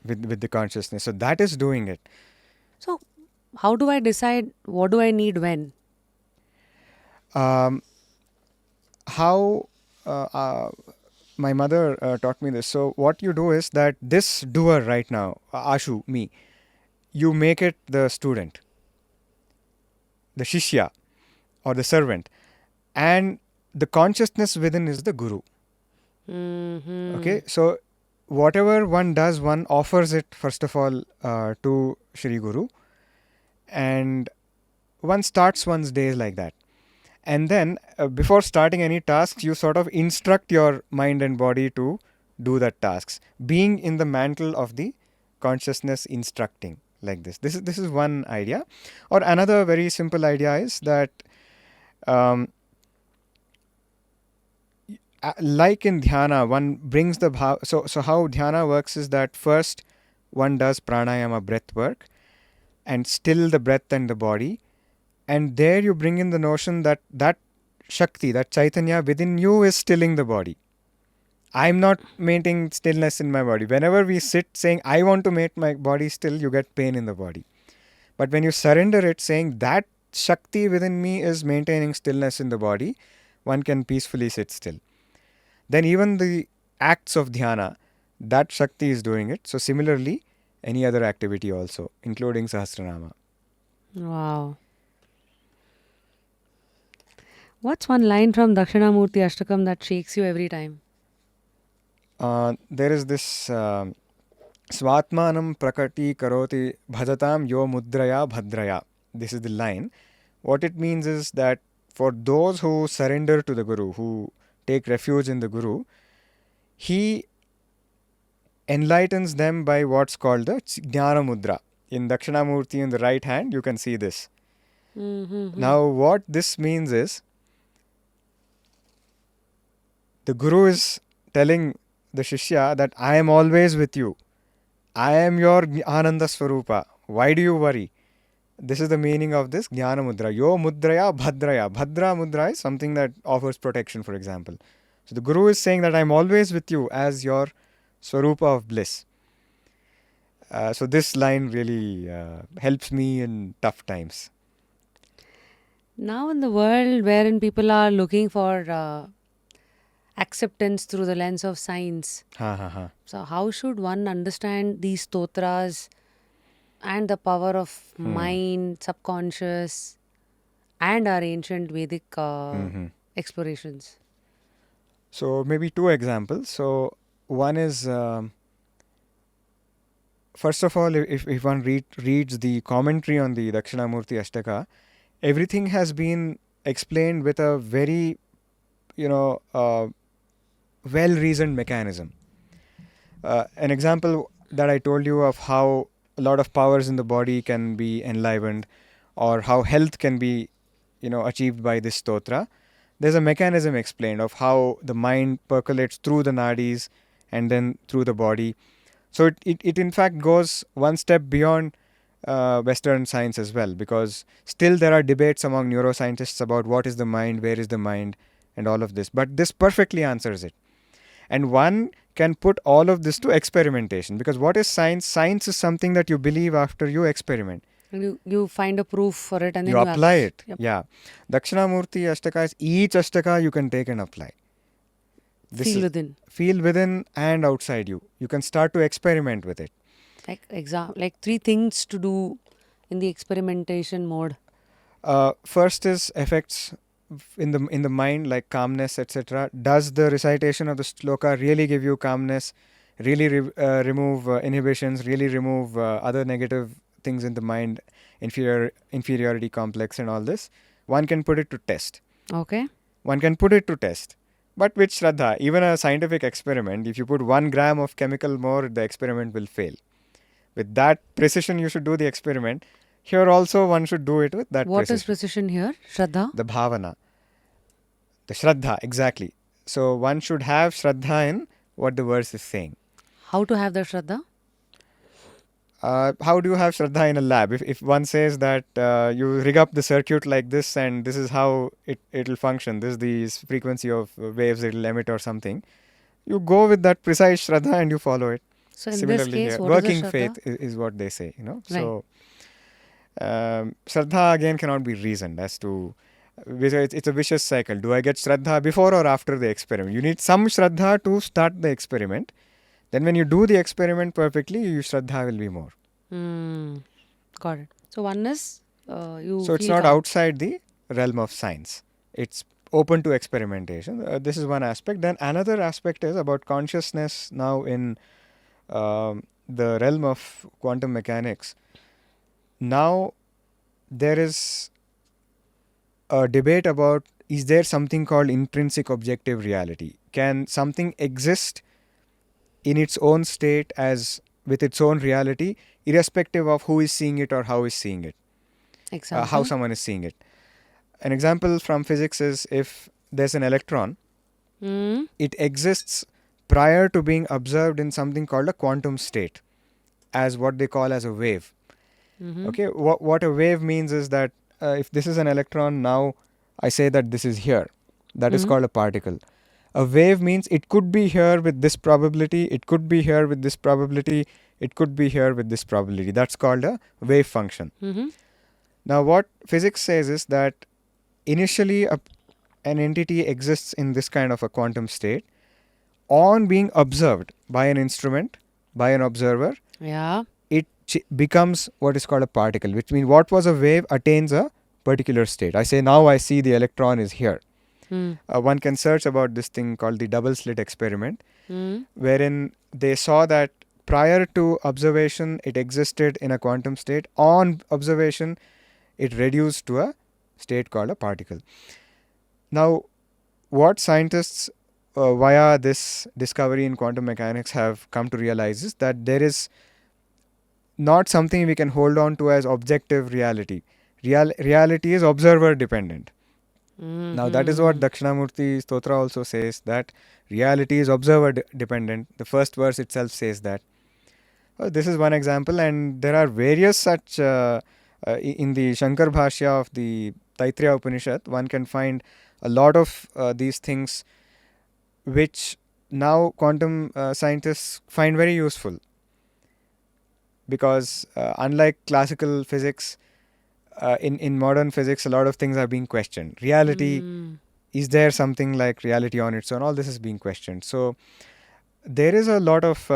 with the consciousness. So that is doing it. So how do I decide what do I need when? My mother taught me this. So what you do is that this doer right now, Ashu, me, you make it the student, the shishya or the servant, and the consciousness within is the guru. Okay, so whatever one does, one offers it first of all to Shri Guru, and one starts one's days like that. And then before starting any tasks, you sort of instruct your mind and body to do that tasks, being in the mantle of the consciousness instructing like this. This is one idea. Or another very simple idea is that like in dhyana, one brings the bhav. So how dhyana works is that first one does pranayama, breath work, and still the breath and the body. And there you bring in the notion that Shakti, that Chaitanya within you is stilling the body. I'm not maintaining stillness in my body. Whenever we sit saying, I want to make my body still, you get pain in the body. But when you surrender it, saying that Shakti within me is maintaining stillness in the body, one can peacefully sit still. Then even the acts of dhyana, that Shakti is doing it. So similarly, any other activity also, including Sahasranama. Wow. What's one line from Dakshinamurthy Ashtakam that shakes you every time? There is this Svatmanam prakati karoti bhajatam yo mudraya bhadraya. This is the line. What it means is that for those who surrender to the Guru, who take refuge in the Guru, he enlightens them by what's called the Jnana Mudra. In Dakshinamurti in the right hand, you can see this. Now what this means is, the Guru is telling the Shishya that I am always with you. I am your Ananda Swarupa. Why do you worry? This is the meaning of this Jnana Mudra. Yo Mudraya Bhadraya. Bhadra Mudra is something that offers protection, for example. So the Guru is saying that I am always with you as your Swarupa of bliss. So this line really helps me in tough times. Now, in the world wherein people are looking for acceptance through the lens of science, Ha ha ha. so how should one understand these stotras and the power of mind, subconscious, and our ancient Vedic explorations? So maybe two examples. So one is first of all, if one reads the commentary on the Dakshinamurthy Ashtaka, everything has been explained with a very well reasoned mechanism. An example that I told you of how a lot of powers in the body can be enlivened, or how health can be achieved by this stotra. There's a mechanism explained of how the mind percolates through the nadis and then through the body. So it in fact goes one step beyond Western science as well, because still there are debates among neuroscientists about what is the mind, where is the mind, and all of this. But this perfectly answers it. And one can put all of this to experimentation, because what is science? Science is something that you believe after you experiment. And you find a proof for it and You then apply it. Yep. Yeah. Dakshinamurthy Ashtaka is each Ashtaka you can take and apply. Feel within. Feel within and outside you. You can start to experiment with it. Like three things to do in the experimentation mode. First is effects in the mind, like calmness, etc. Does the recitation of the sloka really give you calmness? Really remove inhibitions? Really remove other negative things in the mind, inferiority complex, and all this? One can put it to test. Okay. One can put it to test. But with Shraddha, even a scientific experiment, if you put 1 gram of chemical more, the experiment will fail. With that precision, you should do the experiment. Here also, one should do it with that precision. What is precision here? Shraddha? The bhavana. The Shraddha, exactly. So one should have Shraddha in what the verse is saying. How to have the Shraddha? How do you have Shraddha in a lab? If one says that you rig up the circuit like this and this is how it'll function, this is the frequency of waves it'll emit or something, you go with that precise Shraddha and you follow it. So in Similarly this case, here, what working is the faith is what they say, So Shraddha again cannot be reasoned as to, it's a vicious cycle. Do I get Shraddha before or after the experiment? You need some Shraddha to start the experiment. Then when you do the experiment perfectly, your Shraddha will be more. Got it. So one is So it's not outside the realm of science. It's open to experimentation. This is one aspect. Then another aspect is about consciousness now in the realm of quantum mechanics. Now there is a debate about, is there something called intrinsic objective reality? Can something exist in its own state as with its own reality, irrespective of who is seeing it or how is seeing it? How someone is seeing it. An example from physics is, if there's an electron, it exists prior to being observed in something called a quantum state, as what they call as a wave. Okay, what a wave means is that if this is an electron, now I say that this is here. That is called a particle. A wave means it could be here with this probability, it could be here with this probability, it could be here with this probability. That's called a wave function. Now what physics says is that initially an entity exists in this kind of a quantum state. On being observed by an instrument, by an observer, it becomes what is called a particle, which means what was a wave attains a particular state. I say now I see the electron is here. One can search about this thing called the double slit experiment, wherein they saw that prior to observation it existed in a quantum state. On observation it reduced to a state called a particle. Now what scientists via this discovery in quantum mechanics have come to realize is that there is not something we can hold on to as objective reality. Reality is observer dependent. Now that is what Dakshinamurthy Stotra also says, that reality is observer dependent. The first verse itself says that. This is one example, and there are various such in the Shankar Bhashya of the Taittiriya Upanishad. One can find a lot of these things which now quantum scientists find very useful, because unlike classical physics, in modern physics, a lot of things are being questioned. Reality, is there something like reality on its own? All this is being questioned. So there is a lot of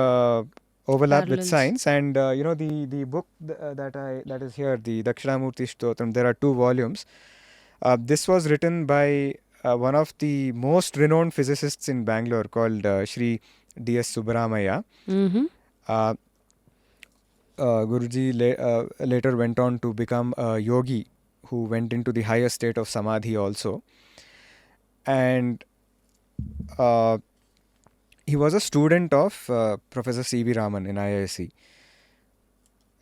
overlap with Parallels. science, and the book that is here, the Dakshinamurthy Stotram. There are 2 volumes. This was written by one of the most renowned physicists in Bangalore, called Shri D.S. Subramaya. Mm-hmm. Uh, Guruji later went on to become a yogi who went into the higher state of samadhi also. And uh, he was a student of Professor C.V. Raman in IISc.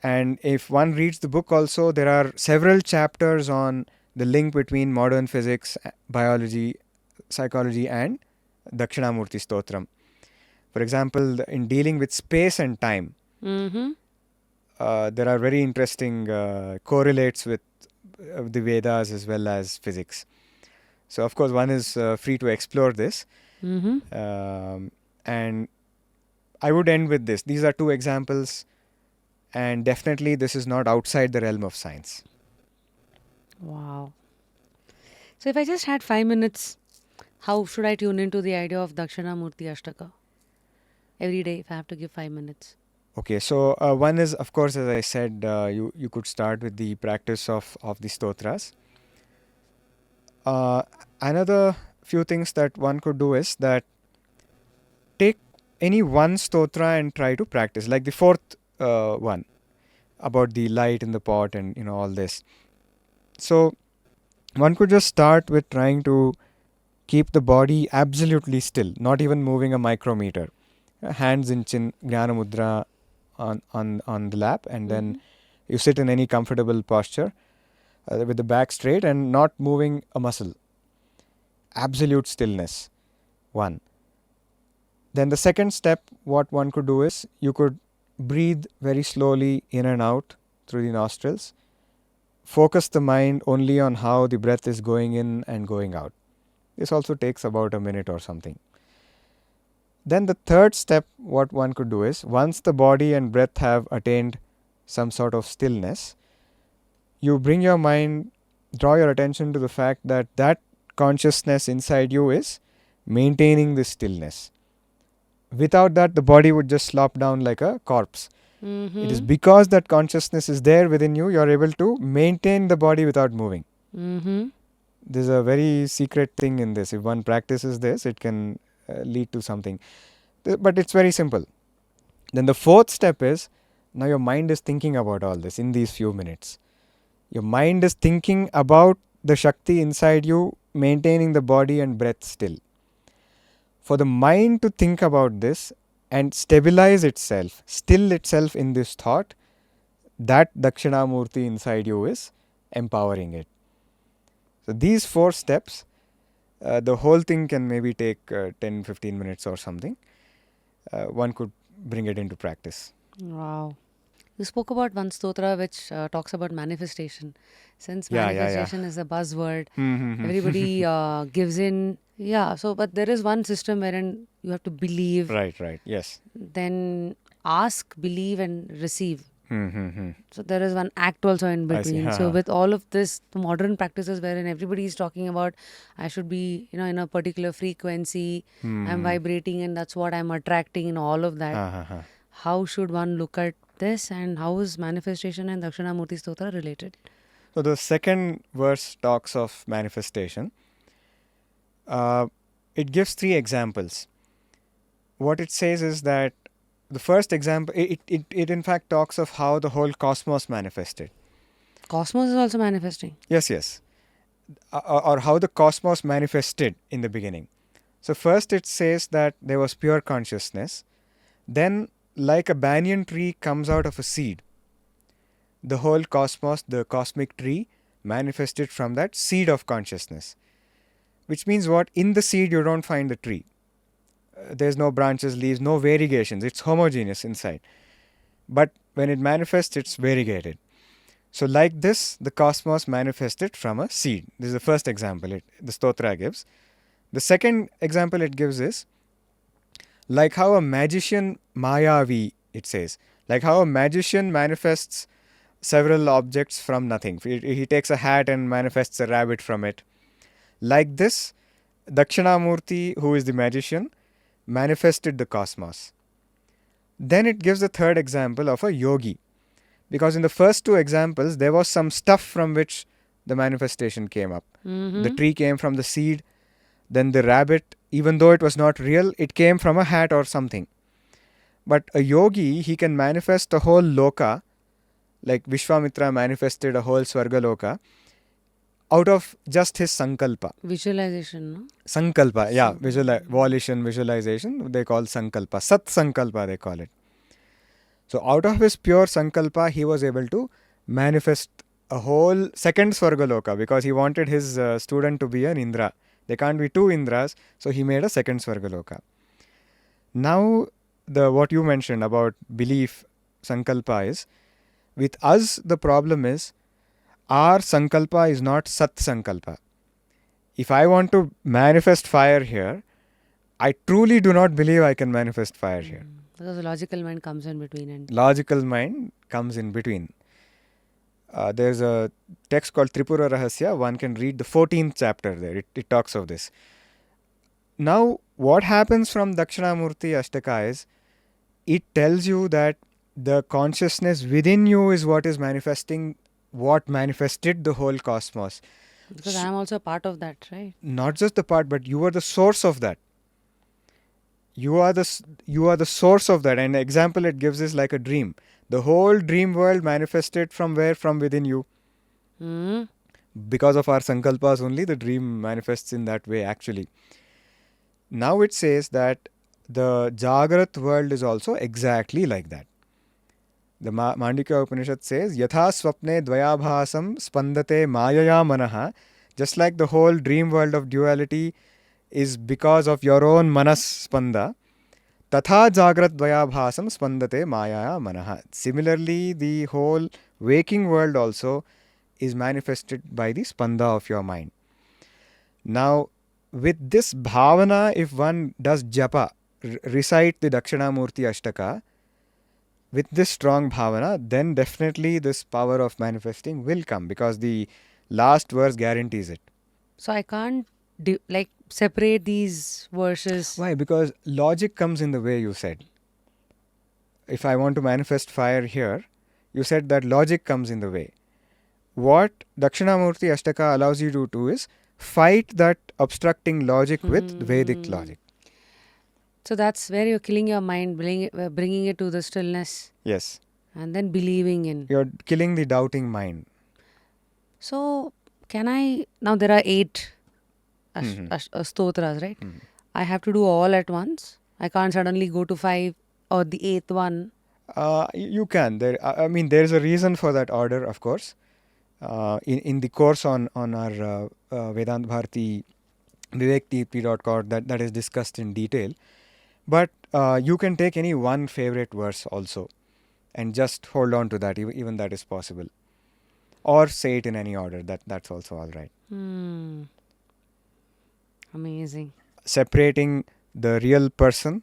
And if one reads the book also, there are several chapters on the link between modern physics, biology, psychology, and Dakshinamurthy Stotram. For example, in dealing with space and time, Mm-hmm. there are very interesting correlates with the Vedas as well as physics. So, of course, one is free to explore this. Mm-hmm. And I would end with this. These are 2 examples, and definitely this is not outside the realm of science. Wow. So if I just had 5 minutes, how should I tune into the idea of Dakshinamurthy Ashtaka? Every day, if I have to give 5 minutes. Okay, so one is, of course, as I said, you could start with the practice of the stotras. Another few things that one could do is that take any one stotra and try to practice, like the 4th one about the light in the pot and all this. So one could just start with trying to keep the body absolutely still, not even moving a micrometer. Hands in chin, Jnana Mudra on the lap, and then you sit in any comfortable posture with the back straight and not moving a muscle. Absolute stillness. 1. Then the second step, what one could do is you could breathe very slowly in and out through the nostrils. Focus the mind only on how the breath is going in and going out. This also takes about a minute or something. Then the third step, what one could do is, once the body and breath have attained some sort of stillness, you bring your mind, draw your attention to the fact that that consciousness inside you is maintaining this stillness. Without that, the body would just slop down like a corpse. It is because that consciousness is there within you, you are able to maintain the body without moving. Mm-hmm. There's a very secret thing in this. If one practices this, it can lead to something. But it's very simple. Then the 4th step is, now your mind is thinking about all this in these few minutes. Your mind is thinking about the Shakti inside you, maintaining the body and breath still. For the mind to think about this and stabilize itself, still itself in this thought, that Dakshinamurti inside you is empowering it. So these 4 steps, the whole thing can maybe take 10-15 minutes or something. One could bring it into practice. Wow. You spoke about one stotra which talks about manifestation. Since Yeah. manifestation is a buzzword, Mm-hmm. everybody gives in. Yeah, so but there is one system wherein you have to believe, Right, yes. then ask, believe, and receive. Mm-hmm. So there is one act also in I see. between. So with all of this, the modern practices wherein everybody is talking about, I should be, in a particular frequency, I'm vibrating, and that's what I'm attracting, and all of that. How should one look at this, and how is manifestation and Dakshinamurti Stotra related? So the second verse talks of manifestation. It gives 3 examples. What it says is that the first example, it in fact talks of how the whole cosmos manifested. Cosmos is also manifesting. Yes. Or how the cosmos manifested in the beginning. So first it says that there was pure consciousness. Then, like a banyan tree comes out of a seed, the whole cosmos, the cosmic tree, manifested from that seed of consciousness. Which means what? In the seed you don't find the tree. There's no branches, leaves, no variegations. It's homogeneous inside. But when it manifests, it's variegated. So like this, the cosmos manifested from a seed. This is the first example the stotra gives. The second example it gives is, like how a magician, Mayavi, it says, like how a magician manifests several objects from nothing. He takes a hat and manifests a rabbit from it. Like this, Dakshinamurthy, who is the magician, manifested the cosmos. Then it gives the third example of a yogi. Because in the first two examples, there was some stuff from which the manifestation came up. The tree came from the seed, then the rabbit, even though it was not real, it came from a hat or something. But a yogi, he can manifest a whole loka, like Vishwamitra manifested a whole Swarga loka, out of just his sankalpa. Visualization, no? Sankalpa, yeah, volition, visualization, they call sankalpa. Sat sankalpa, they call it. So out of his pure sankalpa, he was able to manifest a whole second Swargaloka because he wanted his student to be an Indra. There can't be two Indras, so he made a second Swargaloka. Now, what you mentioned about belief, sankalpa is, with us the problem is, our sankalpa is not sat sankalpa. If I want to manifest fire here, I truly do not believe I can manifest fire here. Because the logical mind comes in between. And Logical mind comes in between. There's a text called Tripura Rahasya. One can read the 14th chapter there. It talks of this. Now, what happens from Dakshinamurthy Ashtaka is, it tells you that the consciousness within you is what is manifesting, what manifested the whole cosmos. because I am also a part of that, right? Not just the part, but you are the source of that. You are the source of that. And the example it gives is like a dream. The whole dream world manifested from where? From within you. Because of our sankalpas only, the dream manifests in that way actually. Now it says that the Jagrat world is also exactly like that. The Mandukya Upanishad says, Yatha swapne dvayabhasam spandate mayaya manaha. Just like the whole dream world of duality is because of your own manas spanda, tatha jagrat dvayabhasam spandate mayaya manaha. Similarly, the whole waking world also is manifested by the spanda of your mind. Now, with this bhavana, if one does japa, recite the Dakshinamurthy Ashtaka, with this strong bhavana, then definitely this power of manifesting will come, because the last verse guarantees it. So I can't separate these verses. Why? Because logic comes in the way, you said. If I want to manifest fire here, you said that logic comes in the way. What Dakshinamurthy Ashtaka allows you to do is fight that obstructing logic with Vedic logic. So that's where you're killing your mind, bringing it to the stillness. Yes. And then believing in. You're killing the doubting mind. So can I, now there are 8 stotras, right? I have to do all at once. I can't suddenly go to 5 or the 8th one. You can. There is a reason for that order, of course. In the course on our Vedanta Bharati Vivekdeepthi.com that is discussed in detail. But you can take any one favorite verse also and just hold on to that, even that is possible. Or say it in any order, that's also all right. Amazing. Separating the real person,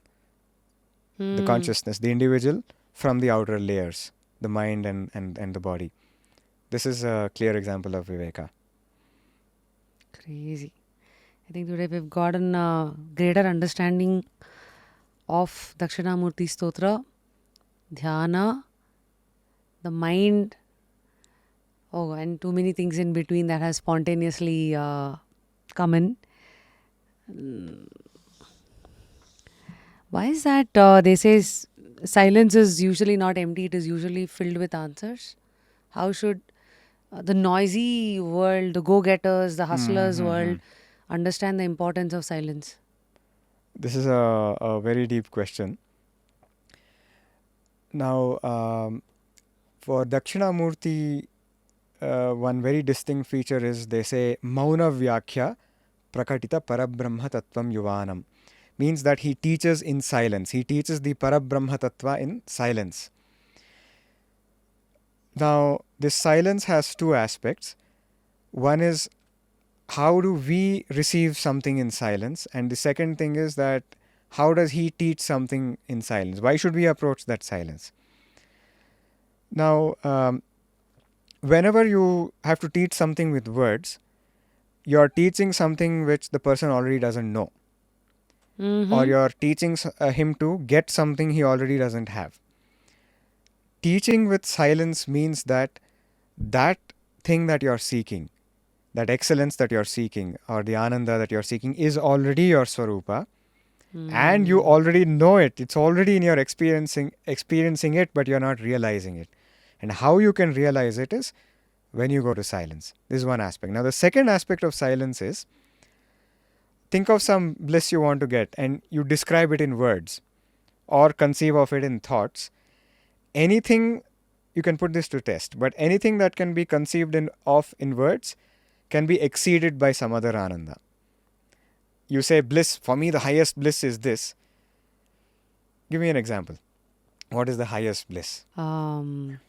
the consciousness, the individual, from the outer layers, the mind and the body. This is a clear example of Viveka. Crazy. I think today we've gotten a greater understanding of Dakshinamurthy Stotra, Dhyana, the mind, and too many things in between that has spontaneously come in. Why is that they say silence is usually not empty, it is usually filled with answers? How should the noisy world, the go-getters, the hustlers world understand the importance of silence? This is a very deep question. Now, for Dakshinamurthy, one very distinct feature is they say Mauna Vyakhya Prakatita Parabrahma Tattvam Yuvanam. Means that he teaches in silence. He teaches the Parabrahma Tattva in silence. Now, this silence has two aspects. One is, how do we receive something in silence? And the second thing is that, how does he teach something in silence? Why should we approach that silence? Now, whenever you have to teach something with words, you're teaching something which the person already doesn't know, or Mm-hmm. you're teaching him to get something he already doesn't have. Teaching with silence means that that thing that you're seeking, that excellence that you're seeking, or the ananda that you're seeking, is already your swarupa, and you Mm. already know it. It's already in your experiencing it, but you're not realizing it. And how you can realize it is when you go to silence. This is one aspect. Now, the second aspect of silence is, think of some bliss you want to get and you describe it in words or conceive of it in thoughts. Anything, you can put this to test, but anything that can be conceived in words can be exceeded by some other ananda. You say bliss, for me the highest bliss is this. Give me an example. What is the highest bliss? Um,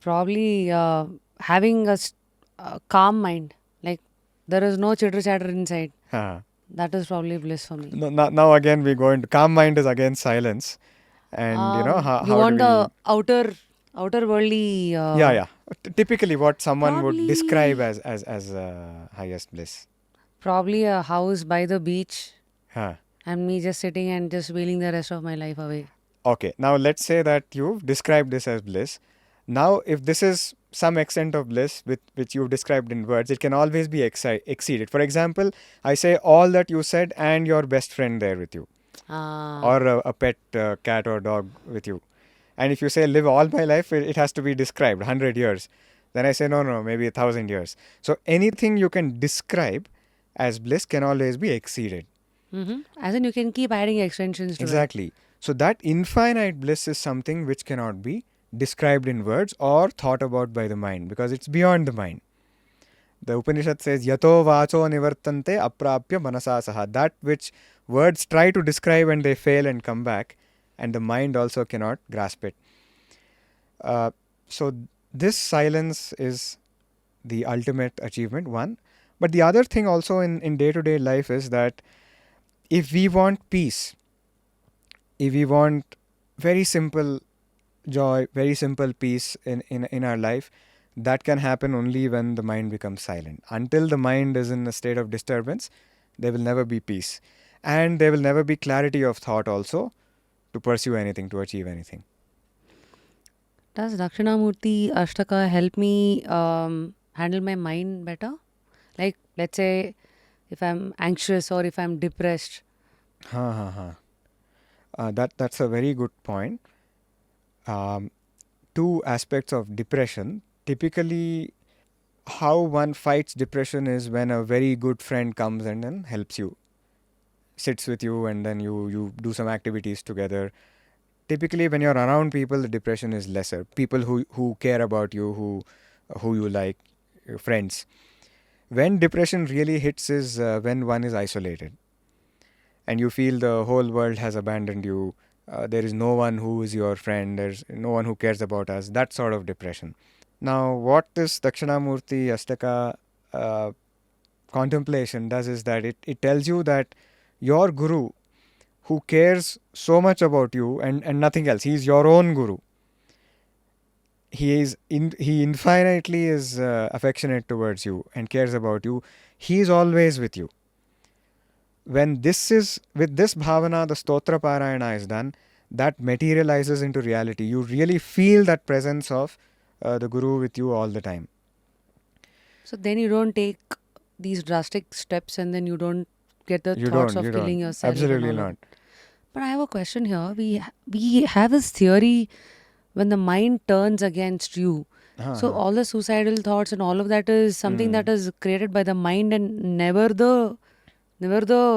Probably having a calm mind. Like there is no chitter chatter inside. Huh. That is probably bliss for me. Now again we go into calm mind is again silence. And You how do want we, the outer worldly. yeah. Typically what someone would describe Probably as highest bliss. probably a house by the beach, Huh. and me just sitting and just wheeling the rest of my life away. Okay, now let's say that you've described this as bliss. Now, if this is some extent of bliss with which you've described in words, it can always be exceeded. For example, I say all that you said and your best friend there with you, Ah, or a pet cat or dog with you. And if you say live all my life, it has to be described 100 years. Then I say no, maybe 1,000 years. So anything you can describe as bliss can always be exceeded. as in you can keep adding extensions to it. Exactly. So that infinite bliss is something which cannot be described in words or thought about by the mind, because it's beyond the mind. The Upanishad says, Yato vacho nivartante aprapya manasa saha. That which words try to describe and they fail and come back, and the mind also cannot grasp it. Uh, so this silence is the ultimate achievement, one. But the other thing also in day-to-day life is that if we want peace, if we want very simple joy, very simple peace in our life, that can happen only when the mind becomes silent. Until the mind is in a state of disturbance, there will never be peace. And there will never be clarity of thought also to pursue anything, to achieve anything. Does Dakshinamurthy Ashtaka help me handle my mind better? Like, let's say, if I'm anxious or if I'm depressed. Ha ha ha. That's a very good point. Um, Two aspects of depression. Typically, how one fights depression is when a very good friend comes and then helps you, sits with you, and then you do some activities together. Typically, when you're around people, the depression is lesser. People who care about you, who you like, your friends. When depression really hits is when one is isolated and you feel the whole world has abandoned you. There is no one who is your friend. There's no one who cares about us. That sort of depression. Now, what this Dakshinamurthy Ashtaka uh, contemplation does is that it tells you that your guru, who cares so much about you and nothing else, he's your own guru. He infinitely is affectionate towards you and cares about you. He is always with you. When this is with this bhavana, the stotra parayana is done, that materializes into reality. You really feel that presence of the guru with you all the time. So then you don't take these drastic steps and then you don't get the You thoughts don't, of you killing don't. yourself and Absolutely all of not. that. But I have a question here. We have this theory when the mind turns against you. So Uh-huh. all the suicidal thoughts and all of that is something that Mm. is created by the mind and never the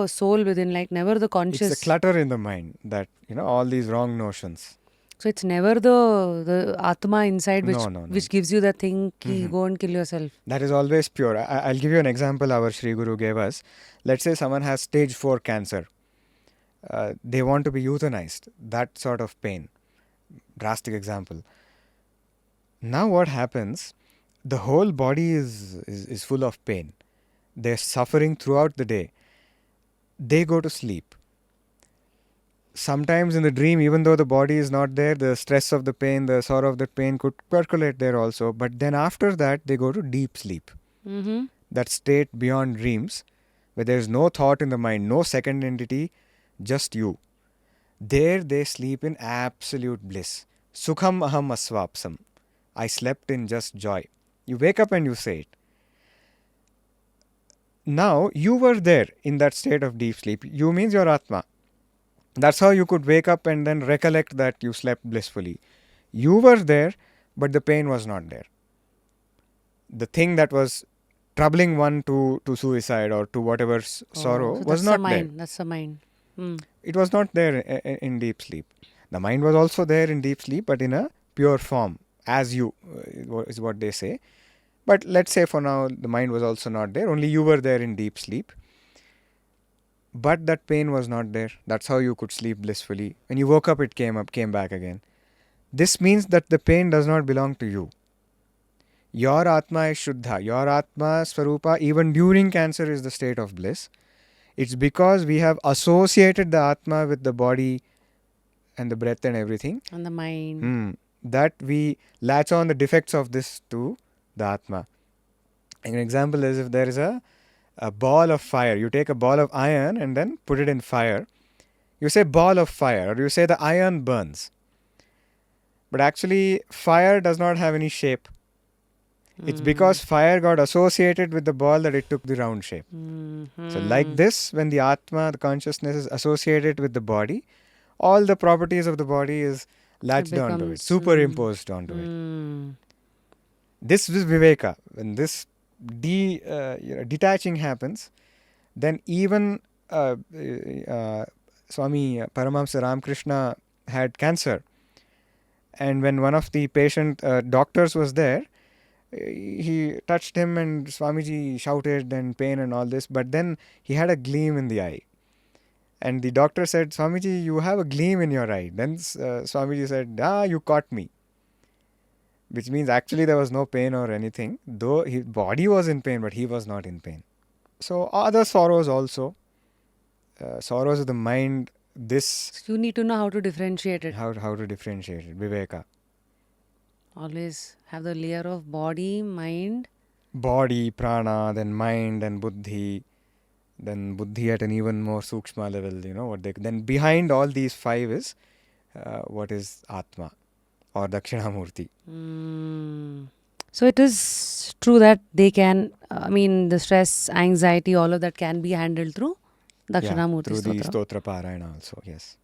soul within, like never the It's the conscious. clutter in the mind that, all these wrong notions. So it's never the atma inside No, no, no. which gives you the thing ki Mhm. go and kill yourself. That is always pure. I'll give you an example our Sri Guru gave us. Let's say someone has stage 4 cancer. They want to be euthanized. That sort of pain. Drastic example. Now what happens? The whole body is full of pain. They're suffering throughout the day. They go to sleep. sometimes in the dream, even though the body is not there, the stress of the pain, the sorrow of the pain could percolate there also. But then after that, they go to deep sleep. Mm-hmm. That state beyond dreams, where there is no thought in the mind, no second entity, just you. There they sleep in absolute bliss. Sukham aham asvapsam. I slept in just joy. You wake up and you say it. Now, you were there in that state of deep sleep. You means your Atma. That's how you could wake up and then recollect that you slept blissfully. You were there, but the pain was not there. The thing that was troubling one to suicide or to whatever sorrow So was that's the not there. mind. That's the mind. Mm. It was not there in deep sleep. The mind was also there in deep sleep, but in a pure form, as you, is what they say. But let's say for now, the mind was also not there. Only you were there in deep sleep. But that pain was not there. That's how you could sleep blissfully. When you woke up, it came back again. This means that the pain does not belong to you. Your Atma is Shuddha. Your Atma, Swarupa, even during cancer, is the state of bliss. It's because we have associated the Atma with the body and the breath and everything. And the mind. That we latch on the defects of this to the Atma. An example is if there is a ball of fire. You take a ball of iron and then put it in fire. You say ball of fire, or you say the iron burns. But actually, fire does not have any shape. It's because fire got associated with the ball that it took the round shape. So like this, when the Atma, the consciousness, is associated with the body, all the properties of the body is latched onto it, superimposed onto it. This is Viveka. When this detaching happens, then even Swami Paramahamsa Ramakrishna had cancer. And when one of the patient doctors was there, he touched him and Swamiji shouted and pain and all this. But then he had a gleam in the eye. And the doctor said, Swamiji, you have a gleam in your eye. Then Swamiji said, you caught me. Which means actually there was no pain or anything. Though his body was in pain, but he was not in pain. So other sorrows also. Sorrows of the mind, this... So you need to know how to differentiate it. How to differentiate it. Viveka. Always have the layer of body, mind. Body, prana, then mind and buddhi. Then buddhi at an even more sukshma level, then behind all these five is what is Atma or Dakshinamurthy. So it is true that they can, the stress, anxiety, all of that can be handled through Dakshinamurthy through the Stotra. Stotra Parayana also, yes.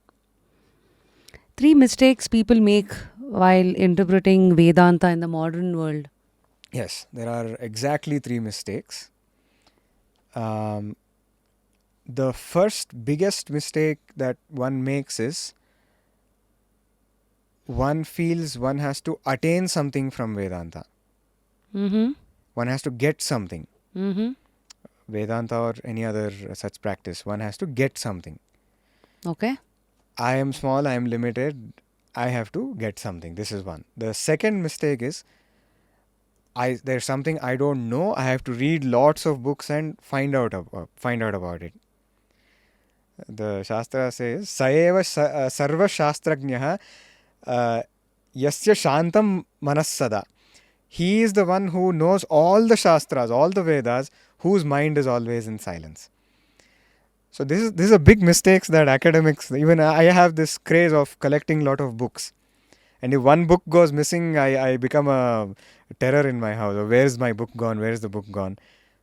3 mistakes people make while interpreting Vedanta in the modern world. Yes, there are exactly 3 mistakes. The first biggest mistake that one makes is one feels one has to attain something from Vedanta. One has to get something. Vedanta or any other such practice, one has to get something. Okay. I am small, I am limited, I have to get something. This is one. The second mistake is there's something I don't know, I have to read lots of books and find out about it. The Shastra says, Saeva sarva shastrajnyaha yasya shantam manassada. He is the one who knows all the Shastras, all the Vedas, whose mind is always in silence. So this is a big mistake that academics, even I have this craze of collecting lot of books. And if one book goes missing, I become a terror in my house. Where is my book gone? Where is the book gone?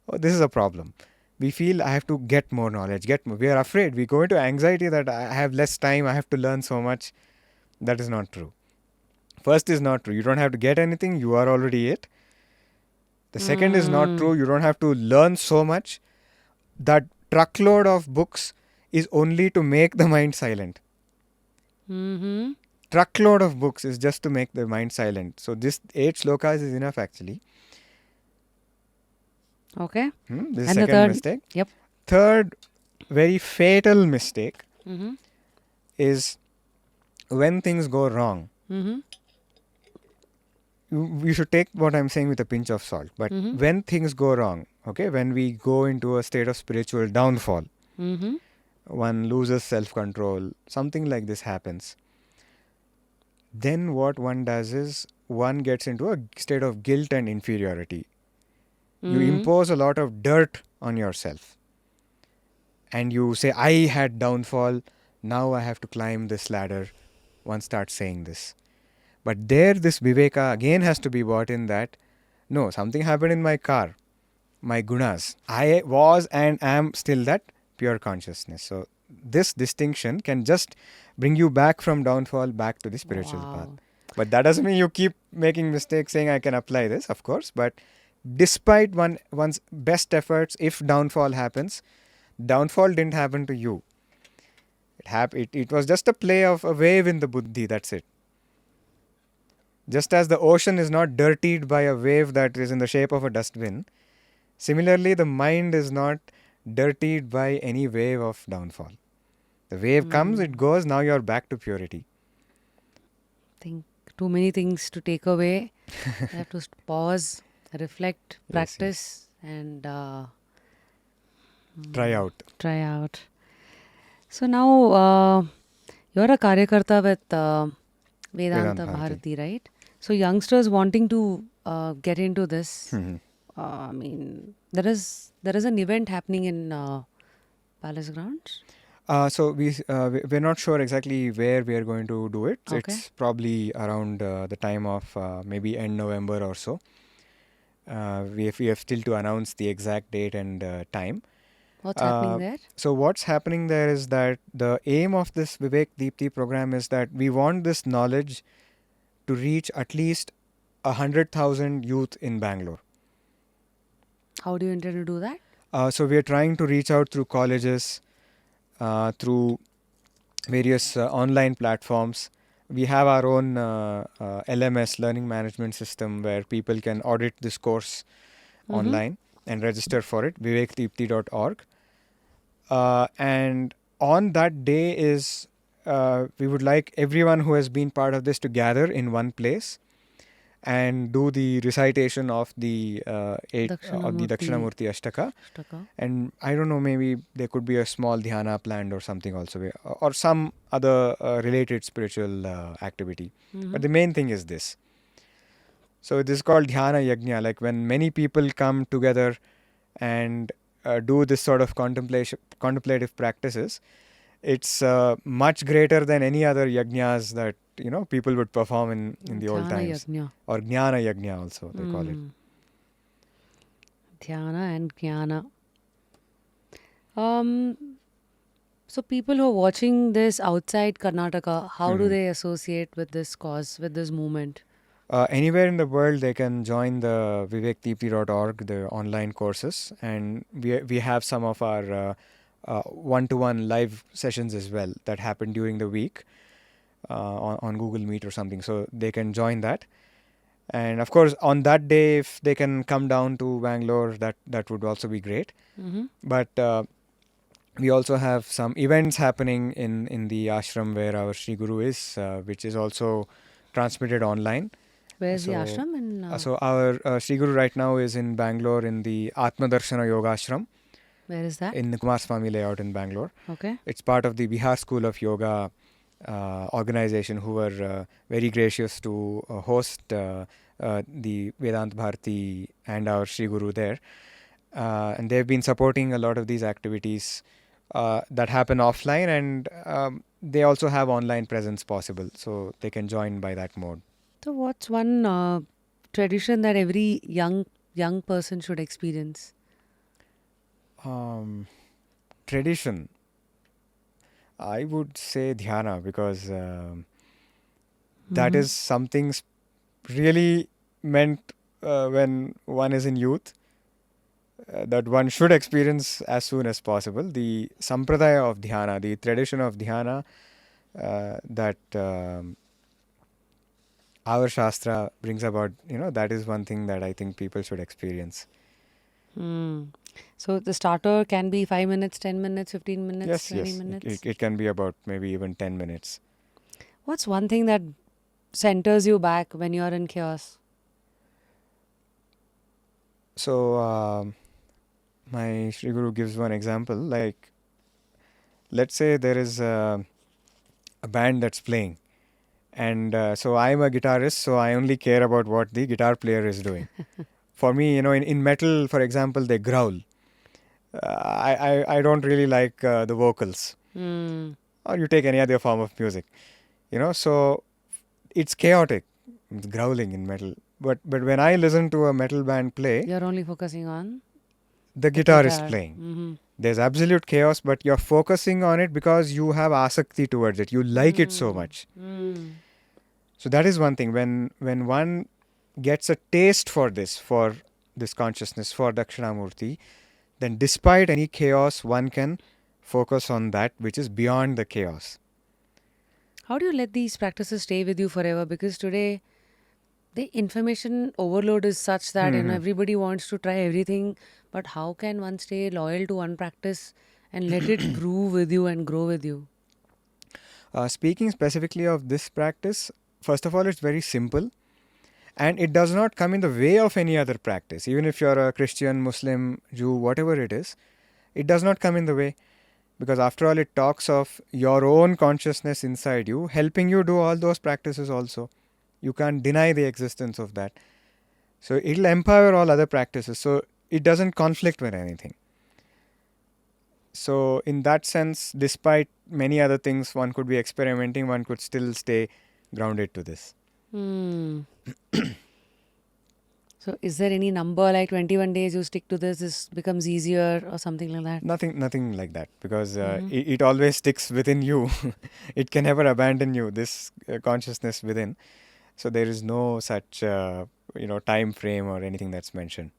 Oh, this is a problem. We feel I have to get more knowledge, we are afraid. We go into anxiety that I have less time, I have to learn so much. That is not true. First is not true. You don't have to get anything, you are already it. The second is not true. You don't have to learn so much. That truckload of books is only to make the mind silent. Truckload of books is just to make the mind silent. So this 8 slokas is enough actually. Okay. This is And the second third mistake. Yep. Third, very fatal mistake is when things go wrong. You should take what I'm saying with a pinch of salt. But when things go wrong, okay, when we go into a state of spiritual downfall, one loses self-control, something like this happens, then what one does is one gets into a state of guilt and inferiority. You Mm. impose a lot of dirt on yourself and you say, I had downfall, now I have to climb this ladder. One starts saying this. But there, this Viveka again has to be brought in that no, something happened in my car, my gunas. I was and am still that pure consciousness. So, this distinction can just bring you back from downfall back to the spiritual path. Wow. But that doesn't mean you keep making mistakes saying I can apply this, of course. But despite one's best efforts, if downfall happens, downfall didn't happen to you. It was just a play of a wave in the buddhi, that's it. Just as the ocean is not dirtied by a wave that is in the shape of a dustbin, similarly, the mind is not dirtied by any wave of downfall. The wave comes, it Mm. goes, now you're back to purity. Think too many things to take away. I have to pause, reflect, Yes, yes. practice, and Try out. try out. So now you're a karyakarta with Vedanta Vedanta Bharati. Bharati, right? So youngsters wanting to get into this, Mhm. I mean, there is an event happening in Palace Grounds. We're not sure exactly where we are going to do it. Okay. It's probably around the time of maybe end November or so. We have still to announce the exact date and time. What's happening Uh, there? so what's happening there is that the aim of this Vivekdeepthi program is that we want this knowledge to reach at least 100,000 youth in Bangalore. How do you intend to do that? So we are trying to reach out through colleges, through various online platforms. We have our own LMS, learning management system, where people can audit this course Mm-hmm. online and register for it, vivekdeepthi.org. And on that day is we would like everyone who has been part of this to gather in one place and do the recitation of the Dakshinamurthy Dakshinamurthy Ashtaka. Ashtaka. And I don't know, maybe there could be a small dhyana planned or something also, or some other related spiritual activity. Mm-hmm. But the main thing is this. So this is called dhyana yajna, like when many people come together and do this sort of contemplative practices. It's much greater than any other yajnas that people would perform in the old Dhyana times, Yajna. or jnana yajna also they call it. Mm. Dhyana and Jnana. Um, so people who are watching this outside Karnataka, how do Mhm. they associate with this cause, with this movement? Anywhere in the world, they can join the vivekdeepthi.org, the online courses, and we have some of our one-to-one live sessions as well that happen during the week on Google Meet or something. So they can join that, and of course, on that day, if they can come down to Bangalore, that would also be great. Mm-hmm. But we also have some events happening in the ashram where our Sri Guru is, which is also transmitted online. Where's the So, ashram? In so our Sri Guru right now is in Bangalore in the Atma Darshana Yoga Ashram where is that? in the Kumaraswamy layout in Bangalore. Okay. It's part of the Bihar School of Yoga organization, who were very gracious to host the Vedanta Bharati and our Sri Guru there. And they've been supporting a lot of these activities that happen offline, and they also have online presence possible, so they can join by that mode. So what's one tradition that every young person should experience? Tradition, I would say dhyana, because that Mm-hmm. is something really meant when one is in youth, that one should experience as soon as possible. The sampradaya of dhyana, the tradition of dhyana, that our Shastra brings about, that is one thing that I think people should experience. Mm. So the starter can be 5 minutes, 10 minutes, 15 minutes, Yes, 20 yes, minutes. it can be about maybe even 10 minutes. What's one thing that centers you back when you're in chaos? So, my Sri Guru gives one example, like let's say there is a band that's playing, and so I'm a guitarist, so I only care about what the guitar player is doing. For me, in metal, for example, they growl. I don't really like the vocals. Hmm. Or you take any other form of music, so it's chaotic. It's growling in metal. But when I listen to a metal band play, You're only focusing on the the guitar is guitar. playing. Mm-hmm. There's absolute chaos, but you're focusing on it because you have asakti towards it. You like it so much. Mm. So that is one thing. When one gets a taste for this consciousness, for Dakshinamurti, then despite any chaos, one can focus on that which is beyond the chaos. How do you let these practices stay with you forever? Because today the information overload is such that everybody wants to try everything, but how can one stay loyal to one practice and let it brew with you and grow with you? Speaking specifically of this practice, first of all, it's very simple and it does not come in the way of any other practice. Even if you're a Christian, Muslim, Jew, whatever it does not come in the way, because after all, it talks of your own consciousness inside you, helping you do all those practices also. You can't deny the existence of that. So it'll empower all other practices. So it doesn't conflict with anything. So in that sense, despite many other things one could be experimenting, one could still stay grounded to this. Hmm. So, is there any number like 21 days you stick to this becomes easier or something like that? Nothing like that, because it always sticks within you. It can never abandon you, this consciousness within. So there is no such time frame or anything that's mentioned.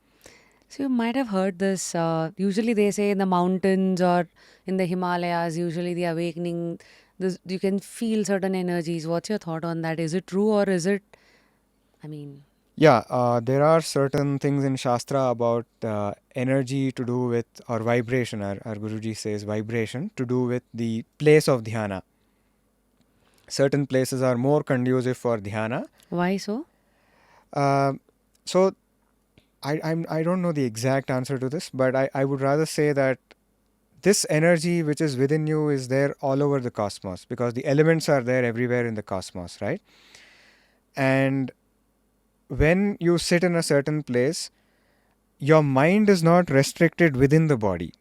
So, you might have heard this. Usually, they say in the mountains or in the Himalayas, usually the awakening, you can feel certain energies. What's your thought on that? Is it true or is it, I mean, Yeah, there are certain things in Shastra about energy to do with, or vibration, our Guruji says vibration, to do with the place of dhyana. Certain places are more conducive for dhyana. why so? Uh, so I don't know the exact answer to this, but I would rather say that this energy which is within you is there all over the cosmos, because the elements are there everywhere in the cosmos, right? And when you sit in a certain place, your mind is not restricted within the body.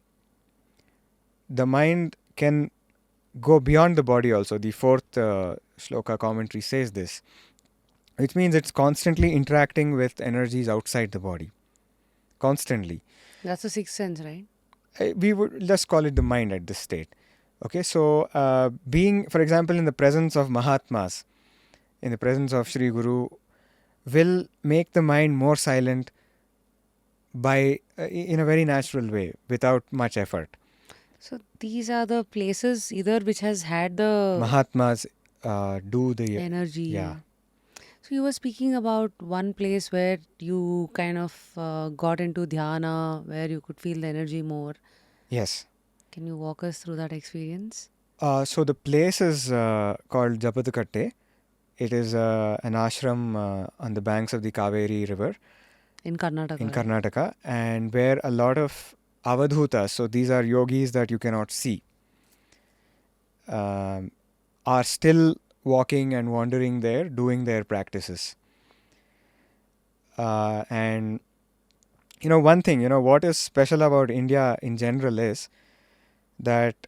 The mind can go beyond the body also. The fourth shloka commentary says this, which means it's constantly interacting with energies outside the body. Constantly. That's the sixth sense, right? We would just call it the mind at this state. Okay, so being, for example, in the presence of Mahatmas, in the presence of Shri Guru, will make the mind more silent by in a very natural way, without much effort. So, these are the places either which has had the Mahatmas do the yeah. energy. So you were speaking about one place where you kind of got into dhyana, where you could feel the energy more. Yes. Can you walk us through that experience? So the place is called Japatakatte. It is an ashram on the banks of the Kaveri River In Karnataka, in right? Karnataka, and where a lot of avadhutas, so these are yogis that you cannot see, are still walking and wandering there, doing their practices. And one thing, what is special about India in general is that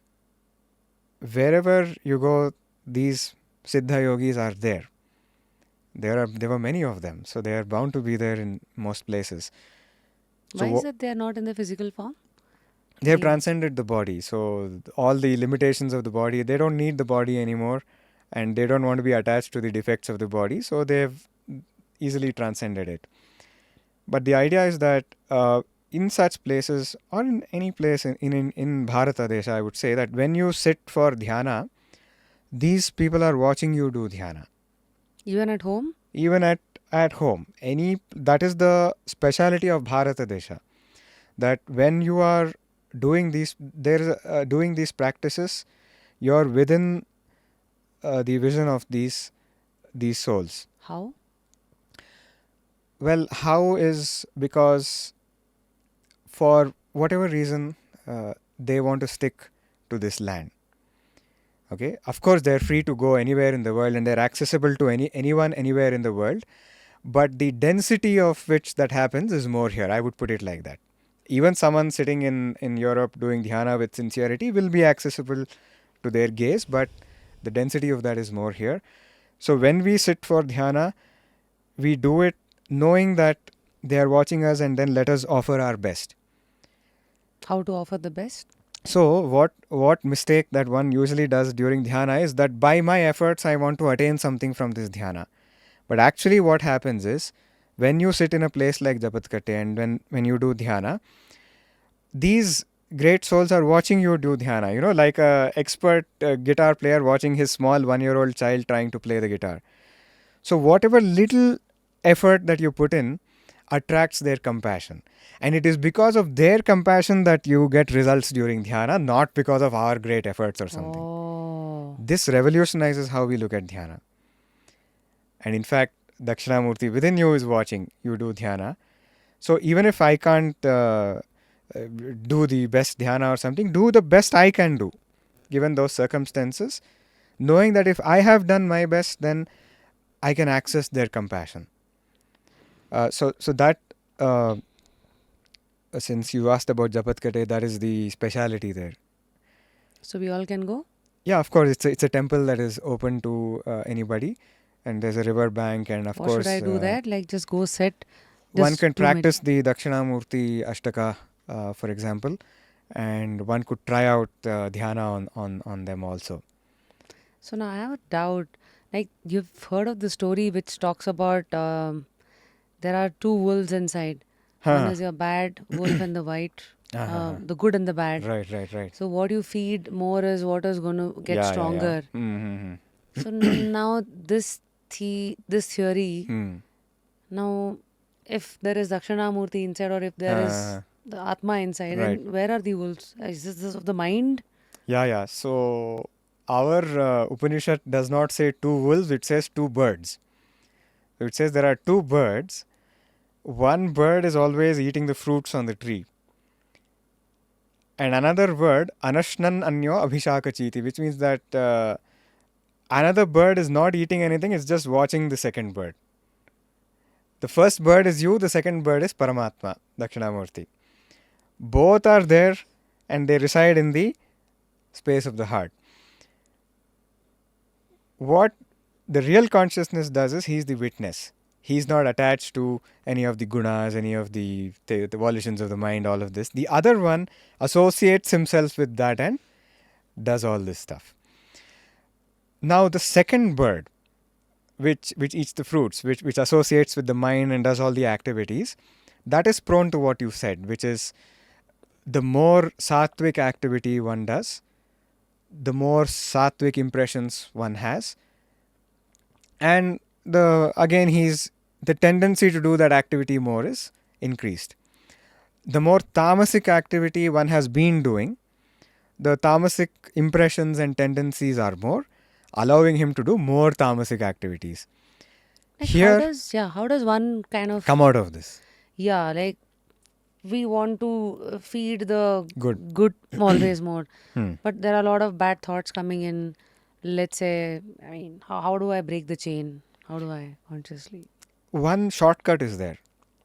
wherever you go, these Siddha yogis are there. There were many of them, so they are bound to be there in most places. Why So is it they are not in the physical form? they have They- transcended the body. So all the limitations of the body, they don't need the body anymore, and they don't want to be attached to the defects of the body. So they've easily transcended it. But the idea is that in such places, or in any place in Bharata Desha, I would say that when you sit for dhyana, these people are watching you do dhyana. Even at home? Even at home. That is the speciality of Bharata Desha. That when you are doing these practices, you're within the vision of these souls. How? Well, how is because for whatever reason they want to stick to this land. Okay, of course they're free to go anywhere in the world and they're accessible to anyone anywhere in the world, but the density of which that happens is more here. I would put it like that. Even someone sitting in Europe doing dhyana with sincerity will be accessible to their gaze, but the density of that is more here. So when we sit for dhyana, we do it knowing that they are watching us, and then let us offer our best. How to offer the best? So what mistake that one usually does during dhyana is that by my efforts I want to attain something from this dhyana. But actually what happens is, when you sit in a place like Japatkate and when you do dhyana, these great souls are watching you do dhyana, like a expert guitar player watching his small 1-year-old child trying to play the guitar. So whatever little effort that you put in attracts their compassion. And it is because of their compassion that you get results during dhyana, not because of our great efforts or something. Oh. This revolutionizes how we look at dhyana. And in fact, Dakshinamurthy within you is watching you do dhyana. So even if I can't do the best dhyana or something, do the best I can do, given those circumstances, knowing that if I have done my best, then I can access their compassion. So that, since you asked about Japatkate, that is the speciality there. So we all can go? Yeah, of course, it's a temple that is open to anybody, and there's a river bank, and of What course, should I do that? Like just go sit? one Just can 2 minutes. practice the Dakshinamurthy Ashtaka, for example, and one could try out dhyana on them also. So now I have a doubt. Like you've heard of the story which talks about there are two wolves inside. One Huh. is your bad wolf and the white, Uh-huh. the good and the bad. Right. So what you feed more is what is going to get Yeah. stronger. Mm-hmm. So now this theory, Hmm. now if there is Dakshinamurti inside or if there is Uh, the Atma inside, right. then where are the wolves? Is this of the mind? Yeah. So our Upanishad does not say two wolves; it says two birds. So it says there are two birds. One bird is always eating the fruits on the tree, and another bird, anashnan anyo abhishakachiti, which means that another bird is not eating anything; it's just watching the second bird. The first bird is you, the second bird is Paramatma, Dakshinamurti. Both are there and they reside in the space of the heart. What the real consciousness does is he's the witness. He's not attached to any of the gunas, any of the volitions of the mind, all of this. The other one associates himself with that and does all this stuff. Now the second bird, which eats the fruits, which associates with the mind and does all the activities, that is prone to what you said, which is the more sattvic activity one does, the more sattvic impressions one has, and the tendency to do that activity more is increased. The more tamasic activity one has been doing, the tamasic impressions and tendencies are more, allowing him to do more tamasic activities. Like Here, how does one kind of come out of this. like we want to feed the Good. good always more, Hmm. but there are a lot of bad thoughts coming in. Let's say, I mean, how do I break the chain? How do I consciously? One shortcut is there.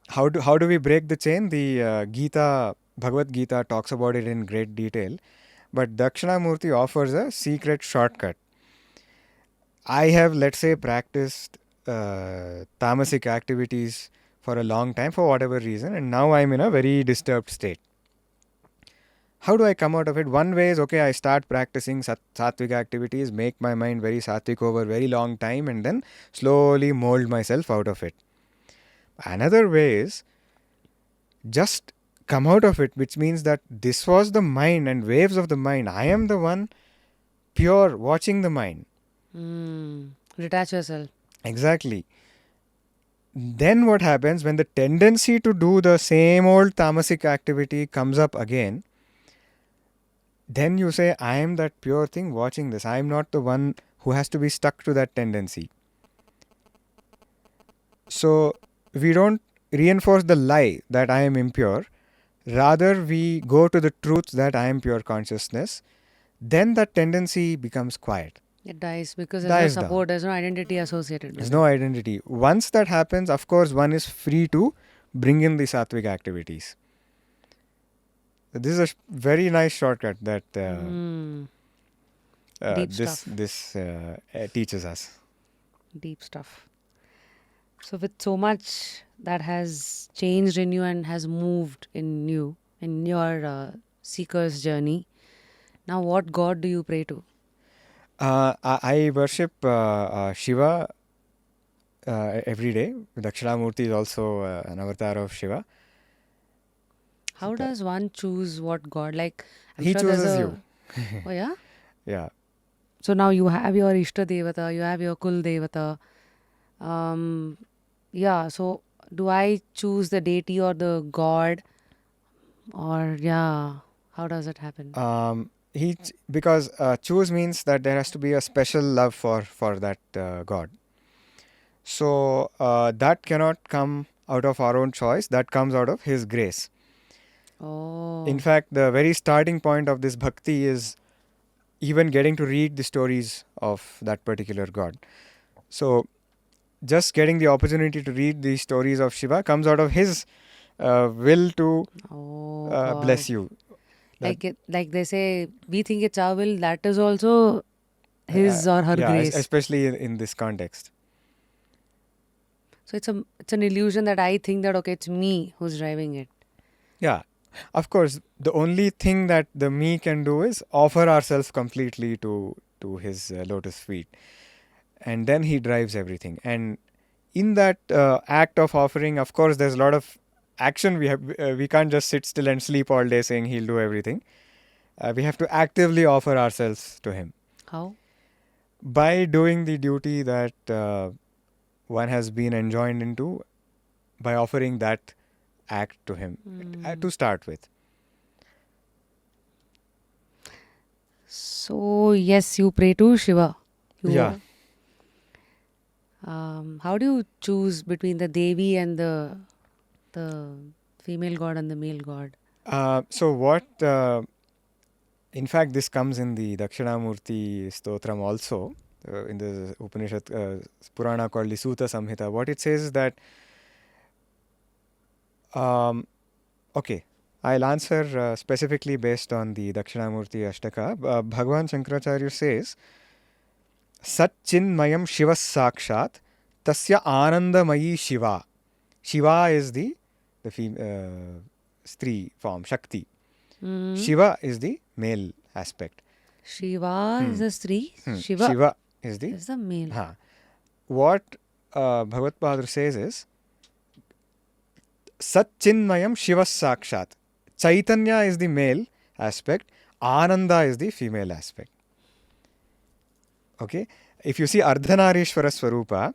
How do we break the chain? The Bhagavad Gita talks about it in great detail, but Dakshinamurti offers a secret shortcut. I have, let's say, practiced tamasic activities for a long time for whatever reason, and now I'm in a very disturbed state. How do I come out of it? One way is, okay, I start practicing sattvic activities, make my mind very sattvic over a very long time, and then slowly mold myself out of it. Another way is just come out of it, which means that this was the mind and waves of the mind. I am the one pure watching the mind. Detach yourself. Exactly. Then what happens when the tendency to do the same old tamasic activity comes up again? Then you say, I am that pure thing watching this. I am not the one who has to be stuck to that tendency. So we don't reinforce the lie that I am impure. Rather, we go to the truth that I am pure consciousness. then that tendency becomes quiet, It dies because there's no dies down. support, there's no identity associated There's with no it. identity. Once that happens, of course, one is free to bring in the sattvic activities. This is a very nice shortcut that Deep this stuff. teaches us. Deep stuff. So, with so much that has changed in you and has moved in you, in your seeker's journey, now what God do you pray to? I worship Shiva every day. Dakshinamurthy is also an avatar of Shiva. So How does one choose what God? Like, I'm he sure there's chooses a. you. Oh, yeah? Yeah. So now you have your Ishta Devata, you have your Kul Devata. Yeah, so do I choose the deity or the God? Or, yeah, how does it happen? Because choose means that there has to be a special love for that God. So that cannot come out of our own choice. That comes out of His grace. In Oh, fact, the very starting point of this bhakti is even getting to read the stories of that particular God. So just getting the opportunity to read the stories of Shiva comes out of His will to oh God. bless you. That Like they say, we think it's our will, that is also his or her yeah, grace. especially in this context. So it's an illusion that I think that okay, it's me who's driving it. Yeah, of course. The only thing that the me can do is offer ourselves completely to His lotus feet, and then He drives everything. And in that act of offering, of course, there's a lot of action. We can't just sit still and sleep all day saying He'll do everything. We have to actively offer ourselves to Him How? by doing the duty that one has been enjoined into, by offering that act to Him to start with. So yes, you pray to Shiva. Yeah. You how do you choose between the Devi and the female god and the male god? So what? In fact, this comes in the Dakshinamurthy Stotram also, in the Upanishad Purana called the Suta Samhita. What it says is that, okay, I'll answer specifically based on the Dakshinamurthy Ashtaka. Bhagavan Shankaracharya says, Satchinmayam Shivas Sakshat Tasya Anandamayi Shiva. Shiva is the Stri form, Shakti. Shiva is the male aspect. Shiva is the Sri, Shiva Shiva is the. is the male. What Bhagavad Padra says is Satchinmayam Shiva Sakshat. Chaitanya is the male aspect, Ananda is the female aspect. Okay? If you see Ardhanarishwara Swarupa,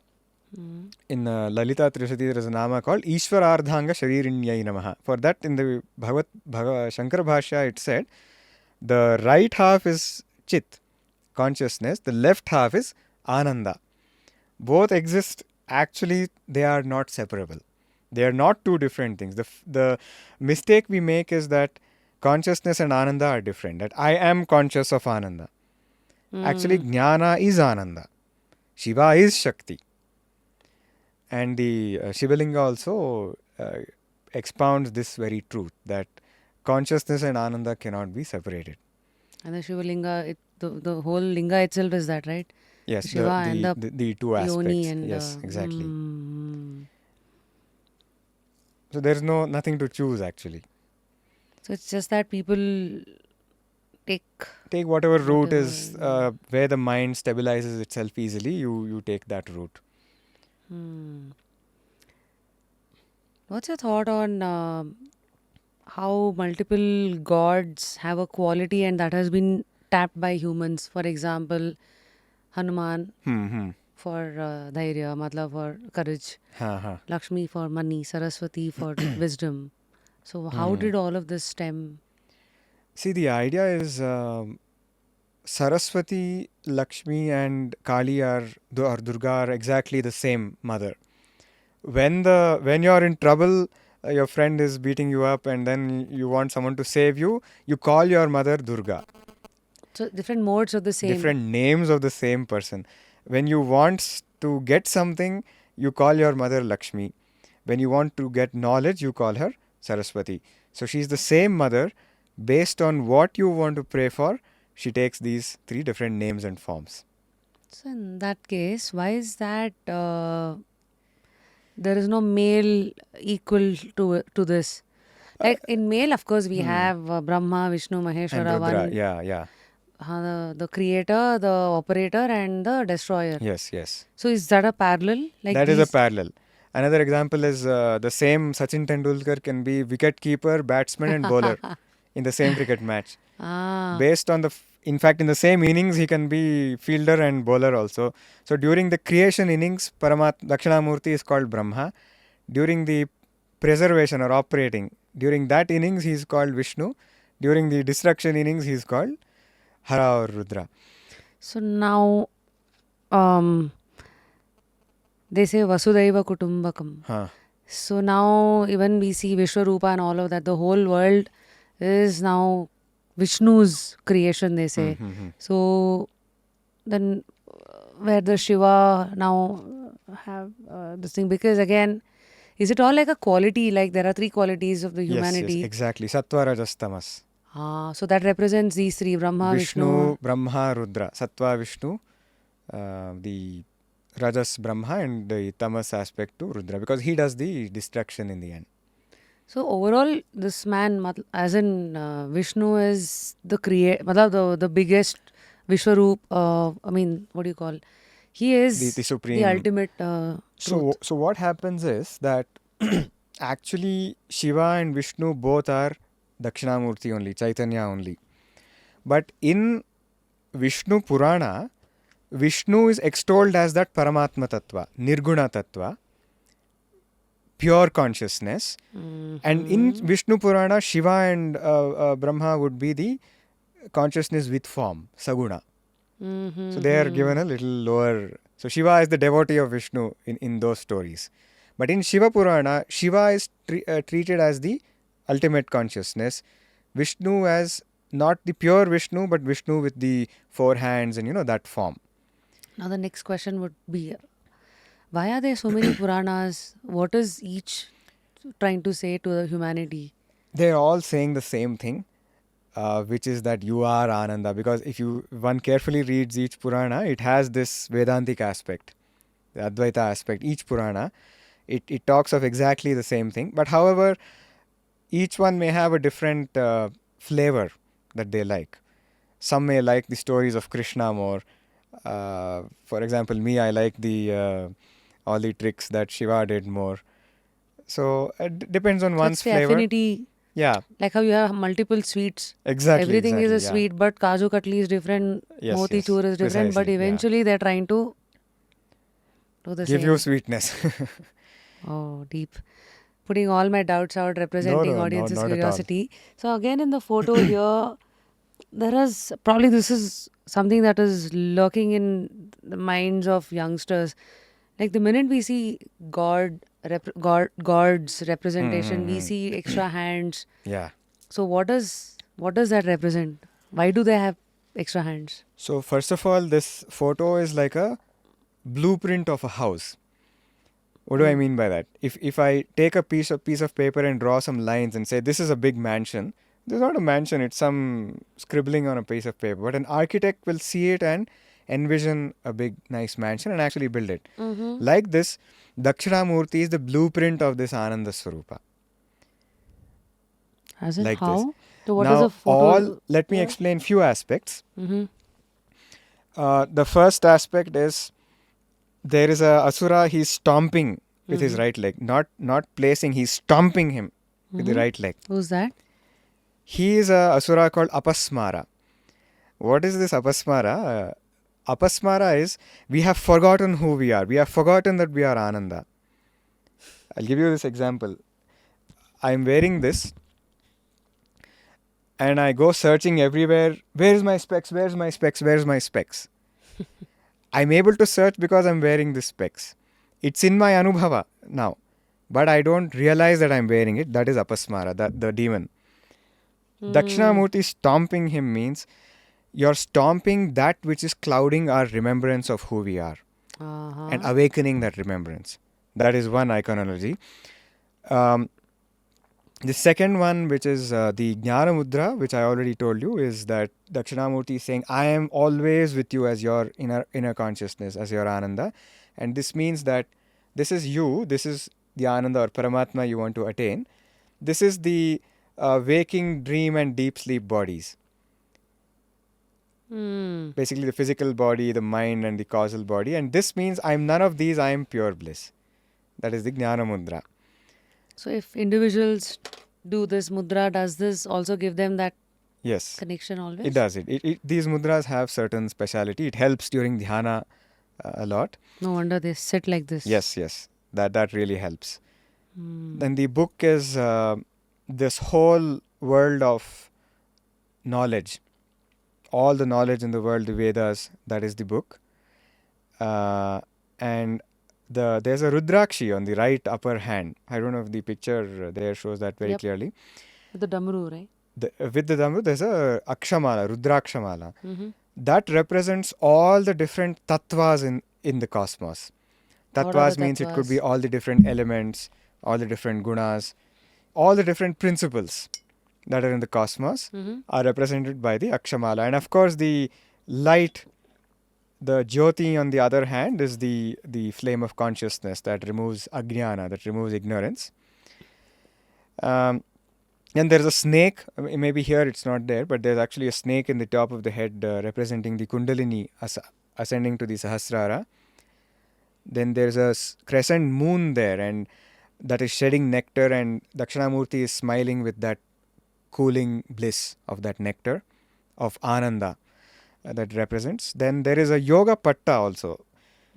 in Lalita Trishati, there is a nama called Ishwarardhanga Sharirinyai Namaha. For that, in the Shankara Bhashya, it said, the right half is Chit, consciousness, the left half is Ananda. Both exist, actually, they are not separable. They are not two different things. The mistake we make is that consciousness and Ananda are different, that I am conscious of Ananda. Actually, Jnana is Ananda. Shiva is Shakti. And the Shivalinga also expounds this very truth, that consciousness and Ananda cannot be separated. And the Shiva Linga, the whole Linga itself is that, right? Yes, Shiva and the two Yoni aspects. and Yes, exactly. mm. So there's nothing to choose actually. So it's just that people take Whatever route is where the mind stabilizes itself easily. You take that route. What's your thought on how multiple gods have a quality and that has been tapped by humans? For example, Hanuman for dhairya, matlab for courage, Lakshmi for money, Saraswati for wisdom. So how did all of this stem? See, the idea is Saraswati, Lakshmi, and Kali or Durga are exactly the same mother. When you're in trouble, your friend is beating you up, and then you want someone to save you, you call your mother Durga. So different modes of the same. different names of the same person. When you want to get something, you call your mother Lakshmi. When you want to get knowledge, you call her Saraswati. So she's the same mother. Based on what you want to pray for, she takes these three different names and forms. So in that case, why is that there is no male equal to this? Like in male, of course, we have Brahma, Vishnu, And Maheshwara, Rudra, one yeah. the creator, the operator, and the destroyer. Yes. So is that a parallel? Like That is a these? parallel. Another example is the same Sachin Tendulkar can be wicket keeper, batsman, and bowler in the same cricket match. Ah, Based on in fact, in the same innings, he can be fielder and bowler also. So during the creation innings, Dakshinamurthy is called Brahma. During the preservation or operating, during that innings, he is called Vishnu. During the destruction innings, he is called Hara or Rudra. so now they say Vasudhaiva Kutumbakam. Huh. So now even we see Vishwarupa and all of that. The whole world is now Vishnu's creation, they say. So then where the Shiva now have this thing, because again, is it all like a quality? Like there are three qualities of the humanity. Yes, exactly. Sattva, Rajas, Tamas. So that represents these three: Brahma, Vishnu. Brahma, Rudra. Sattva, Vishnu, the Rajas, Brahma, and the Tamas aspect to Rudra, because he does the destruction in the end. So overall, this man, as in Vishnu, is the the biggest Vishwaroop. I mean, what do you call? He is The supreme. the ultimate truth. So what happens is that actually Shiva and Vishnu both are Dakshinamurti only, Chaitanya only. But in Vishnu Purana, Vishnu is extolled as that Paramatma Tattva, Nirguna Tattva, pure consciousness. And in Vishnu Purana, Shiva and Brahma would be the consciousness with form, Saguna. So they are given a little lower. So Shiva is the devotee of Vishnu in those stories. But in Shiva Purana, Shiva is treated as the ultimate consciousness. Vishnu as not the pure Vishnu, but Vishnu with the four hands and that form. Now the next question would be, why are there so many Puranas? What is each trying to say to the humanity? They're all saying the same thing, which is that you are Ananda. Because if one carefully reads each Purana, it has this Vedantic aspect, the Advaita aspect. Each Purana, it talks of exactly the same thing. But however, each one may have a different flavor that they like. Some may like the stories of Krishna more. For example, me, I like the all the tricks that Shiva did more. So it depends on one's It's the flavor. affinity. Yeah, Like how you have multiple sweets. exactly. Everything is a yeah. sweet, but Kaju Katli is different, Yes, Moti Choor is different, but precisely, yeah. eventually they're trying to do the Give same. you sweetness. Oh, deep. Putting all my doubts out, representing no, audience's not at all. curiosity. So again in the photo here, there is probably this is something that is lurking in the minds of youngsters. Like the minute we see God's representation, we see extra hands. Yeah. So what does that represent? Why do they have extra hands? So first of all, this photo is like a blueprint of a house. What do I mean by that? If I take a piece of paper and draw some lines and say this is a big mansion, this is not a mansion, it's some scribbling on a piece of paper. But an architect will see it and envision a big nice mansion and actually build it. Like this, Dakshinamurti is the blueprint of this Ananda Swarupa. As in Like how? this. So what now, is a photo? let me explain few aspects. Mm-hmm. The first aspect is there is a Asura, he's stomping with his right leg. Not placing, he's stomping him with the right leg. Who's that? He is a Asura called Apasmara. What is this Apasmara? Apasmara is we have forgotten who we are. We have forgotten that we are Ananda. I'll give you this example. I'm wearing this and I go searching everywhere. Where's my specs? Where's my specs? Where's my specs? I'm able to search because I'm wearing the specs. It's in my Anubhava now. But I don't realize that I'm wearing it. That is Apasmara, the demon. Dakshinamurti stomping him means you're stomping that which is clouding our remembrance of who we are and Uh-huh. awakening that remembrance. That is one iconology. Um, the second one, which is the Jnana Mudra, which I already told you, is that Dakshinamurti is saying, I am always with you as your inner consciousness, as your Ananda. And this means that this is you, this is the Ananda or Paramatma you want to attain. This is the waking, dream, and deep sleep bodies. Hmm. Basically, the physical body, the mind, and the causal body. And this means I'm none of these, I am pure bliss. That is the Jnana Mudra. So if individuals do this mudra, does this also give them that Yes, connection it always? does. These mudras have certain speciality. It helps during dhyana a lot. No wonder they sit like this. Yes, yes, that really helps. Hmm. Then the book is this whole world of knowledge, all the knowledge in the world, the Vedas. That is the book, and there's a Rudrakshi on the right upper hand. I don't know if the picture there shows that very Yep. clearly. With the damru, right? With the Dhamma, there's a Akshamala, Rudrakshamala. Mm-hmm. That represents all the different tattvas in the cosmos. What are the Tattvas means it could be tattvas? all the different elements, all the different gunas, all the different principles that are in the cosmos Mm-hmm. are represented by the Akshamala. And of course, the light, the Jyoti on the other hand, is the flame of consciousness that removes ajnana, that removes ignorance. Um, and there's a snake. Maybe here it's not there, but there's actually a snake in the top of the head representing the Kundalini ascending to the Sahasrara. Then there's a crescent moon there, and that is shedding nectar, and Dakshinamurti is smiling with that cooling bliss of that nectar of Ananda that represents. Then there is a Yoga Patta also.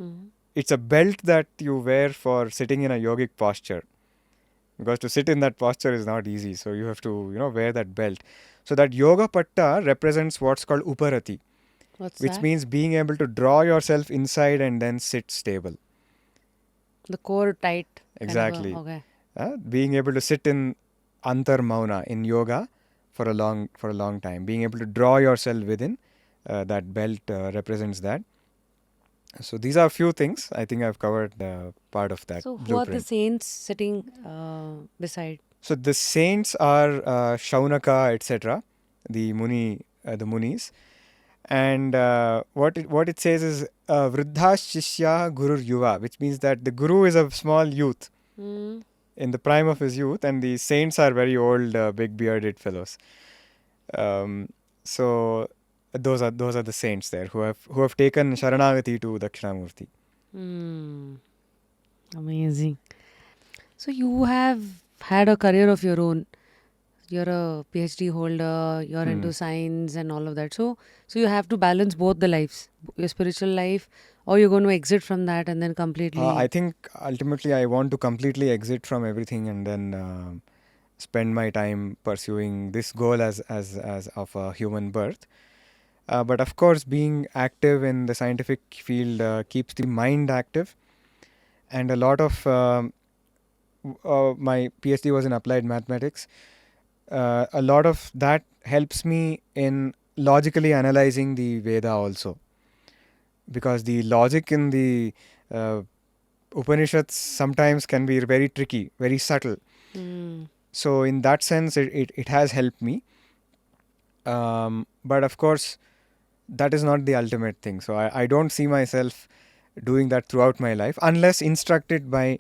Mm-hmm. It's a belt that you wear for sitting in a yogic posture, because to sit in that posture is not easy. So you have to, wear that belt. So that Yoga Patta represents what's called Uparati, What's which that? means being able to draw yourself inside and then sit stable. The core tight kind of a. Exactly. Okay. Being able to sit in antar mauna in yoga for a long time, being able to draw yourself within, that belt represents that. So these are a few things. I think I've covered part of that So who are the blueprint. saints sitting beside? So the saints are Shaunaka, etc., the munis, and what it says is Vruddha Shishya Gurur Yuva, which means that the guru is a small youth Mm. in the prime of his youth, and the saints are very old, big bearded fellows. Um, so those are the saints there who have taken Sharanagati to Dakshinamurti. Mm. Amazing. So you have had a career of your own. You're a PhD holder, you're Hmm. into science and all of that. So you have to balance both the lives, your spiritual life, or you're going to exit from that and then I completely. think ultimately I want to completely exit from everything and then spend my time pursuing this goal as of a human birth. But of course, being active in the scientific field keeps the mind active, and a lot of my PhD was in applied mathematics. A lot of that helps me in logically analyzing the Veda also, because the logic in the uh, Upanishads sometimes can be very tricky, very subtle. Mm. So in that sense, it has helped me. But of course, that is not the ultimate thing. So I don't see myself doing that throughout my life unless instructed by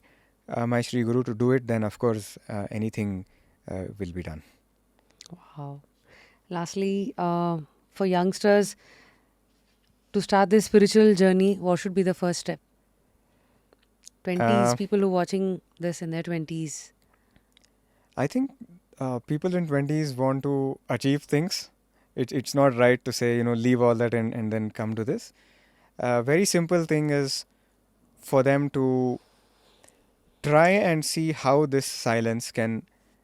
my Sri Guru to do it. Then of course anything will be done. Wow. Lastly, for youngsters to start this spiritual journey, what should be the first step? 20s, Uh, people who are watching this in their 20s. I think people in 20s want to achieve things. It's not right to say, leave all that and then come to this. Very simple thing is for them to try and see how this silence can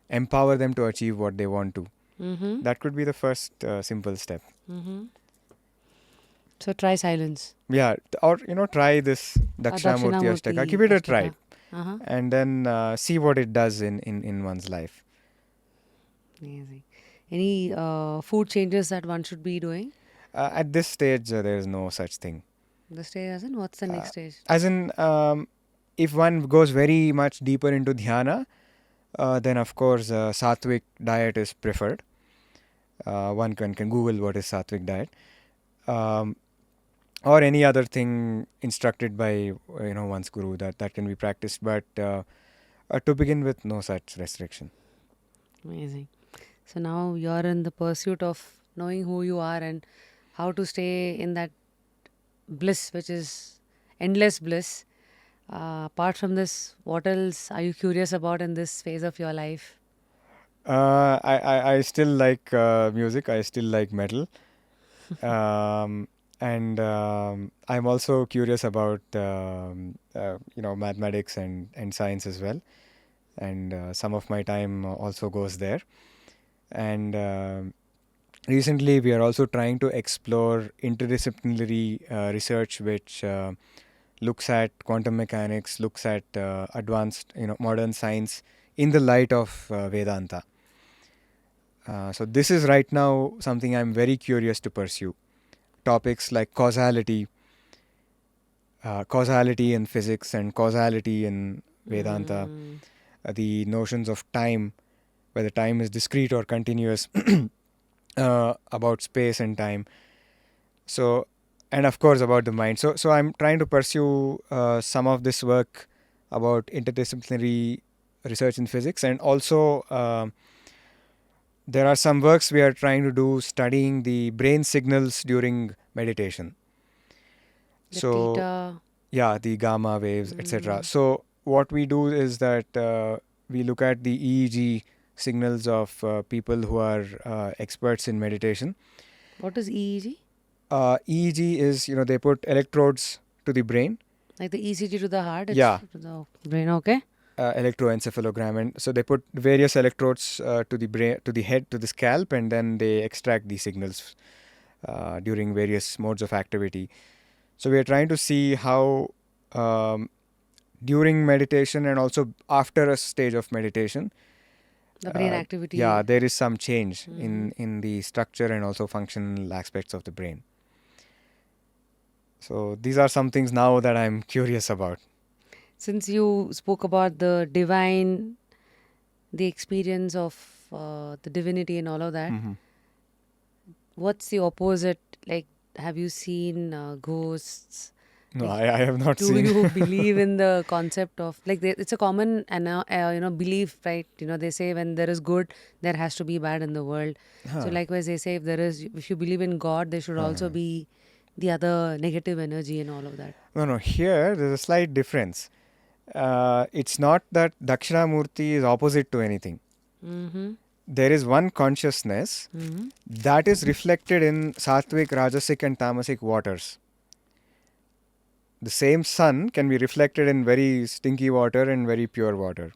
empower them to achieve what they want to. Mm-hmm. That could be the first simple step. Mm-hmm. So try silence. Yeah, or try this Dakshinamurthy Ashtaka. Give Dakshinamurthy it a try, Ashtaka. Uh-huh. and then see what it does in one's life. Amazing. Any food changes that one should be doing? At this stage, there is no such thing. The stage as in what's the next stage? As in, if one goes very much deeper into dhyana, then of course sattvic diet is preferred. One can Google what is sattvic diet, um, or any other thing instructed by one's guru that can be practiced. But to begin with, no such restriction. Amazing. So now you're in the pursuit of knowing who you are and how to stay in that bliss, which is endless bliss. Apart from this, what else are you curious about in this phase of your life? I still like music. I still like metal. And I'm also curious about mathematics and science as well. And some of my time also goes there. And recently, we are also trying to explore interdisciplinary research, which looks at quantum mechanics, looks at advanced, modern science in the light of Vedanta. So this is right now something I'm very curious to pursue. Topics like causality in physics and causality in Vedanta, the notions of time, whether time is discrete or continuous, about space and time. So, and of course about the mind. So I'm trying to pursue some of this work about interdisciplinary research in physics, and also there are some works we are trying to do studying the brain signals during meditation. The So theta. yeah, the gamma waves, etc. So what we do is that we look at the EEG signals of people who are experts in meditation. What is EEG? EEG is, they put electrodes to the brain. Like the ECG to the heart? It's Yeah. to the brain, okay? Electroencephalogram, and so they put various electrodes to the brain, to the head, to the scalp, and then they extract these signals during various modes of activity. So we are trying to see how during meditation and also after a stage of meditation, The brain activity. yeah, there is some change in the structure and also functional aspects of the brain. So these are some things now that I'm curious about. Since you spoke about the divine, the experience of the divinity and all of that, what's the opposite? Like, have you seen ghosts? No, Like, I have not do seen. you believe in the concept of, like, it's a common belief, right? They say when there is good, there has to be bad in the world. So likewise, they say if you believe in God, there should also be the other negative energy and all of that. No, here there's a slight difference. It's not that Dakshinamurthy is opposite to anything. There is one consciousness that is reflected in sattvic, rajasic and tamasic waters. The same sun can be reflected in very stinky water and very pure water.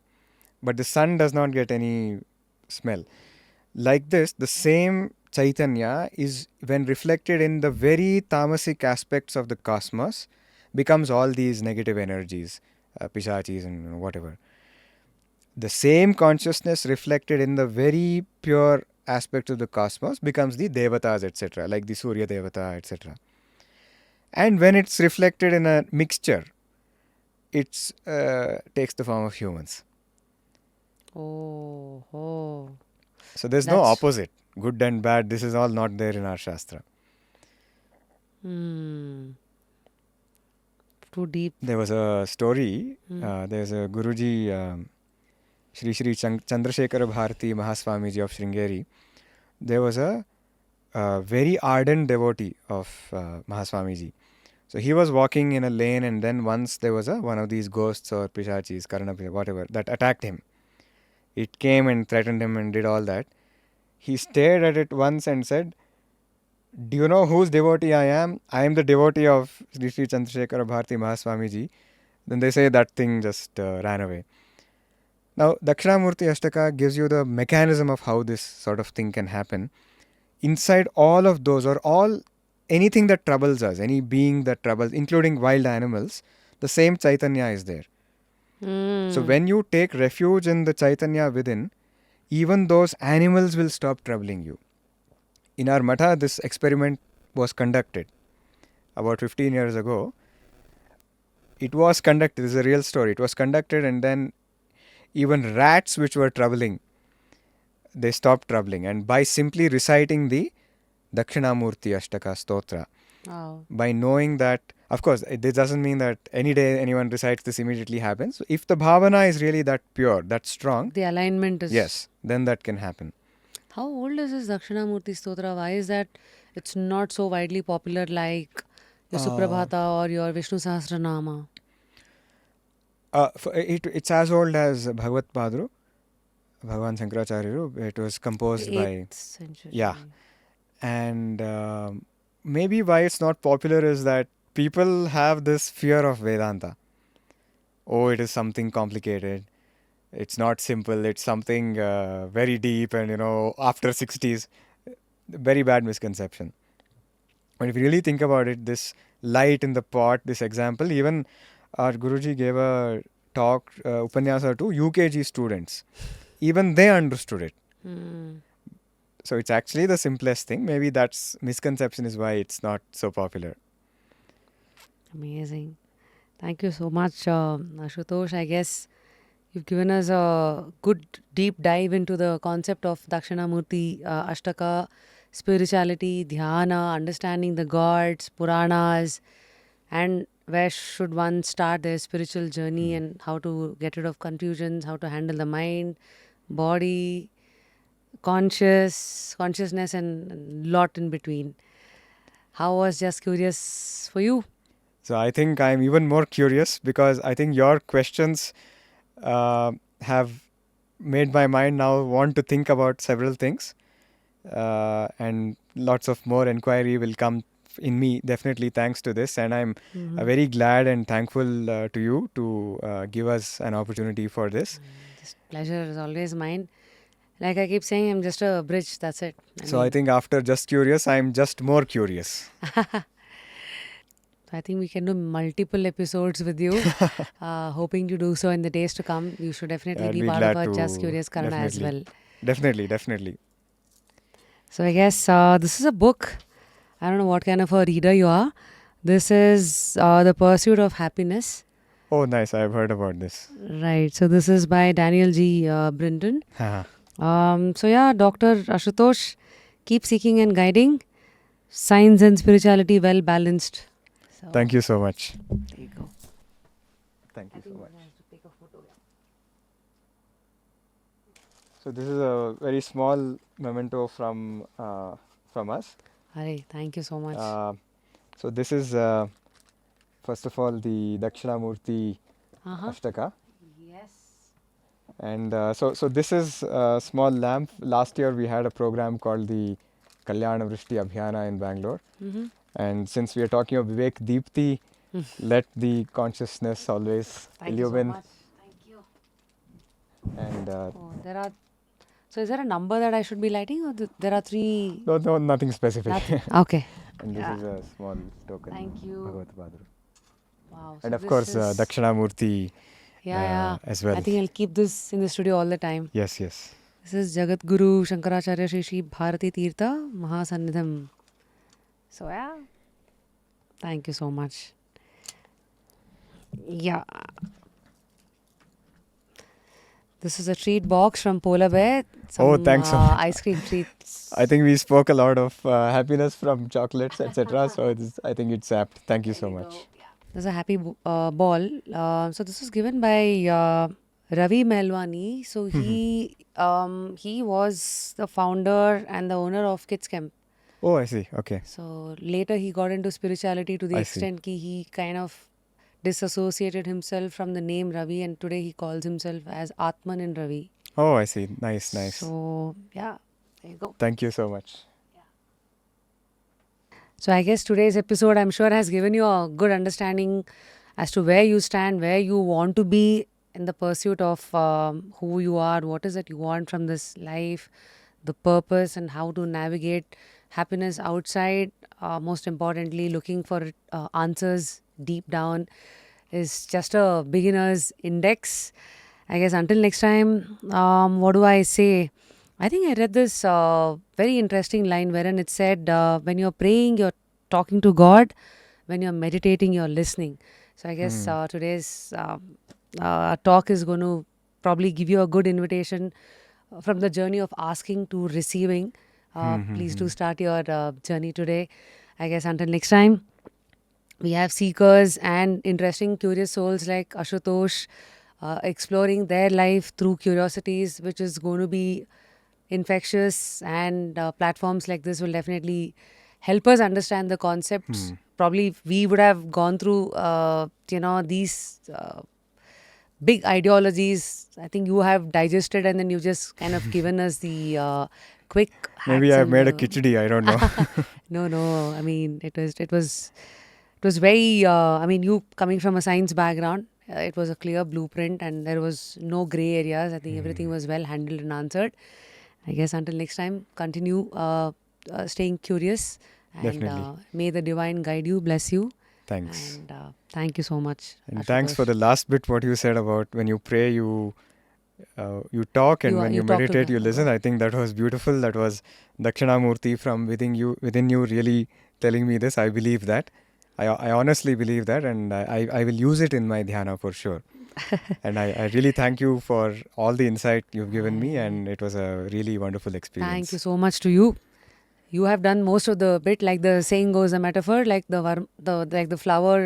But the sun does not get any smell. Like this, the same Chaitanya is, when reflected in the very tamasic aspects of the cosmos, becomes all these negative energies, pishachis and whatever. The same consciousness reflected in the very pure aspects of the cosmos becomes the devatas, etc., like the Surya Devata, etc. And when it's reflected in a mixture, it takes the form of humans. Oh. So there's no opposite, good and bad. This is all not there in our Shastra. Too deep. There was a story. There's a Guruji, Shri Chandrasekhara Bharati Mahaswamiji of Sringeri. There was a very ardent devotee of Mahaswamiji. So he was walking in a lane, and then once there was one of these ghosts or pishachis, Karana, whatever, that attacked him. It came and threatened him and did all that. He stared at it once and said, "Do you know whose devotee I am? I am the devotee of Sri Chandrasekhara Bharati Mahaswamiji." Then they say that thing just ran away. Now, Dakshinamurthy Ashtaka gives you the mechanism of how this sort of thing can happen. Inside all of those, or anything that troubles us, any being that troubles, including wild animals, the same Chaitanya is there. So when you take refuge in the Chaitanya within, even those animals will stop troubling you. In our Matha, this experiment was conducted about 15 years ago. It was conducted, this is a real story. It was conducted, and then even rats which were troubling, they stopped troubling. And by simply reciting the Dakshinamurthy Ashtaka Stotra, Wow. by knowing that, of course, this doesn't mean that any day anyone recites this immediately happens. If the bhavana is really that pure, that strong, The alignment is. yes, then that can happen. How old is this Dakshinamurthy Stotra? Why is that it's not so widely popular like your Suprabhata or your Vishnu Sahasranama? It's as old as Bhagavad Padru, Bhagavan Shankaracharya. It was composed by. 8th century. Yeah. And maybe why it's not popular is that people have this fear of Vedanta. Oh, it is something complicated. It's not simple. It's something very deep, and after 60s, very bad misconception. But if you really think about it, this light in the pot, this example, even our Guruji gave a talk, upanyasa to UKG students. Even they understood it. So it's actually the simplest thing. Maybe that's misconception is why it's not so popular. Amazing. Thank you so much, Ashutosh. I guess you've given us a good deep dive into the concept of Dakshinamurthy Ashtaka, spirituality, dhyana, understanding the gods, Puranas, and where should one start their spiritual journey and how to get rid of confusions, how to handle the mind, body, consciousness, and lot in between. How was Just Curious for you? So I think I'm even more curious because I think your questions have made my mind now want to think about several things, and lots of more inquiry will come in me definitely thanks to this, and I'm very glad and thankful to you to give us an opportunity for this. This pleasure is always mine. Like I keep saying, I'm just a bridge, that's it. I think after Just Curious, I'm just more curious. I think we can do multiple episodes with you. Hoping to do so in the days to come. You should definitely be part of our Just Curious Karana as well. Definitely. So I guess this is a book. I don't know what kind of a reader you are. This is The Pursuit of Happiness. Oh, nice. I've heard about this. Right. So this is by Daniel G. Brinton. So yeah, Dr. Ashutosh, keep seeking and guiding. Science and spirituality well balanced. So, thank you so much. There you go. Thank you so much. So this is a very small memento from us. Hari, thank you so much. So this is first of all the Dakshinamurthy Ashtaka. Yes. And so this is a small lamp. Last year we had a program called the Kalyanavristi Abhiyana in Bangalore. And since we are talking of Vivekdeepthi, let the consciousness always illumine. Thank you so much. And there are. So is there a number that I should be lighting, or there are 3? No, nothing specific. Okay. And this is a small token. Thank you. Bhagavad Padru. Wow. And of course, Dakshinamurthy as well. I think I'll keep this in the studio all the time. Yes. This is Jagat Guru Shankaracharya Shri Bharati Tirtha Mahasannidham. So yeah. Thank you so much. Yeah. This is a treat box from Polar Bear. Thanks so much. Ice cream treats. I think we spoke a lot of happiness from chocolates, etc. So I think it's apt. Thank you so much. There's a happy ball. So this was given by Ravi Melwani. So he was the founder and the owner of Kids Camp. Oh, I see. Okay. So later he got into spirituality to the extent that he kind of disassociated himself from the name Ravi, and today he calls himself as Atman in Ravi. Oh, I see. Nice. So yeah, there you go. Thank you so much. So I guess today's episode, I'm sure, has given you a good understanding as to where you stand, where you want to be in the pursuit of who you are, what is it you want from this life, the purpose, and how to navigate happiness outside. Most importantly, looking for answers deep down is just a beginner's index. I guess until next time, what do I say? I think I read this very interesting line wherein it said, when you're praying, you're talking to God, when you're meditating, you're listening. So I guess Hmm. today's talk is going to probably give you a good invitation from the journey of asking to receiving. Hmm. Hmm. Please Hmm. do start your journey today. I guess until next time, we have seekers and interesting, curious souls like Ashutosh exploring their life through curiosities, which is going to be infectious. And platforms like this will definitely help us understand the concepts. Hmm. Probably if we would have gone through, these big ideologies. I think you have digested, and then you just kind of given us the quick Maybe hacks I've and made a the. khichdi. I don't know. No, no. I mean, it was very. I mean, you coming from a science background, it was a clear blueprint, and there was no gray areas. I think everything was well handled and answered. I guess until next time, continue staying curious, and Definitely. may the divine guide you, bless you, Thanks. and thank you so much, And thanks for Ashutosh. the last bit. What you said about when you pray, you talk, and when You you talk to meditate, you listen. God. I think that was beautiful. That was Dakshinamurthy from within you, really telling me this. I believe that. I honestly believe that, and I will use it in my dhyana for sure. And I really thank you for all the insight you've given me, I and it was a really wonderful thank you experience. so much to you. You have done most of the bit, like the saying goes, a metaphor, like the like the flower,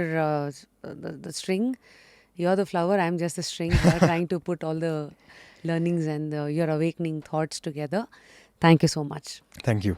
the string. You're the flower. I'm just the string here, trying to put all the learnings and your awakening thoughts together. Thank you so much. Thank you.